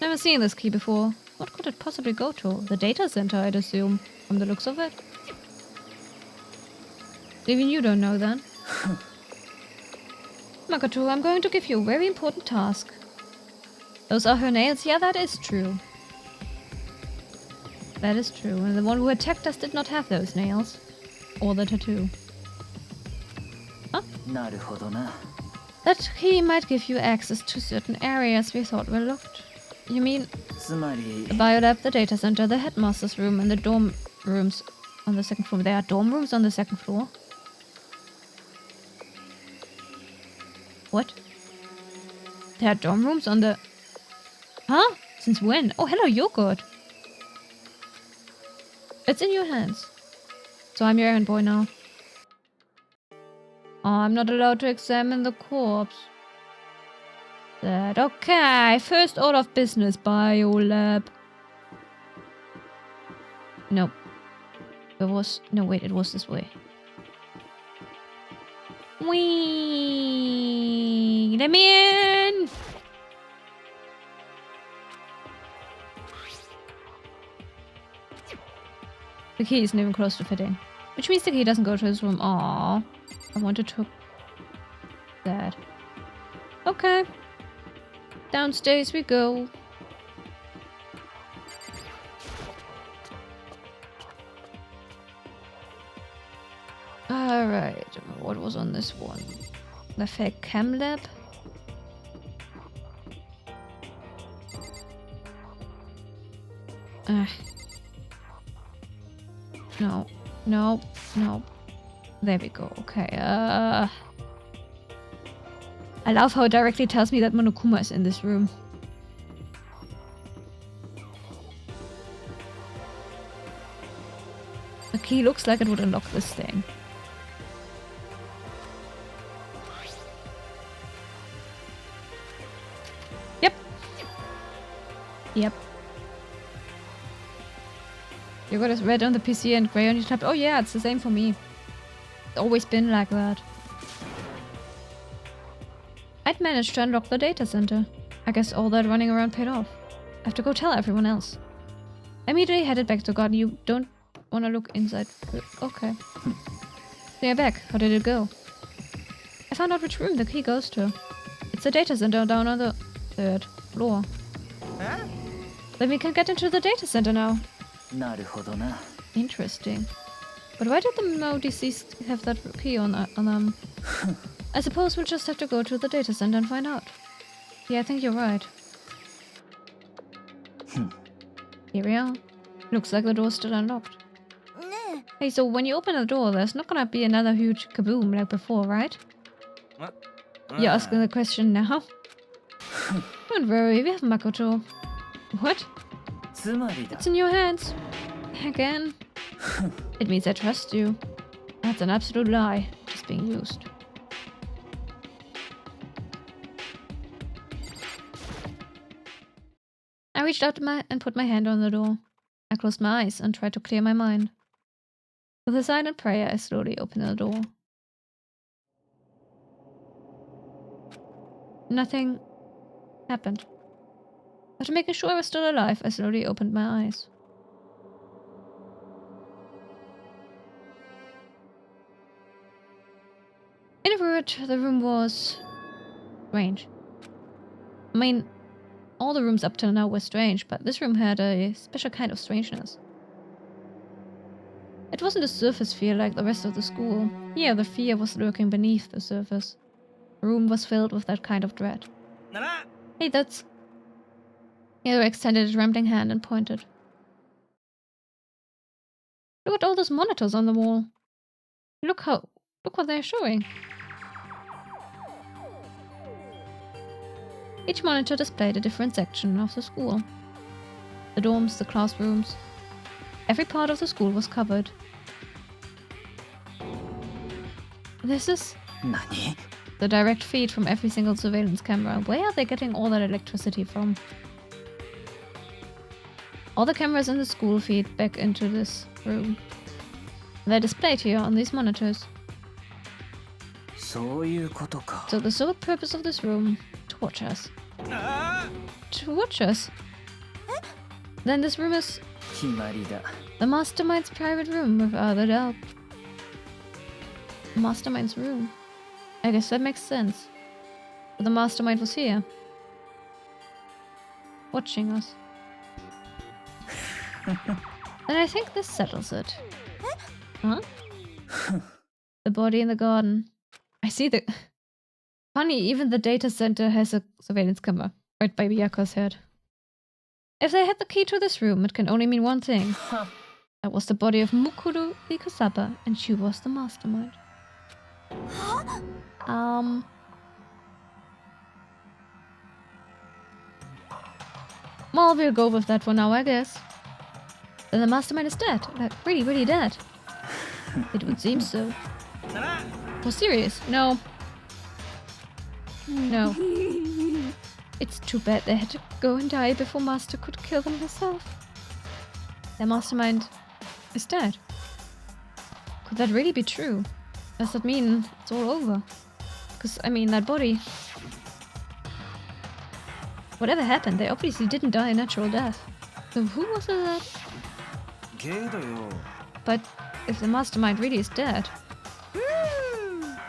Never seen this key before. What could it possibly go to? The data center, I'd assume, from the looks of it. Even you don't know then. Makoto, I'm going to give you a very important task. Those are her nails? Yeah, that is true. That is true. And the one who attacked us did not have those nails. Or the tattoo. Huh? That key might give you access to certain areas we thought were locked. You mean the biolab, the data center, the headmaster's room, and the dorm rooms on the second floor. There are dorm rooms on the second floor? What? There are dorm rooms on the... Huh? Since when? Oh, hello, yogurt. It's in your hands. So I'm your errand boy now. Oh, I'm not allowed to examine the corpse. That okay. First order of business, biolab. No. It was... No, wait, it was this way. Wee! Let me in! The key isn't even close to fitting. Which means the key doesn't go to his room. Aww. I wanted to... that. Okay. Downstairs we go. Alright. What was on this one? The fake chem lab? No. No. No. There we go. Okay. I love how it directly tells me that Monokuma is in this room. The key looks like it would unlock this thing. Yep. Yep. You got it red on the PC and grey on your tab. Oh yeah, it's the same for me. It's always been like that. I'd managed to unlock the data center. I guess all that running around paid off. I have to go tell everyone else. I immediately headed back to God. You don't want to look inside. Okay. So you're back. How did it go? I found out which room the key goes to. It's the data center down on the 3rd floor. Huh? Then we can get into the data center now. なるほどな。 Interesting. But why did the now deceased have that key on them? I suppose we'll just have to go to the data center and find out. Yeah, I think you're right. Here we are. Looks like the door's still unlocked. Hey, so when you open the door, there's not gonna be another huge kaboom like before, right? You're asking the question now? Don't worry, we have Makoto. What? つまりだ。 It's in your hands. Again. It means I trust you. That's an absolute lie. Just being used. I reached out and put my hand on the door. I closed my eyes and tried to clear my mind. With a silent prayer, I slowly opened the door. Nothing happened. After making sure I was still alive, I slowly opened my eyes. In a word, the room was strange. I mean, all the rooms up till now were strange, but this room had a special kind of strangeness. It wasn't a surface fear like the rest of the school. Here, the fear was lurking beneath the surface. The room was filled with that kind of dread. Hey, that's... Hiro extended his rambling hand and pointed. Look at all those monitors on the wall. Look what they're showing. Each monitor displayed a different section of the school. The dorms, the classrooms. Every part of the school was covered. This is... 何? The direct feed from every single surveillance camera. Where are they getting all that electricity from? All the cameras in the school feed back into this room. They're displayed here on these monitors. そういうことか。 So the sole purpose of this room, to watch us. To watch us? Then this room is 決まりだ。 the Mastermind's private room, without a doubt. The Mastermind's room. I guess that makes sense. But the Mastermind was here. Watching us. And I think this settles it. Huh? The body in the garden. I see the... Funny, even the data center has a surveillance camera right by Miyako's head. If they had the key to this room, it can only mean one thing. That was the body of Mukuru Ikasaba, and she was the mastermind. Well, we'll go with that for now, I guess. Then the mastermind is dead. Like, really, really dead. It would seem so. Oh, serious? No. No. It's too bad they had to go and die before Master could kill them herself. Their mastermind is dead. Could that really be true? Does that mean it's all over? Because, I mean, that body... Whatever happened, they obviously didn't die a natural death. So who was it that... けどよ But if the mastermind really is dead...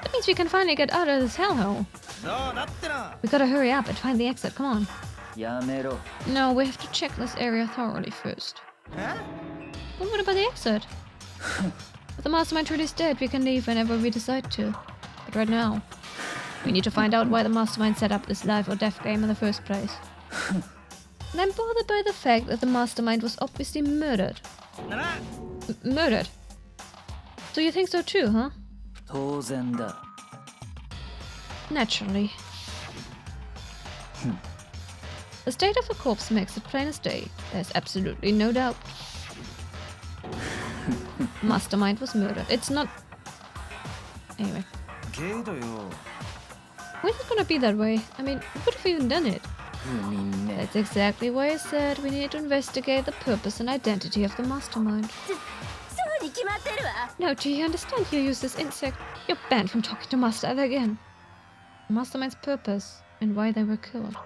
That means we can finally get out of this hellhole. そうだってな We gotta hurry up and find the exit, come on. やめろ No, we have to check this area thoroughly first. え Well, what about the exit? If the mastermind truly is dead, we can leave whenever we decide to. But right now, we need to find out why the mastermind set up this life or death game in the first place. And I'm bothered by the fact that the mastermind was obviously murdered. なら Murdered? So you think so too, huh? 当然だ Naturally. The state of the corpse makes it plain as day. There's absolutely no doubt. Mastermind was murdered. It's not... Anyway. けどよ Why is it gonna be that way? I mean, who would have even done it? 海ね That's exactly why I said we need to investigate the purpose and identity of the mastermind. そうに決まってるわ Now, do you understand you use this insect? You're banned from talking to Master ever again. The mastermind's purpose and why they were killed.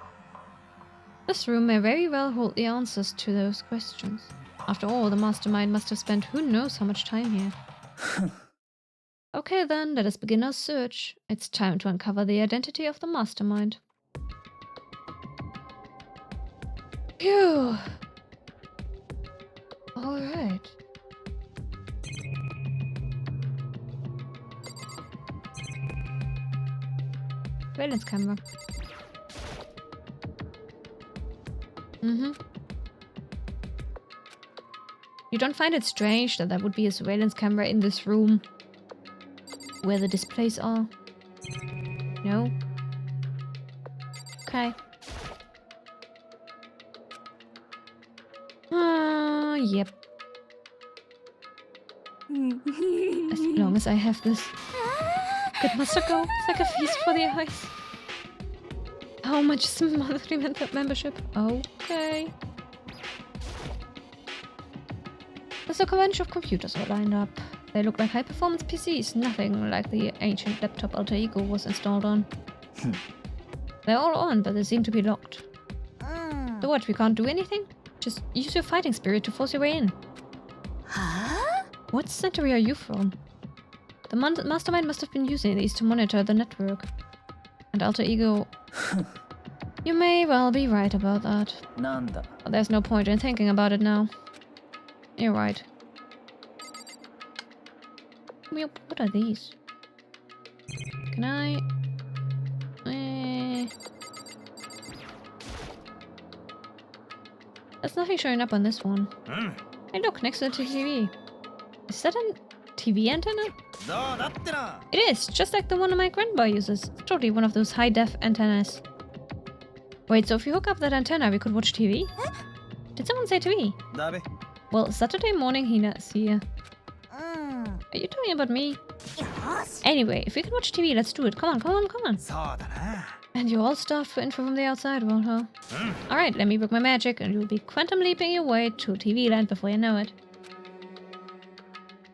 This room may very well hold the answers to those questions. After all, the mastermind must have spent who knows how much time here. Okay then, let us begin our search. It's time to uncover the identity of the mastermind. Phew! Alright. Surveillance camera. You don't find it strange that there would be a surveillance camera in this room where the displays are? No? Okay. Yep. As long as I have this. Good must go. It's like a feast for the eyes. How much is the monthly membership? Okay. There's a bunch of computers all lined up. They look like high-performance PCs, nothing like the ancient laptop Alter Ego was installed on. They're all on, but they seem to be locked. So what, we can't do anything? Just use your fighting spirit to force your way in. Huh? What century are you from? The mastermind must have been using these to monitor the network. And Alter Ego... You may well be right about that. なんだ But there's no point in thinking about it now. You're right. What are these? Can I... There's nothing showing up on this one. Hey look, next to the TV. Is that a TV antenna? そうだってな It is, just like the one my grandpa uses. It's totally one of those high-def antennas. Wait, so if you hook up that antenna, we could watch TV? Did someone say TV? だべ Well, Saturday morning Hina's here. Are you talking about me? Anyway, if we can watch TV, let's do it. Come on, come on, come on. そうだな And you're all starved for info from the outside world, huh? Alright, let me work my magic and you'll be quantum leaping your way to TV land before you know it.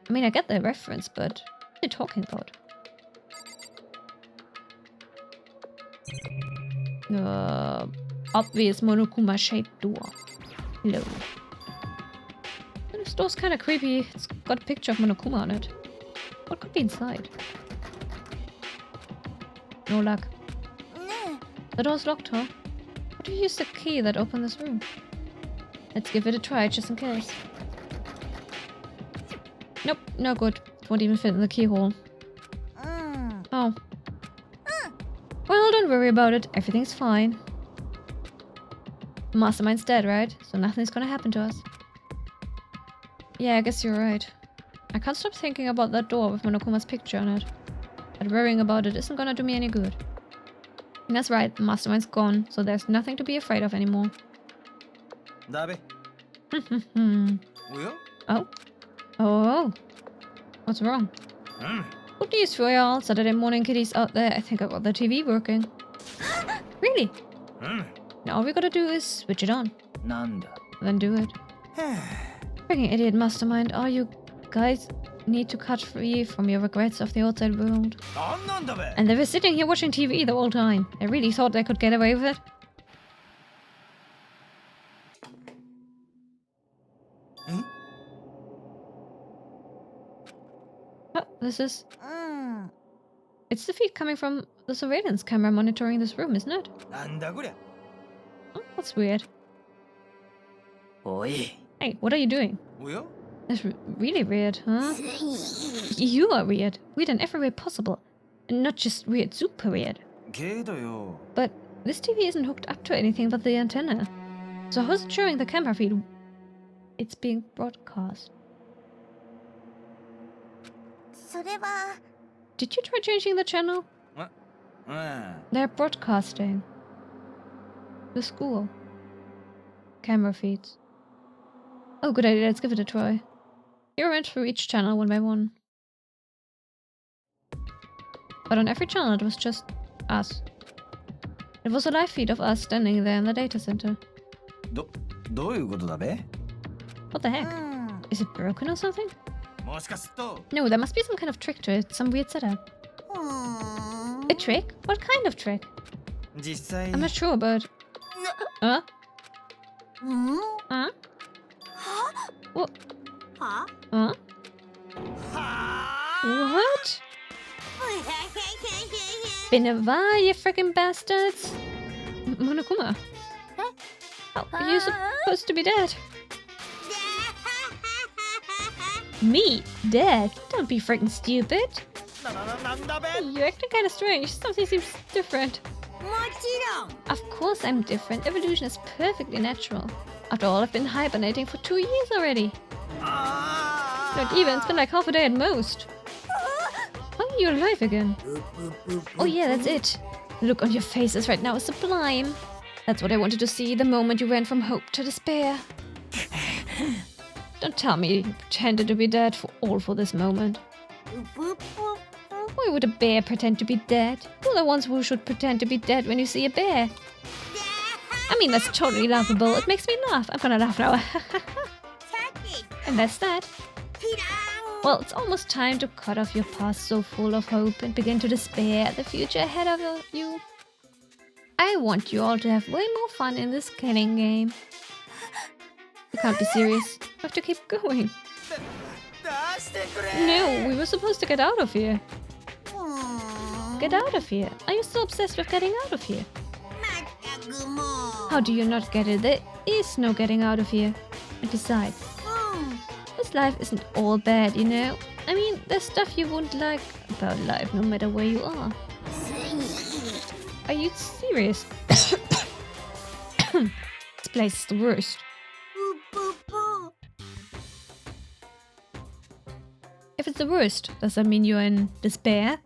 I mean, I get the reference, but what are you talking about? Obvious Monokuma-shaped door. Hello. This door's kinda creepy. It's got a picture of Monokuma on it. What could be inside? No luck. The door's locked, huh? How do you use the key that opened this room? Let's give it a try, just in case. Nope, no good. It won't even fit in the keyhole. Oh. Well, don't worry about it. Everything's fine. The mastermind's dead, right? So nothing's gonna happen to us. Yeah, I guess you're right. I can't stop thinking about that door with Monokuma's picture on it. But worrying about it isn't gonna do me any good. And that's right, the mastermind's gone, so there's nothing to be afraid of anymore. だべ おや Oh. Oh. What's wrong? Good news for y'all, Saturday morning kiddies out there. I think I got the TV working. Really? Now all we gotta do is switch it on. なんだ Then do it. Freaking idiot mastermind, are you guys? need to cut free from your regrets of the outside world. なんなんだべ And they were sitting here watching TV the whole time. They really thought they could get away with it. Oh, this is... うん。 It's the feed coming from the surveillance camera monitoring this room, isn't it? なんだこりゃ Oh, that's weird. おい Hey, what are you doing? おや That's really weird, huh? You are weird. Weird in every way possible. And not just weird, super weird. けどよ But this TV isn't hooked up to anything but the antenna. So how's it showing the camera feed? It's being broadcast. それは Did you try changing the channel? うん They're broadcasting. The school. Camera feeds. Oh, good idea. Let's give it a try. Here went through each channel one by one. But on every channel it was just us. It was a live feed of us standing there in the data center. どういうことだべ What the う heck? ん。 Is it broken or something? もしかすると No, there must be some kind of trick to it. Some weird setup. うーん。 A trick? What kind of trick? 実際 I'm not sure, but... Huh? うん。 Huh? は Huh? は What? Been a while, you freaking bastards! Monokuma. How are you supposed to be dead? Me? Dead? Don't be freaking stupid! なんだべ You're acting kinda strange. Something seems different. もちろん。 Of course I'm different. Evolution is perfectly natural. After all, I've been hibernating for 2 years already. あ Not even. It's been like half a day at most. How are you alive again? Oh yeah, that's it. The look on your faces right now is sublime. That's what I wanted to see the moment you went from hope to despair. Don't tell me you pretended to be dead for this moment. うぷぷぷ。 Why would a bear pretend to be dead? You're the ones who should pretend to be dead when you see a bear. I mean, that's totally laughable. It makes me laugh. I'm gonna laugh now. さて、 And that's that. キラーン。 Well, it's almost time to cut off your past so full of hope and begin to despair at the future ahead of you. I want you all to have way more fun in this killing game. You can't be serious. You have to keep going. 出してくれ No, we were supposed to get out of here. うーん。 Get out of here. Are you so obsessed with getting out of here? まったくもう。 How do you not get it? There is no getting out of here. And besides, うん。 this life isn't all bad, you know? I mean, there's stuff you won't like about life no matter where you are. Are you serious? This place is the worst. ぷぷぷ。 If it's the worst, does that mean you're in despair?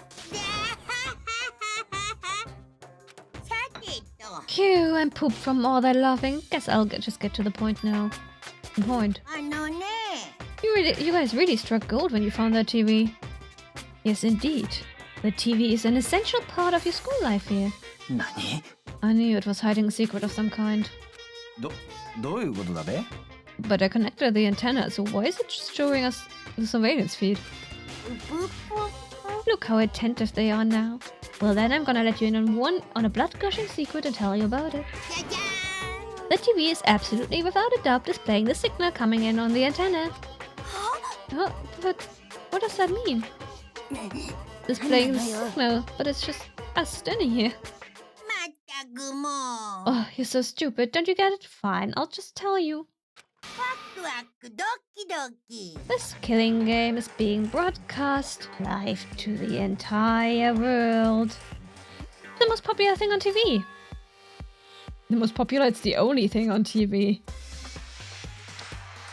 さてと、 Phew, I'm pooped from all that laughing. Guess I'll just get to the point now. The point. あのね、 You guys really struck gold when you found that TV. Yes, indeed. The TV is an essential part of your school life here. 何 I knew it was hiding a secret of some kind. どういうことだべ But I connected the antenna, so why is it just showing us the surveillance feed? ぷぷぷ。 Look how attentive they are now. Well then, I'm gonna let you in on a blood-gushing secret and tell you about it. じゃじゃーん。 The TV is absolutely without a doubt displaying the signal coming in on the antenna. Oh, but what does that mean? Displaying the signal, but it's just us standing here. まったくもう。 Oh, you're so stupid. Don't you get it? Fine, I'll just tell you. ワクワクドキドキ。 This killing game is being broadcast live to the entire world. The most popular thing on TV. The most popular, it's the only thing on TV.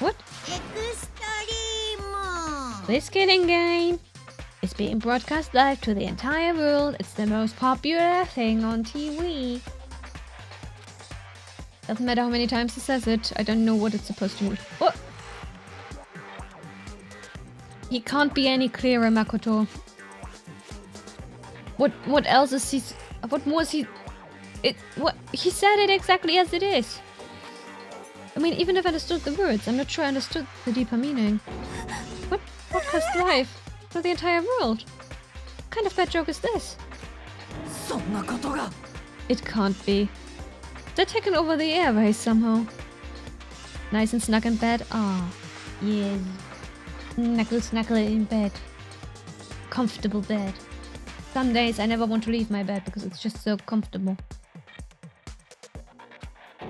What? エクストリーム。 This killing game is being broadcast live to the entire world. It's the most popular thing on TV. Doesn't matter how many times he says it, I don't know what it's supposed to mean. What? He can't be any clearer, Makoto. What else is he... What more is he... What... He said it exactly as it is. I mean, even if I understood the words, I'm not sure I understood the deeper meaning. What broadcast live for the entire world. What kind of bad joke is this? そんなことが It can't be. They're taking over the airways somehow. Nice and snug in bed. Ah, yes. Snuggle in bed. Comfortable bed. Some days I never want to leave my bed because it's just so comfortable. The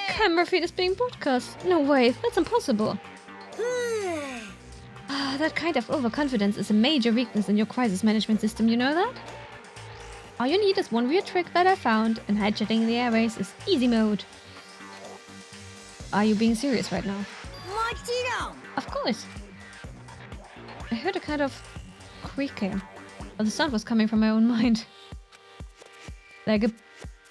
camera feed is being broadcast. No way, that's impossible. That kind of overconfidence is a major weakness in your crisis management system, you know that? All you need is one weird trick that I found, and hijacking the airways is easy mode. Are you being serious right now? もちろん Of course. I heard a kind of creaking, but the sound was coming from my own mind. Like a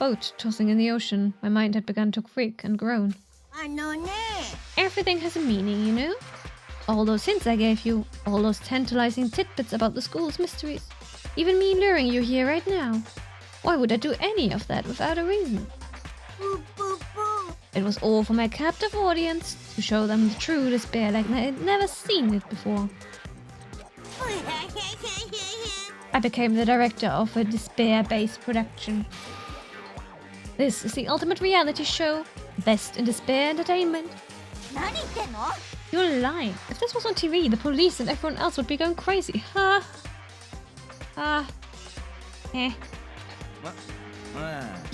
boat tossing in the ocean, my mind had begun to creak and groan. あのね Everything has a meaning, you know? All those hints I gave you, all those tantalizing tidbits about the school's mysteries, even me luring you here right now. Why would I do any of that without a reason? ぷぷぷ It was all for my captive audience, to show them the true despair like they'd never seen it before. I became the director of a despair-based production. This is the ultimate reality show, best in despair entertainment. 何言ってんの You're lying. If this was on TV, the police and everyone else would be going crazy. Ha! Eh. うん。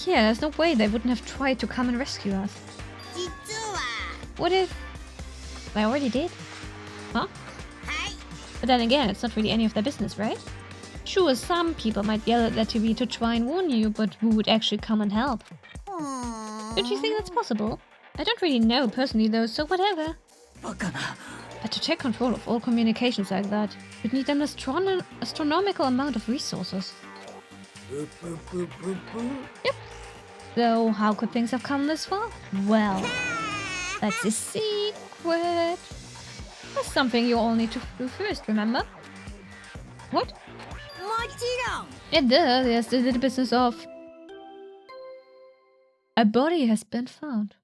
Yeah, there's no way they wouldn't have tried to come and rescue us. 実は What if... I already did? Huh? はい But then again, it's not really any of their business, right? Sure, some people might yell at their TV to try and warn you, but who would actually come and help? うーん Don't you think that's possible? I don't really know personally though, so whatever. バカな But to take control of all communications like that, you'd need an astronomical amount of resources. ぷぷぷぷぷ So, how could things have come this far? Well, that's a secret. That's something you all need to do first, remember? What? もちろん It does, yes, the little business of... A body has been found.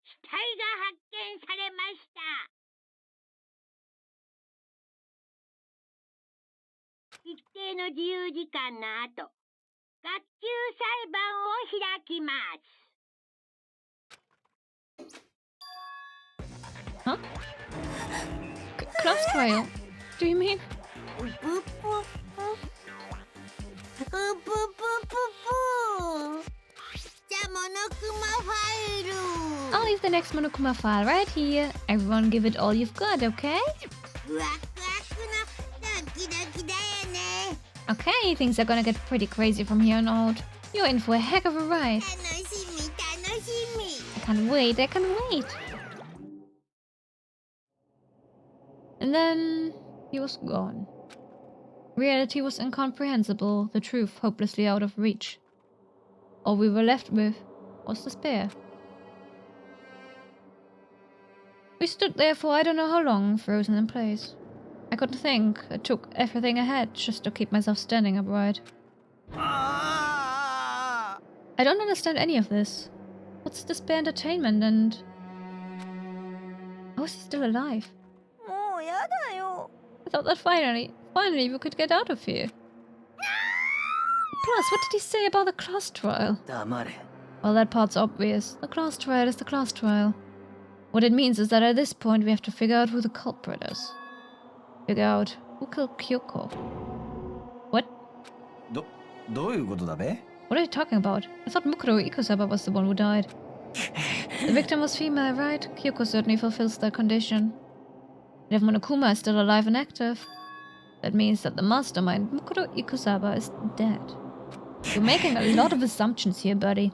死体が発見されました。一定の自由時間の後、学級裁判を開きます。 Huh? Class trial? Do you mean? ぷぷぷぷぷぷぷじゃあモノクマファイル I'll leave the next Monokuma file right here. Everyone give it all you've got, okay? ワクワクのドキドキだよね Okay, things are gonna get pretty crazy from here on out. You're in for a heck of a ride. 楽しみ楽しみ I can't wait, I can't wait. And then he was gone. Reality was incomprehensible, the truth hopelessly out of reach. All we were left with was despair. We stood there for I don't know how long, frozen in place. I couldn't think. It took everything I had just to keep myself standing upright. I don't understand any of this. What's despair entertainment and... How is he still alive? もうやだよ I thought that finally we could get out of here. Plus, what did he say about the class trial? 黙れ Well, that part's obvious. The class trial is the class trial. What it means is that at this point we have to figure out who the culprit is. Figure out who killed Kyoko. What? どういうことだべ What are you talking about? I thought Mukuro Ikusaba was the one who died. The victim was female, right? Kyoko certainly fulfills that condition. And if Monokuma is still alive and active, that means that the mastermind, Mukuro Ikusaba, is dead. You're making a lot of assumptions here, buddy.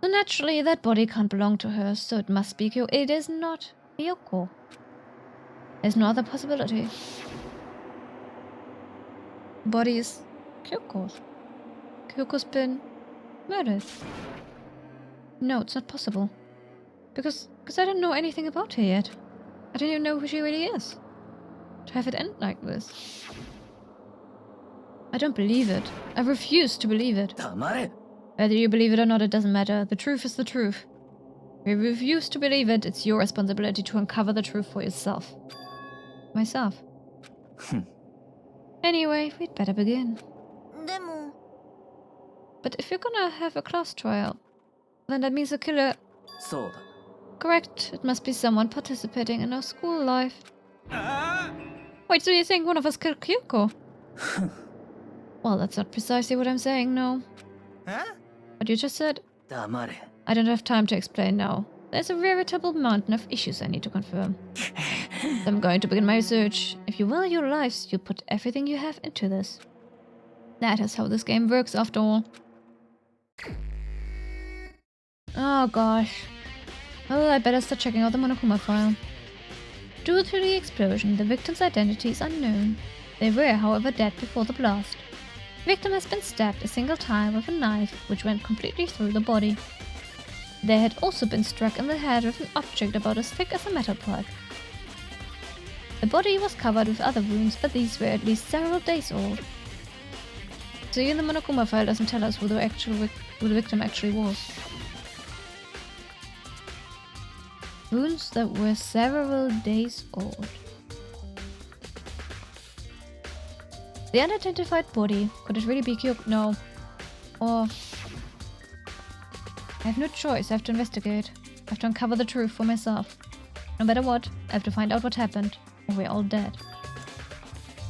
So naturally, that body can't belong to her, so it must be Kyoko. It is not Kyoko. There's no other possibility. The body is Kyoko's. Kyoko's been murdered. No, it's not possible. Because I don't know anything about her yet. I don't even know who she really is. To have it end like this. I don't believe it. I refuse to believe it. 黙れ I Whether you believe it or not, it doesn't matter. The truth is the truth. If you refuse to believe it, it's your responsibility to uncover the truth for yourself. Myself. Anyway, we'd better begin. でも But if you're gonna have a class trial, then that means a killer... そうだ Correct, it must be someone participating in our school life. Wait, so you think one of us killed Kyoko? Well, that's not precisely what I'm saying, no. What you just said? 黙れ I don't have time to explain now. There's a veritable mountain of issues I need to confirm. I'm going to begin my research. If you value your lives, you'll put everything you have into this. That is how this game works, after all. Oh gosh. Well, I better start checking out the Monokuma file. Due to the explosion, the victim's identity is unknown. They were, however, dead before the blast. The victim has been stabbed a single time with a knife, which went completely through the body. They had also been struck in the head with an object about as thick as a metal pipe. The body was covered with other wounds, but these were at least several days old. See, the Monokuma file doesn't tell us who the victim actually was. Wounds that were several days old. The unidentified body. Could it really be Kyoko? No. Or... I have no choice. I have to investigate. I have to uncover the truth for myself. No matter what, I have to find out what happened, or we're all dead.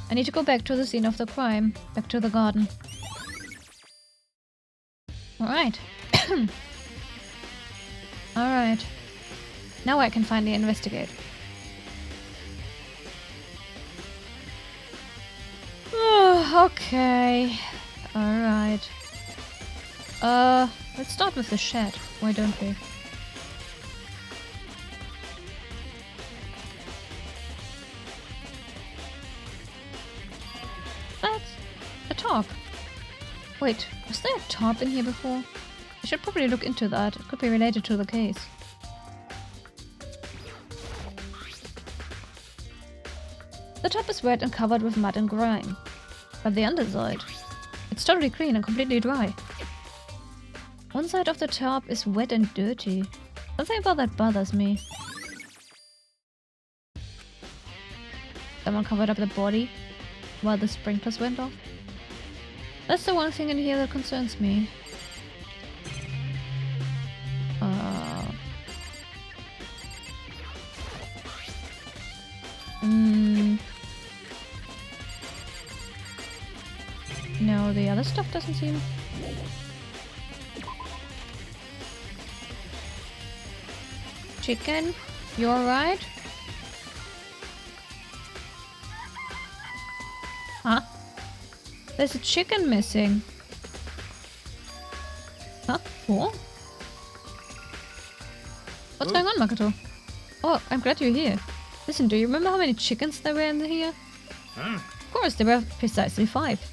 I need to go back to the scene of the crime. Back to the garden. Alright. Alright. Now I can finally investigate. Oh, okay. Alright. Let's start with the shed. Why don't we? That's a top. Wait, was there a top in here before? I should probably look into that. It could be related to the case. The top is wet and covered with mud and grime. But the underside, it's totally clean and completely dry. One side of the top is wet and dirty. Something about that bothers me. Someone covered up the body while the sprinklers went off. That's the one thing in here that concerns me. No, the other stuff doesn't seem... Chicken, you alright? Huh? There's a chicken missing. Huh? What? What's going on, Makoto? Oh, I'm glad you're here. Listen, do you remember how many chickens there were in here? Of course, there were precisely 5.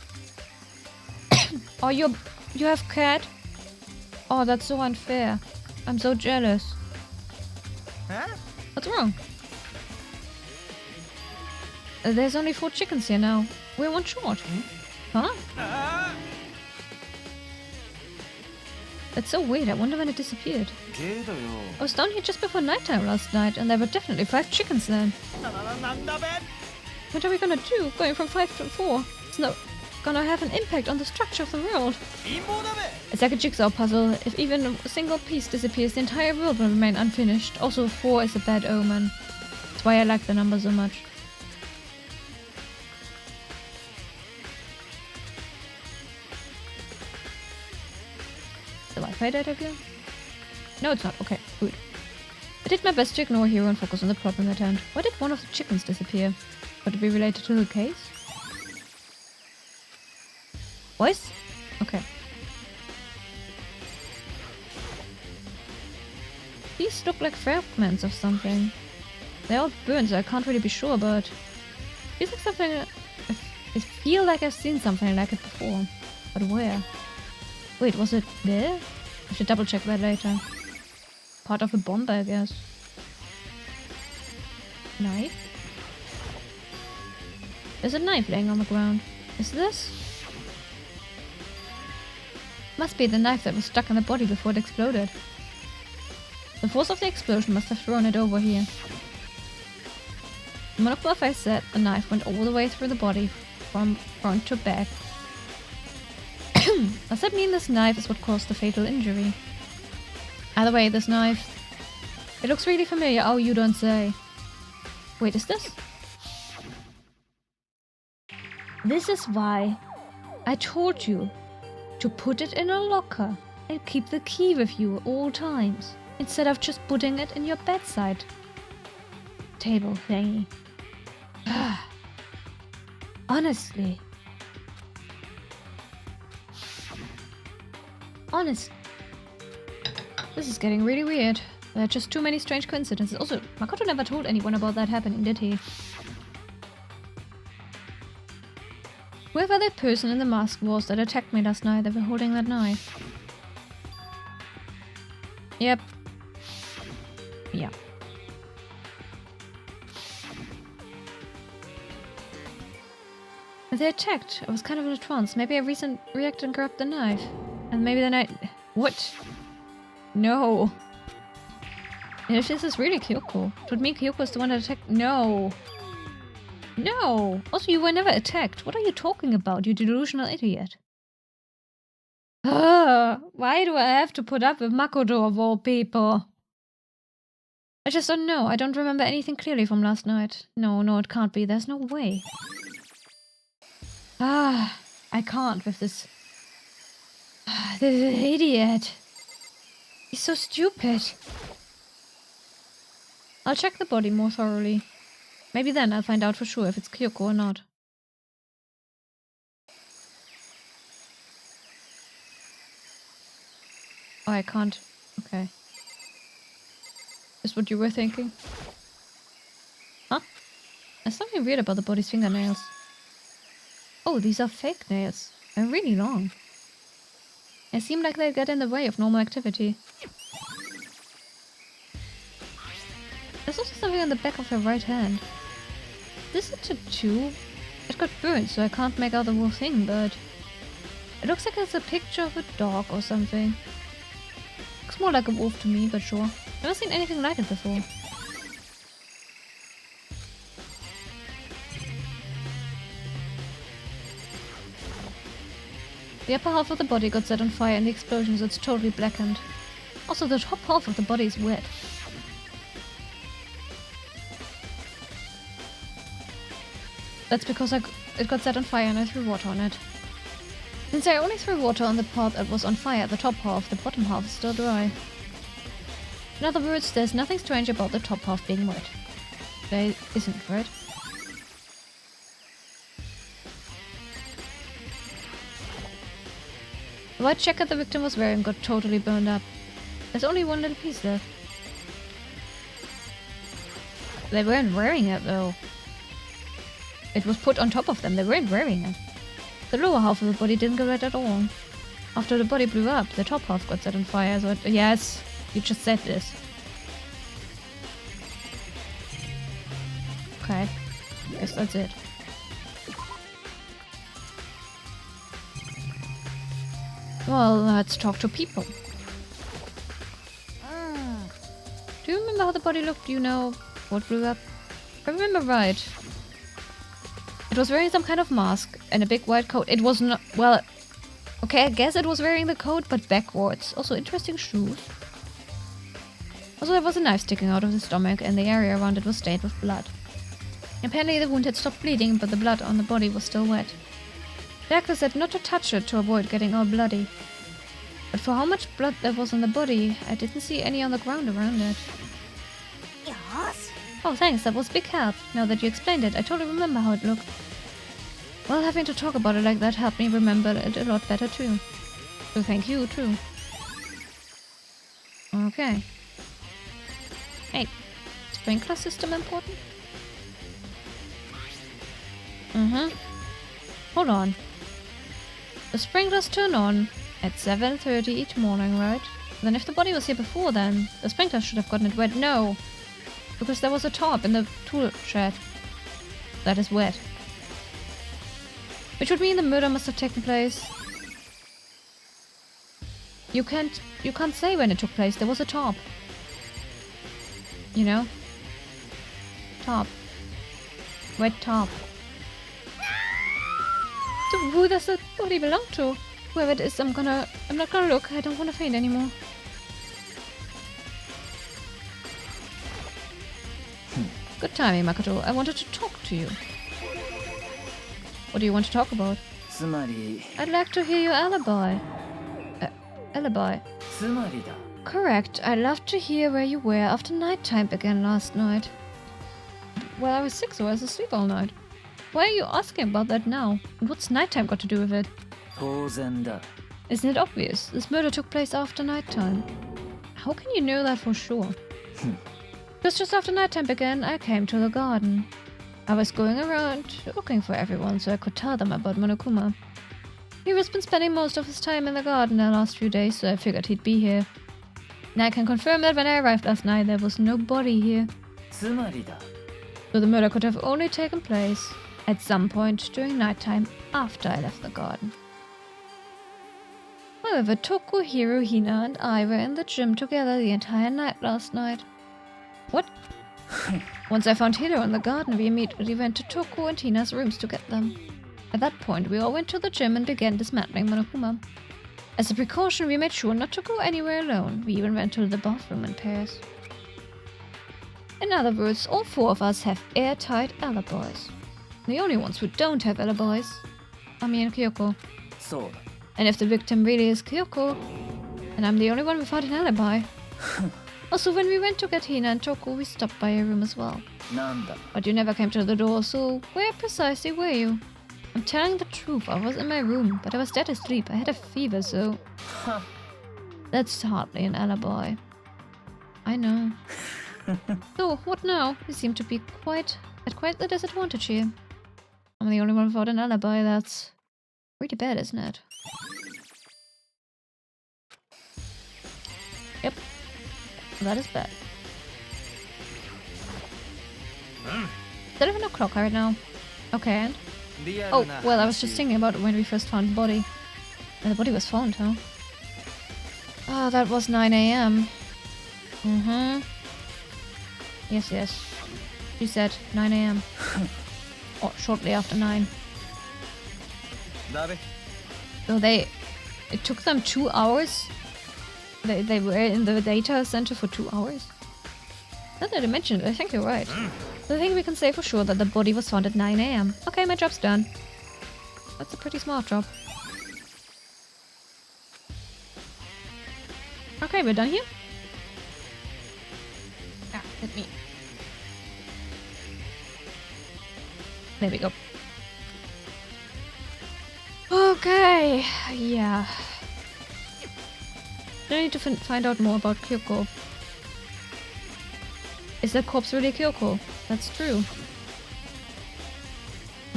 Oh, you have cat? Oh, that's so unfair. I'm so jealous. What's wrong? There's only 4 chickens here now. We're one short. Huh? That's so weird. I wonder when it disappeared. I was down here just before nighttime last night, and there were definitely 5 chickens then. What are we gonna do? Going from 5 to 4? It's not gonna have an impact on the structure of the world. It's like a jigsaw puzzle. If even a single piece disappears, the entire world will remain unfinished. Also, 4 is a bad omen. That's why I like the number so much. The Wi-Fi died again? No, it's not. Okay, good. I did my best to ignore Hero and focus on the problem at hand. Why did one of the chickens disappear? Could it be related to the case? Voice? Okay. These look like fragments of something. They're all burned, so I can't really be sure, but... Feels like something... I feel like I've seen something like it before. But where? Wait, was it there? I should double check that later. Part of a bomb, I guess. Knife? There's a knife laying on the ground. Is this? Must be the knife that was stuck in the body before it exploded. The force of the explosion must have thrown it over here. The moment my face said the knife went all the way through the body, from front to back. Does that mean this knife is what caused the fatal injury? Either way, this knife... It looks really familiar. Oh, you don't say. Wait, is this? This is why I told you to put it in a locker and keep the key with you at all times, instead of just putting it in your bedside table thingy. Honestly. This is getting really weird. There are just too many strange coincidences. Also, Makoto never told anyone about that happening, did he? Whoever that person in the mask was that attacked me last night, they were holding that knife. Yep. Yeah. When they attacked, I was kind of in a trance. Maybe I reacted and grabbed the knife. And maybe then I... What? No. And if this is really Kyoko, it would mean Kyoko is the one that attacked... No. No! Also, you were never attacked. What are you talking about, you delusional idiot? Why do I have to put up with Makoto of all people? I just don't know. I don't remember anything clearly from last night. No, it can't be. There's no way. I can't with this... This idiot. He's so stupid. I'll check the body more thoroughly. Maybe then I'll find out for sure if it's Kyoko or not. Oh, I can't. Okay. Is what you were thinking? Huh? There's something weird about the body's fingernails. Oh, these are fake nails. They're really long. They seem like they get in the way of normal activity. There's also something on the back of her right hand. Is this a tattoo? It got burned, so I can't make out the whole thing, but... It looks like it's a picture of a dog or something. Looks more like a wolf to me, but sure. Never seen anything like it before. The upper half of the body got set on fire in the explosion, so it's totally blackened. Also, the top half of the body is wet. That's because it got set on fire and I threw water on it. Since I only threw water on the part that was on fire, the top half, the bottom half is still dry. In other words, there's nothing strange about the top half being wet. There isn't, right? The white jacket the victim was wearing got totally burned up. There's only one little piece left. They weren't wearing it though. It was put on top of them, they weren't wearing it. The lower half of the body didn't get wet at all. After the body blew up, the top half got set on fire, so yes, you just said this. Okay, guess that's it. Well, let's talk to people. Do you remember how the body looked? Do you know what blew up? If I remember right, it was wearing some kind of mask and a big white coat. It was not... Well, okay, I guess it was wearing the coat, but backwards. Also, interesting shoes. Also, there was a knife sticking out of the stomach, and the area around it was stained with blood. Apparently, the wound had stopped bleeding, but the blood on the body was still wet. The actor said not to touch it to avoid getting all bloody. But for how much blood there was on the body, I didn't see any on the ground around it. Yes. Oh, thanks, that was a big help. Now that you explained it, I totally remember how it looked. Well, having to talk about it like that helped me remember it a lot better too. So thank you, too. Okay. Hey, sprinkler system important? Hold on. The sprinklers turn on at 7:30 each morning, right? Then if the body was here before then, the sprinklers should have gotten it wet. No! Because there was a top in the tool shed that is wet. Which would mean the murder must have taken place You can't say when it took place. There was a top. You know? Top. Wet top. So who does that body belong to? Whoever it is, I'm not gonna look. I don't wanna faint anymore. Good timing, Makoto. I wanted to talk to you. What do you want to talk about? つまり I'd like to hear your alibi. Alibi. つまりだ Correct. I'd love to hear where you were after nighttime began last night. Well, I was sick, so I was asleep all night. Why are you asking about that now? And what's nighttime got to do with it? 当然だ Isn't it obvious? This murder took place after nighttime. How can you know that for sure? Because just after nighttime began, I came to the garden. I was going around looking for everyone so I could tell them about Monokuma. He has been spending most of his time in the garden the last few days, so I figured he'd be here. And I can confirm that when I arrived last night, there was no body here. つまりだ So the murder could have only taken place at some point during nighttime after I left the garden. However, Toku, Hiro, Hina, and I were in the gym together the entire night last night. What? Once I found Hiro in the garden, we immediately went to Toku and Hina's rooms to get them. At that point, we all went to the gym and began dismantling Monokuma. As a precaution, we made sure not to go anywhere alone. We even went to the bathroom in pairs. In other words, all four of us have airtight alibis. The only ones who don't have alibis are me and Kyoko. そうだ And if the victim really is Kyoko, and I'm the only one without an alibi. Also, when we went to get Hina and Toku, we stopped by your room as well. なんだ But you never came to the door, so where precisely were you? I'm telling the truth, I was in my room, but I was dead asleep. I had a fever, so... That's hardly an alibi. I know. So, what now? You seem to be at quite the disadvantage here. I'm the only one without an alibi. That's pretty bad, isn't it? Yep. That is bad. 11 o'clock right now. Okay, and? リア Oh, ルな well, I was just 話 thinking about when we first found the body. And the body was found, huh? Ah, that was 9 a.m. Mm-hmm. Yes, yes. She said 9 a.m. Or shortly after 9. だべ So it took them 2 hours? They were in the data center for 2 hours? Now that I mentioned it, I think you're right. So I think we can say for sure that the body was found at 9 a.m. Okay, my job's done. That's a pretty smart job. Okay, we're done here. Ah, hit me. There we go. Okay, yeah. I need to find out more about Kyoko. Is that corpse really Kyoko? That's true.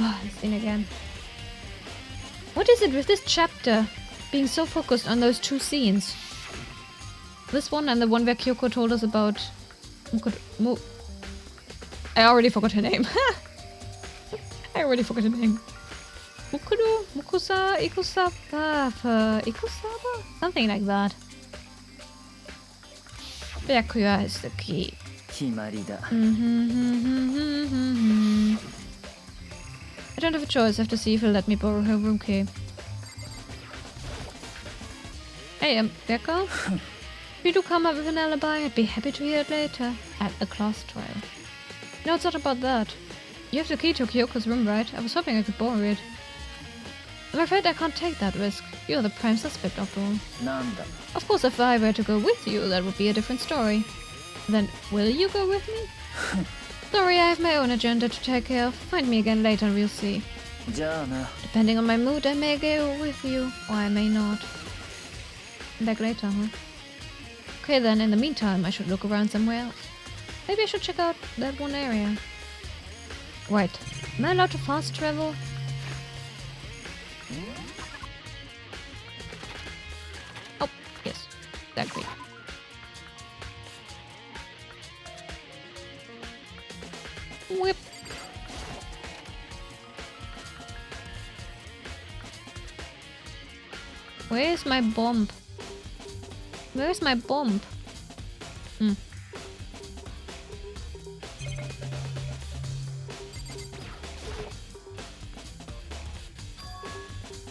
Ah, this thing again. What is it with this chapter being so focused on those two scenes? This one and the one where Kyoko told us about... I already forgot her name. I already forgot her name. Mukuru? Mukusa? Ikusaba? Ikusaba? Something like that. Byakuya is the key. 決まりだ I don't have a choice. I have to see if he'll let me borrow her room key. Hey, Becca? If you do come up with an alibi, I'd be happy to hear it later. At the class trial. No, it's not about that. You have the key to Kyoko's room, right? I was hoping I could borrow it. I'm afraid I can't take that risk. You're the prime suspect after all. なんだ Of course, if I were to go with you, that would be a different story. Then, will you go with me? Sorry, I have my own agenda to take care of. Find me again later and we'll see. じゃあな Depending on my mood, I may go with you, or I may not. Back later, huh? Okay then, in the meantime, I should look around somewhere else. Maybe I should check out that one area. Right. Am I allowed to fast travel? Oh, yes. Exactly. Whip. Where's my bomb? Where's my bomb? Hmm.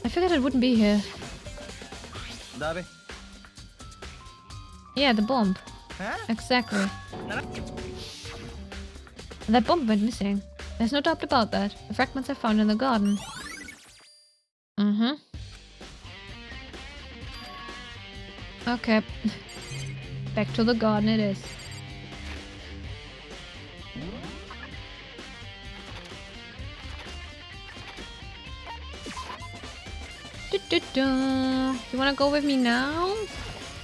I figured it wouldn't be here. Dabe. Yeah, the bomb. Huh? Exactly. That bomb went missing. There's no doubt about that. The fragments I found in the garden. Mm-hmm. Okay. Back to the garden it is. You wanna go with me now?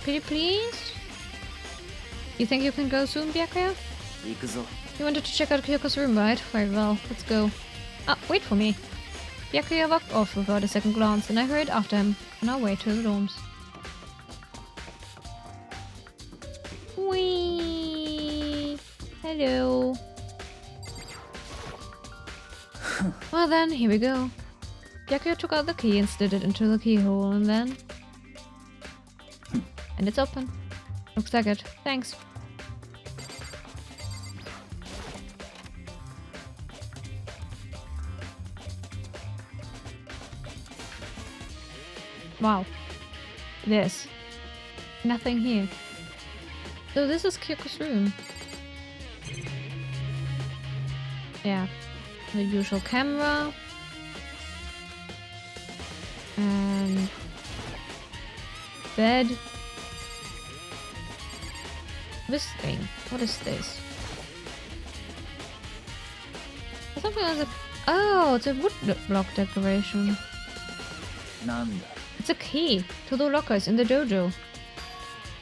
Pretty please? You think you can go soon, Byakuya? You wanted to check out Kyoko's room, right? Very well, let's go. Ah, wait for me. Byakuya walked off without a second glance, and I hurried after him on our way to the dorms. Whee! Hello. Well then, here we go. Byakuya took out the key and slid it into the keyhole, and then... and it's open. Looks like it. Thanks. Wow. This. Nothing here. So this is Kyoko's room. Yeah. The usual camera. And... bed. This thing. What is this? Something like a... oh, it's a wood block decoration. It's a key to the lockers in the dojo. I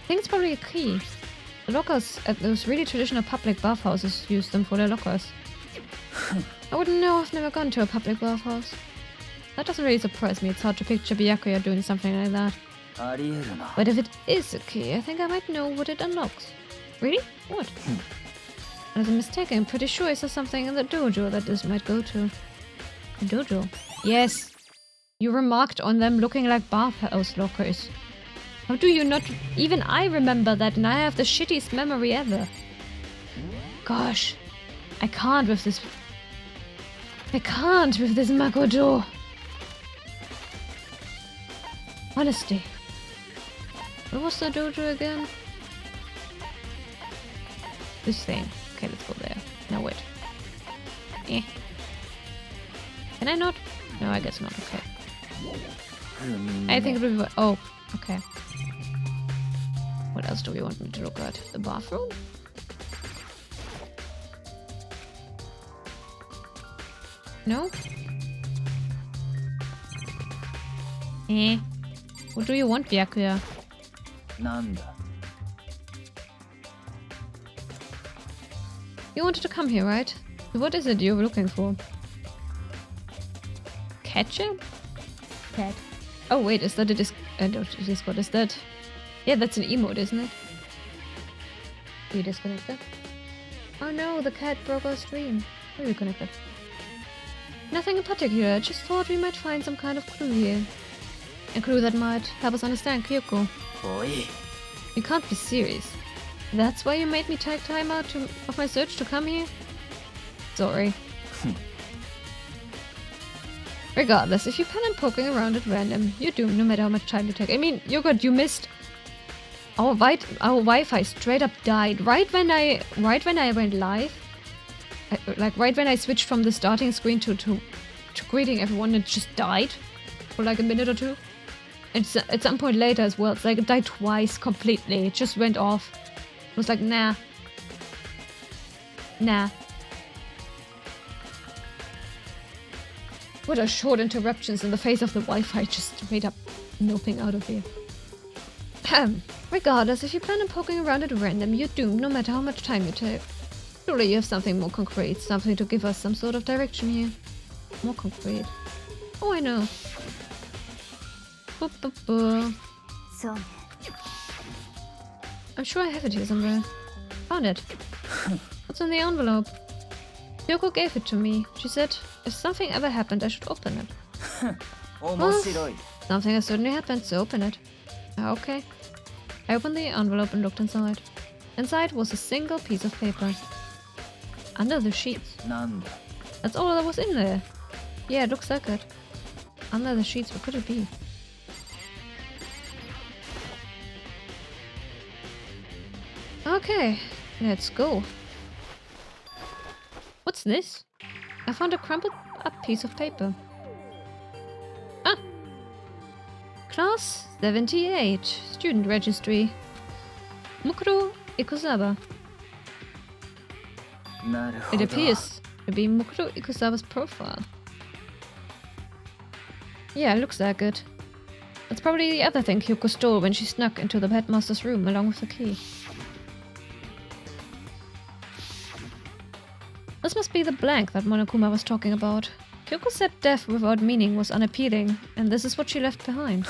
think it's probably a key. The lockers at those really traditional public bathhouses use them for their lockers. I wouldn't know, I've never gone to a public bathhouse. That doesn't really surprise me, it's hard to picture Byakuya doing something like that. But if it is a key, I think I might know what it unlocks. Really? What? Unless I'm mistaken, I'm pretty sure I saw something in the dojo that this might go to. A dojo? Yes! You remarked on them looking like bathhouse lockers. How do you not... even I remember that and I have the shittiest memory ever. Gosh. I can't with this... I can't with this Makoto. Honestly. Where was the dojo again? This thing. Okay, let's go there. Now wait. Eh. Can I not? No, I guess not. Okay. I think it would be... oh, okay. What else do we want me to look at? The bathroom? No? Eh. What do you want, Byakuya? You wanted to come here, right? What is it you're looking for? Ketchup? Cat. Oh wait, is that a Discord? Is that... yeah, that's an emote, isn't it? You disconnected? Oh no, the cat broke our stream. We reconnected. Nothing in particular, I just thought we might find some kind of clue here. A clue that might help us understand Kyoko. Boy. You can't be serious. That's why you made me take time out of my search to come here? Sorry. Regardless, if you plan on poking around at random, you're doomed no matter how much time you take. I mean, you missed... Our Wi-Fi straight up died right when I went live. Like right when I switched from the starting screen to greeting everyone, it just died for like a minute or two. It's at some point later as well. It's like it died twice completely. It just went off. It was like nah. What a short interruptions in the face of the Wi-Fi just straight up noping out of here. Regardless, if you plan on poking around at random, you're doomed no matter how much time you take. Surely you have something more concrete, something to give us some sort of direction here. More concrete. Oh, I know. So, I'm sure I have it here somewhere. Found it. What's in the envelope? Yoko gave it to me. She said, if something ever happened, I should open it. Well, something has certainly happened, so open it. Okay. I opened the envelope and looked inside. Inside was a single piece of paper. Under the sheets. なんだ That's all that was in there. Yeah, it looks like it. Under the sheets, what could it be? Okay, let's go. What's this? I found a crumpled up piece of paper. Ah! Class 78, student registry. Mukuro Ikusawa. なるほ It ど appears to be Mukuro Ikusawa's profile. Yeah, it looks like it. That's probably the other thing Kyoko stole when she snuck into the headmaster's room along with the key. This must be the blank that Monokuma was talking about. Kyoko said death without meaning was unappealing, and this is what she left behind.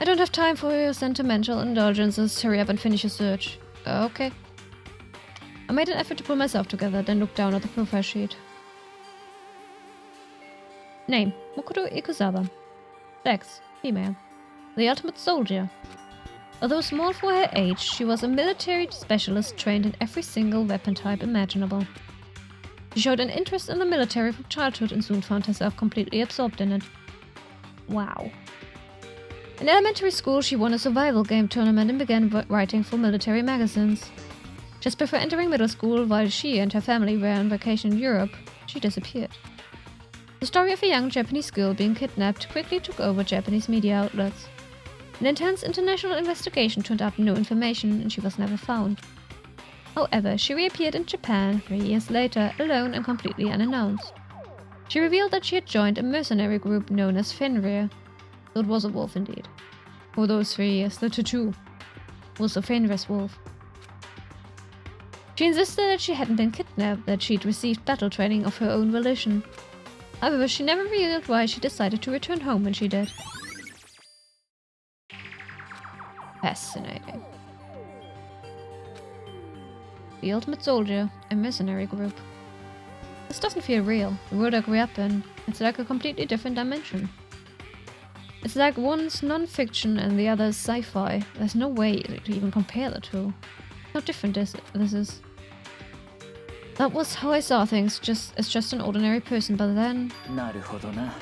I don't have time for your sentimental indulgences. Hurry up and finish your search. Okay. I made an effort to pull myself together, then looked down at the profile sheet. Name: Mukuro Ikusawa. Sex: female. The ultimate soldier. Although small for her age, she was a military specialist trained in every single weapon type imaginable. She showed an interest in the military from childhood and soon found herself completely absorbed in it. Wow. In elementary school, she won a survival game tournament and began writing for military magazines. Just before entering middle school, while she and her family were on vacation in Europe, she disappeared. The story of a young Japanese girl being kidnapped quickly took over Japanese media outlets. An intense international investigation turned up no information, and she was never found. However, she reappeared in Japan 3 years later, alone and completely unannounced. She revealed that she had joined a mercenary group known as Fenrir. So it was a wolf indeed. For those 3 years, the tattoo was a Fenrir's wolf. She insisted that she hadn't been kidnapped, that she'd received battle training of her own volition. However, she never revealed why she decided to return home when she did. Fascinating. The ultimate soldier, a mercenary group. This doesn't feel real. The world I grew up in, it's like a completely different dimension. It's like one's non-fiction and the other's sci-fi. There's no way to even compare the two. How different this is. That was how I saw things, as just an ordinary person, but then... なるほどな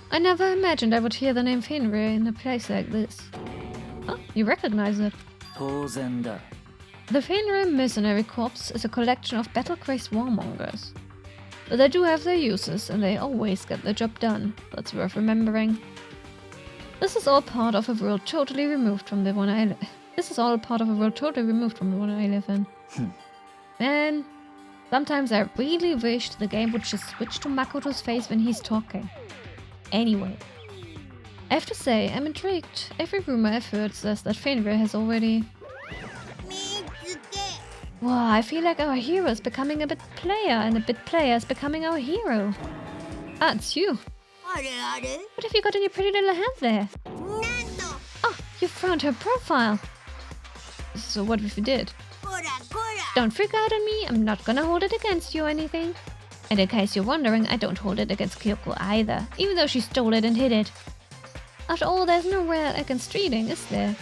I never imagined I would hear the name Fenrir in a place like this. Oh, you recognize it. 当然だ The Fenrir Mercenary Corps is a collection of battle-crazed warmongers. But they do have their uses, and they always get the job done. That's worth remembering. This is all part of a world totally removed from the one I live in. Man, sometimes I really wished the game would just switch to Makoto's face when he's talking. Anyway, I have to say, I'm intrigued. Every rumor I've heard says that Fenrir has already... 見つけ Wow, I feel like our hero is becoming a bit player, and a bit player is becoming our hero. Ah, it's you. あれあれ What have you got in your pretty little hand there? なんと Oh, you found her profile. So what if you did? こらこら Don't freak out on me, I'm not gonna hold it against you or anything. And in case you're wondering, I don't hold it against Kyoko either, even though she stole it and hid it. After all, there's no rule against stealing, is there?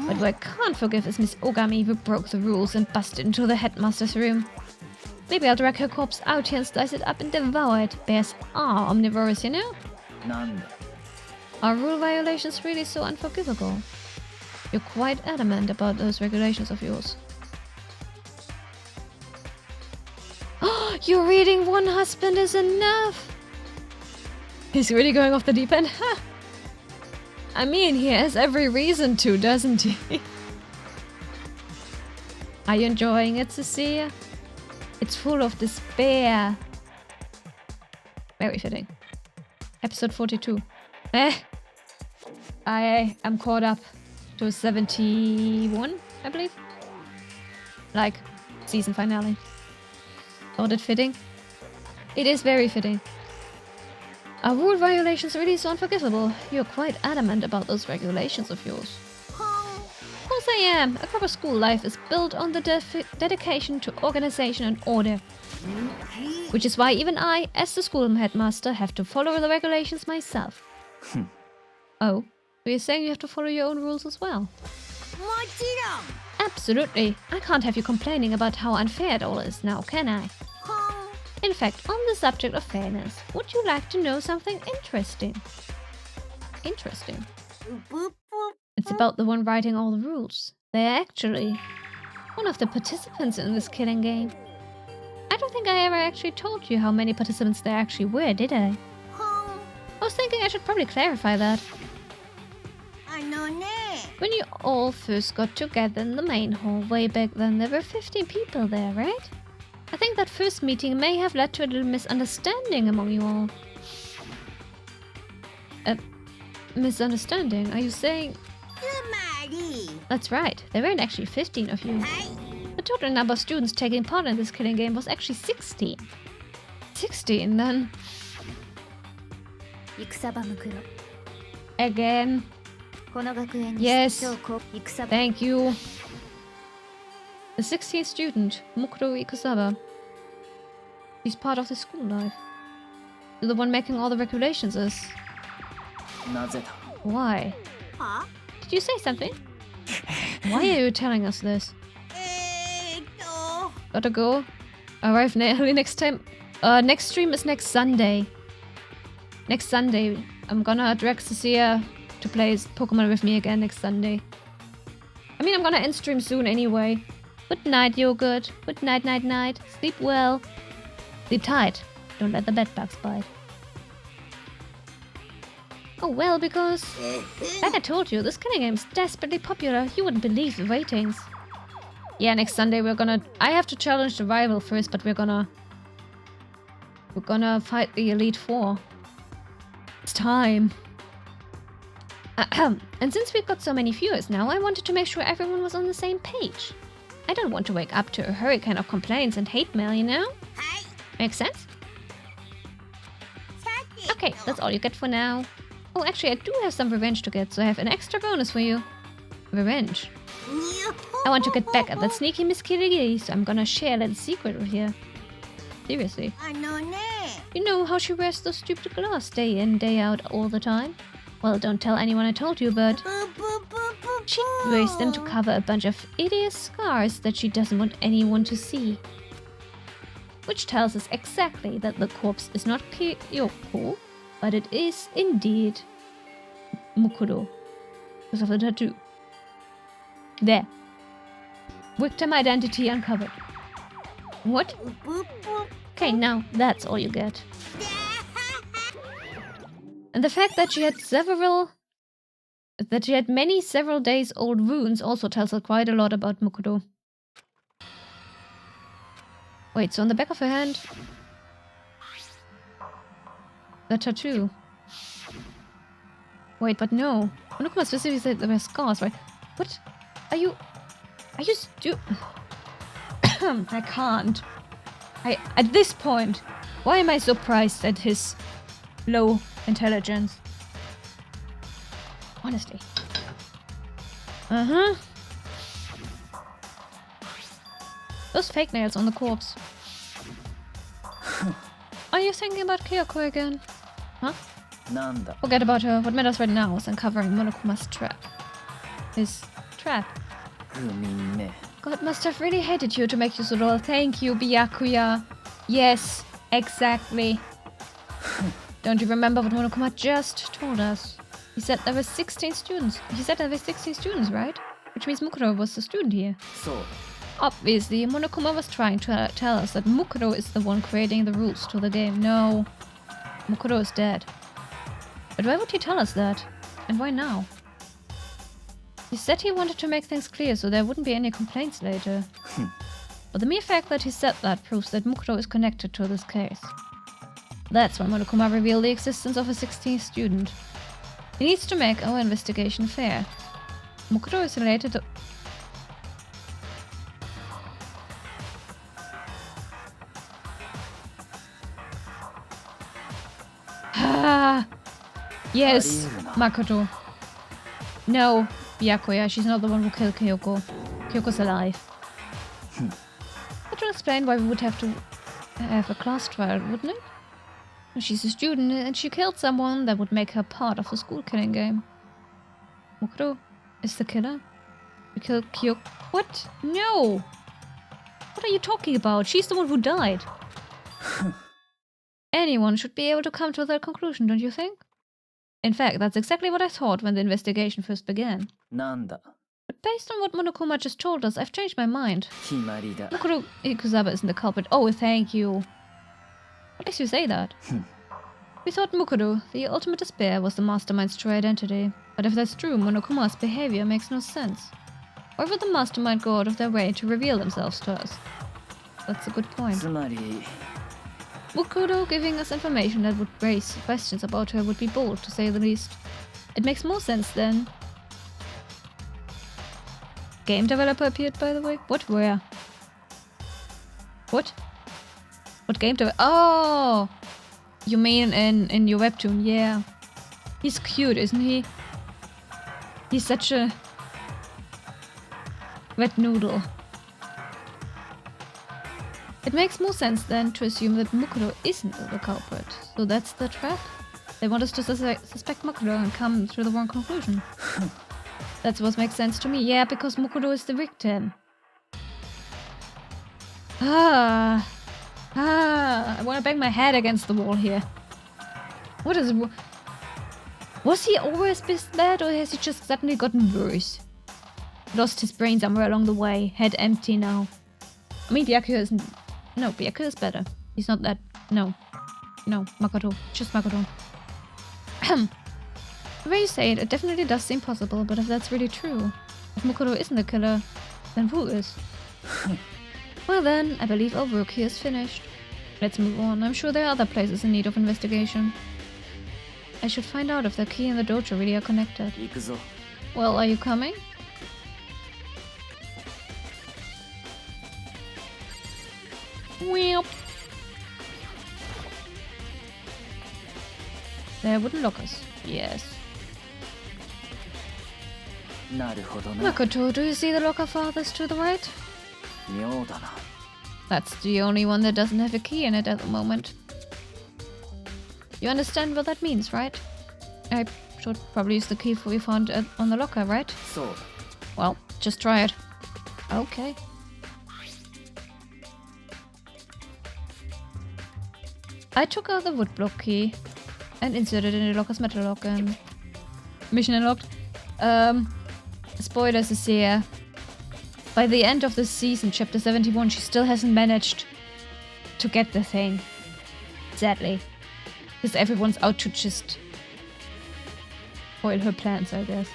But what I can't forgive is Miss Ogami, who broke the rules and busted into the headmaster's room. Maybe I'll drag her corpse out here and slice it up and devour it. Bears are omnivorous, you know? なんだ Are rule violations really so unforgivable? You're quite adamant about those regulations of yours. Oh, you're reading one husband is enough! He's really going off the deep end? Ha! I mean, he has every reason to, doesn't he? Are you enjoying it, Cecilia? It's full of despair. Very fitting. Episode 42. I am caught up to 71, I believe. Like, season finale. Thought it fitting? It is very fitting. Are rule violations really so unforgivable? You're quite adamant about those regulations of yours. Of course I am. A proper school life is built on the dedication to organization and order. Which is why even I, as the school headmaster, have to follow the regulations myself. Oh, so you're saying you have to follow your own rules as well? もちろん。 Absolutely. I can't have you complaining about how unfair it all is now, can I? ほん。 In fact, on the subject of fairness, would you like to know something interesting? Interesting. うぷぷ。 It's about the one writing all the rules. They're actually one of the participants in this killing game. I don't think I ever actually told you how many participants there actually were, did I? ほん。 I was thinking I should probably clarify that. あのね。 When you all first got together in the main hall way back then, there were 15 people there, right? I think that first meeting may have led to a little misunderstanding among you all. A misunderstanding? Are you saying... つまり。 That's right, there weren't actually 15 of you. はい。 The total number of students taking part in this killing game was actually 16. 16 then. 戦場ムクロ Again. この学園に Yes. 超高戦場 Thank you. The 16th student, Mukuro Ikusaba. He's part of the school life. The one making all the regulations is... なぜだ Why? は Did you say something? Why are you telling us this? Gotta go. Arrive early next time. Next stream is next Sunday. Next Sunday. I'm gonna drag Cecilia to play Pokemon with me again next Sunday. I mean, I'm gonna end stream soon anyway. Good night, Yogurt. Good night, night, night. Sleep well. Sleep tight. Don't let the bedbugs bite. Oh well, because... Like I told you, this killing game is desperately popular. You wouldn't believe the ratings. Yeah, next Sunday we're gonna... I have to challenge the rival first, but we're gonna fight the Elite Four. It's time. And since we've got so many viewers now, I wanted to make sure everyone was on the same page. I don't want to wake up to a hurricane of complaints and hate mail, you know? はい。 Makes sense? さて。 Okay, that's all you get for now. Oh, actually, I do have some revenge to get, so I have an extra bonus for you. Revenge. I want to get back at that sneaky Miss Kirigi, so I'm gonna share that secret with you. Seriously. あのね。 You know how she wears those stupid glasses day in, day out, all the time? Well, don't tell anyone I told you, but... ぷぷぷぷ。 She wears them to cover a bunch of hideous scars that she doesn't want anyone to see. Which tells us exactly that the corpse is not Kyoko, but it is indeed Mukuro, because of the tattoo. There. Victim identity uncovered. What? ぷぷ。 Okay, now that's all you get. And the fact that she had many several days old wounds also tells us quite a lot about Mukuro. Wait, so on the back of her hand? The tattoo. Wait, but no. Monokuma specifically said there were scars, right? What? Are you I can't. At this point, why am I surprised at his low intelligence? Honestly. Uh-huh. Those fake nails on the corpse. Are you thinking about Kyoko again? Huh? なんだ Forget about her. What matters right now is uncovering Monokuma's trap. His trap. グミンね God must have really hated you to make you so dull. Thank you, Byakuya. Yes, exactly. Don't you remember what Monokuma just told us? He said there were 16 students. He said there were 16 students, right? Which means Mukuro was the student here. そう Obviously, Monokuma was trying to tell us that Mukuro is the one creating the rules to the game. No. Mukuro is dead. But why would he tell us that? And why now? He said he wanted to make things clear so there wouldn't be any complaints later. But the mere fact that he said that proves that Mukuro is connected to this case. That's why Monokuma revealed the existence of a 16th student. He needs to make our investigation fair. Mukuro is related to... Ah, yes, Makoto. No, Byakuya, she's not the one who killed Kyoko. Kyoko's alive. That would explain why we would have to have a class trial, wouldn't it? If she's a student and she killed someone, that would make her part of the school killing game. Mukuro is the killer? You killed Kyoko. What? No! What are you talking about? She's the one who died. Anyone should be able to come to that conclusion, don't you think? In fact, that's exactly what I thought when the investigation first began. なんだ But based on what Monokuma just told us, I've changed my mind. 決まりだ Mukuro Ikusaba isn't the culprit. Oh, thank you. What makes you say that? We thought Mukuro, the ultimate despair, was the mastermind's true identity. But if that's true, Monokuma's behavior makes no sense. Why would the mastermind go out of their way to reveal themselves to us? That's a good point. つまり Mukuro giving us information that would raise questions about her would be bold, to say the least. It makes more sense then. Game developer appeared, by the way? What? Where? What? What game developer? Oh! You mean in your webtoon, yeah. He's cute, isn't he? He's such a wet noodle. It makes more sense then to assume that Mukuro isn't the culprit. So that's the trap? They want us to suspect Mukuro and come to the wrong conclusion. That's what makes sense to me. Yeah, because Mukuro is the victim. I want to bang my head against the wall here. What is it? Was he always this bad, or has he just suddenly gotten worse? Lost his brain somewhere along the way. Head empty now. I mean, Byakuya isn't... No, Byakuya is better. He's not that... No. No, Makoto. Just Makoto. The way you say it, it definitely does seem possible, but if that's really true, if Mukuro isn't the killer, then who is? Well then, I believe our work here is finished. Let's move on. I'm sure there are other places in need of investigation. I should find out if the key and the dojo really are connected. 行くぞ Well, are you coming? Weep. There are wooden lockers. Yes. なるほどな Makoto, do you see the locker farthest to the right? 妙だな That's the only one that doesn't have a key in it at the moment. You understand what that means, right? I should probably use the key we found on the locker, right? そうだ Well, just try it. Okay. I took out the woodblock key and inserted it in the locker's metal lock and... Mission unlocked. Spoilers is here. By the end of this season, chapter 71, she still hasn't managed to get the thing. Sadly. Because everyone's out to just foil her plans, I guess.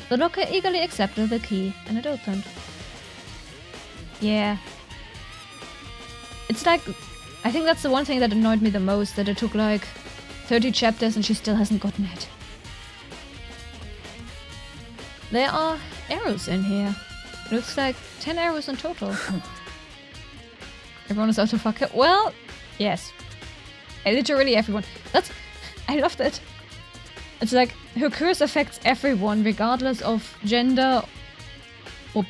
The locker eagerly accepted the key, and it opened. Yeah. It's like... I think that's the one thing that annoyed me the most, that it took like 30 chapters and she still hasn't gotten it. There are arrows in here. Looks like 10 arrows in total. Everyone is out to fuck it. Well, yes. Literally everyone. I love that. It's like her curse affects everyone, regardless of gender or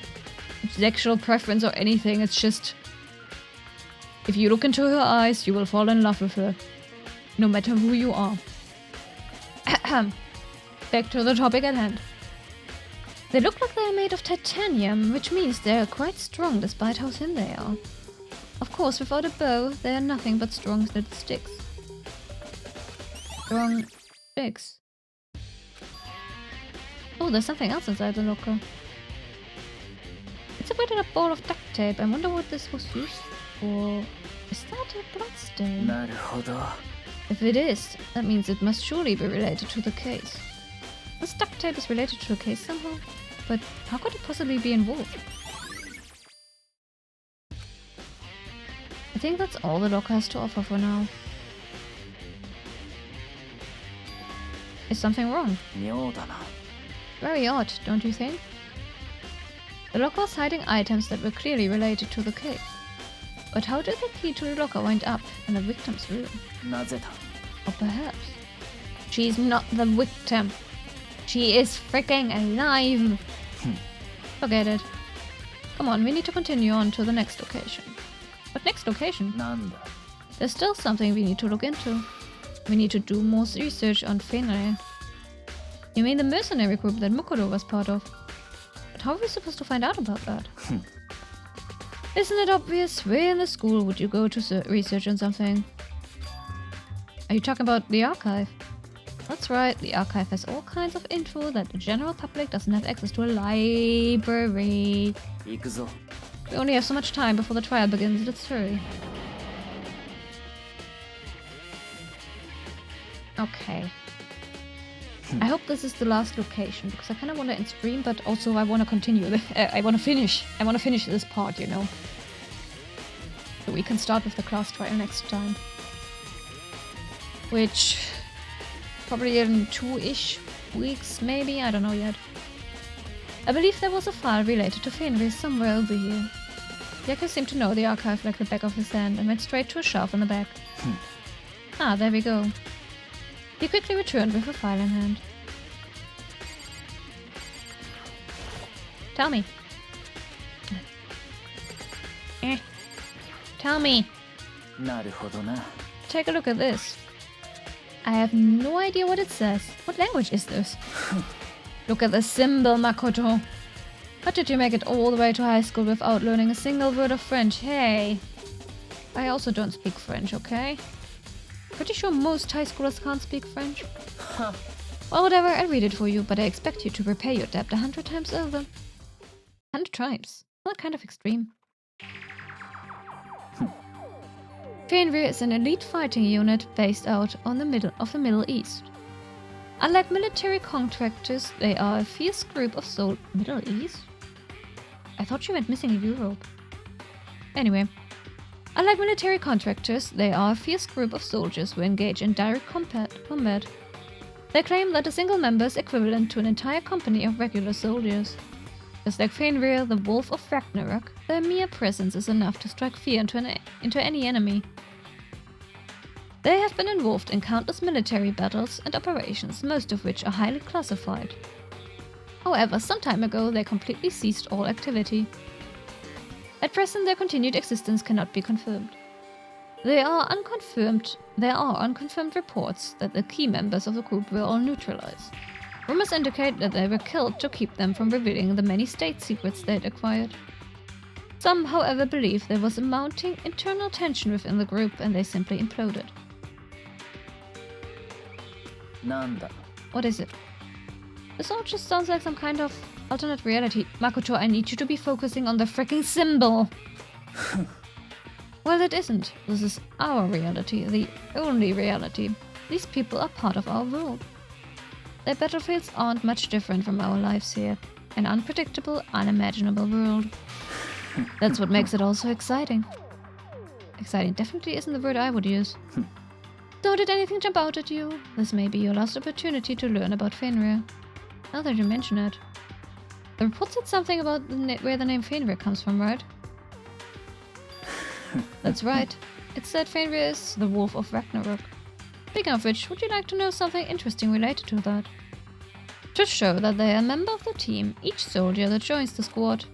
sexual preference or anything. It's just... If you look into her eyes, you will fall in love with her. No matter who you are. Back to the topic at hand. They look like they are made of titanium, which means they are quite strong despite how thin they are. Of course, without a bow, they are nothing but strong little sticks. Strong sticks. Oh, there's something else inside the locker. It's a weighted up ball of duct tape. I wonder what this was used for. Is that a bloodstain? なるほど If it is, that means it must surely be related to the case. This duct tape is related to the case somehow, but how could it possibly be involved? I think that's all the locker has to offer for now. Is something wrong? 妙だな Very odd, don't you think? The locker was hiding items that were clearly related to the case. But how did the key to the locker wind up in the victim's room? なぜだ Or perhaps she's not the victim. She is freaking alive. Forget it. Come on, we need to continue on to the next location. What next location? なんだ There's still something we need to look into. We need to do more research on Fenrir. You mean the mercenary group that Mukuro was part of? But how are we supposed to find out about that? Isn't it obvious? Where in the school would you go to research on something? Are you talking about the archive? That's right, the archive has all kinds of info that the general public doesn't have access to. A library. 行くぞ。 We only have so much time before the trial begins. Let's hurry. Okay. I hope this is the last location, because I kind of want to end stream, but also I want to continue. I want to finish. I want to finish this part, you know. So we can start with the class trial next time. Which... probably in 2-ish weeks, maybe? I don't know yet. I believe there was a file related to Fenrir somewhere over here. Yaku seemed to know the archive like the back of his hand and went straight to a shelf in the back. Ah, there we go. He quickly returned with a file in hand. Tell me. Tell me. なるほどな。 Take a look at this. I have no idea what it says. What language is this? Look at the symbol, Makoto. How did you make it all the way to high school without learning a single word of French? Hey. I also don't speak French, okay? Pretty sure most high schoolers can't speak French. Well, whatever, I'll read it for you, but I expect you to repay your debt 100 times over. 100 times? Not kind of extreme. Fenrir is an elite fighting unit based out on the Middle East. Unlike military contractors, they are a fierce group of Middle East? I thought you meant missing Europe. Anyway. Unlike military contractors, they are a fierce group of soldiers who engage in direct combat. They claim that a single member is equivalent to an entire company of regular soldiers. Just like Fenrir, the Wolf of Ragnarok, their mere presence is enough to strike fear into any enemy. They have been involved in countless military battles and operations, most of which are highly classified. However, some time ago they completely ceased all activity. At present, their continued existence cannot be confirmed. There are unconfirmed reports that the key members of the group were all neutralized. Rumors indicate that they were killed to keep them from revealing the many state secrets they had acquired. Some, however, believe there was a mounting internal tension within the group and they simply imploded. なんだ。 What is it? This all just sounds like some kind of alternate reality. Makoto, I need you to be focusing on the freaking symbol! Well, it isn't. This is our reality, the only reality. These people are part of our world. Their battlefields aren't much different from our lives here. An unpredictable, unimaginable world. That's what makes it all so exciting. Exciting definitely isn't the word I would use. So did anything jump out at you? This may be your last opportunity to learn about Fenrir. Now that you mention it. The report said something about where the name Fenrir comes from, right? That's right. It said Fenrir is the Wolf of Ragnarok. Speaking of which, would you like to know something interesting related to that? To show that they are a member of the team, each soldier that joins the squad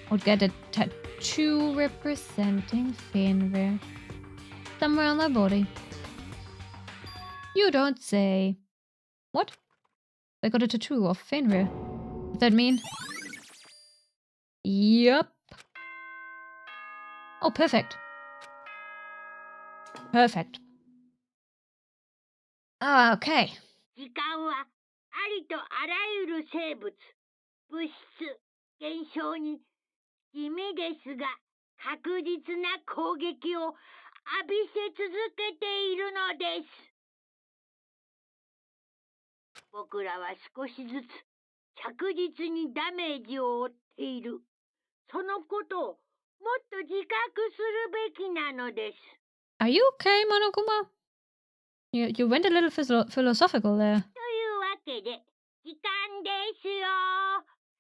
would get a tattoo representing Fenrir somewhere on their body. You don't say. What? They got a tattoo of Fenrir. Does that mean? Yup. Oh, perfect. Perfect. Ah, okay. 時間はありとあらゆる生物、物質、現象に地味ですが確実な攻撃を浴びせ続けているのです。僕らは少しずつ着実にダメージを負っている。そのことをもっと自覚するべきなのです。Are you okay, Monokuma? You went a little philosophical there. というわけで時間ですよ。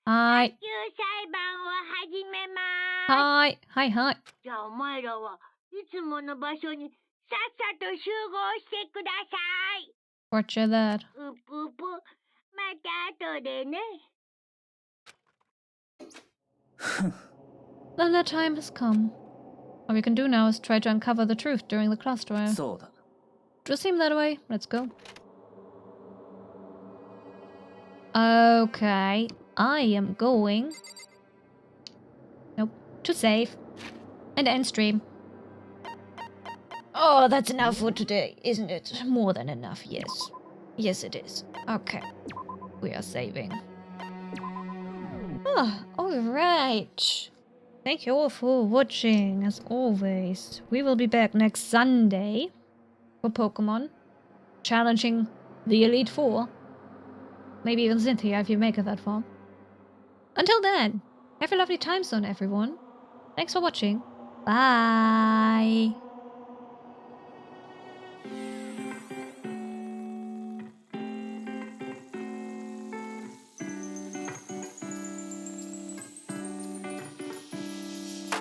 はい。卓球裁判を始めます。はいはいはい。じゃあお前らはいつもの場所にさっさと集合してください。Roger that. うぷぷ、また後でね。Then the time has come. All we can do now is try to uncover the truth during the class trial. そうだ。 It would seem that way. Let's go. Okay. I am going... Nope. To save. And end stream. Oh, that's enough for today, isn't it? More than enough, yes. Yes, it is. Okay. We are saving. Ah, alright. Thank you all for watching, as always. We will be back next Sunday for Pokemon. Challenging the Elite Four. Maybe even Cynthia if you make it that far. Until then, have a lovely time zone, everyone. Thanks for watching. Bye.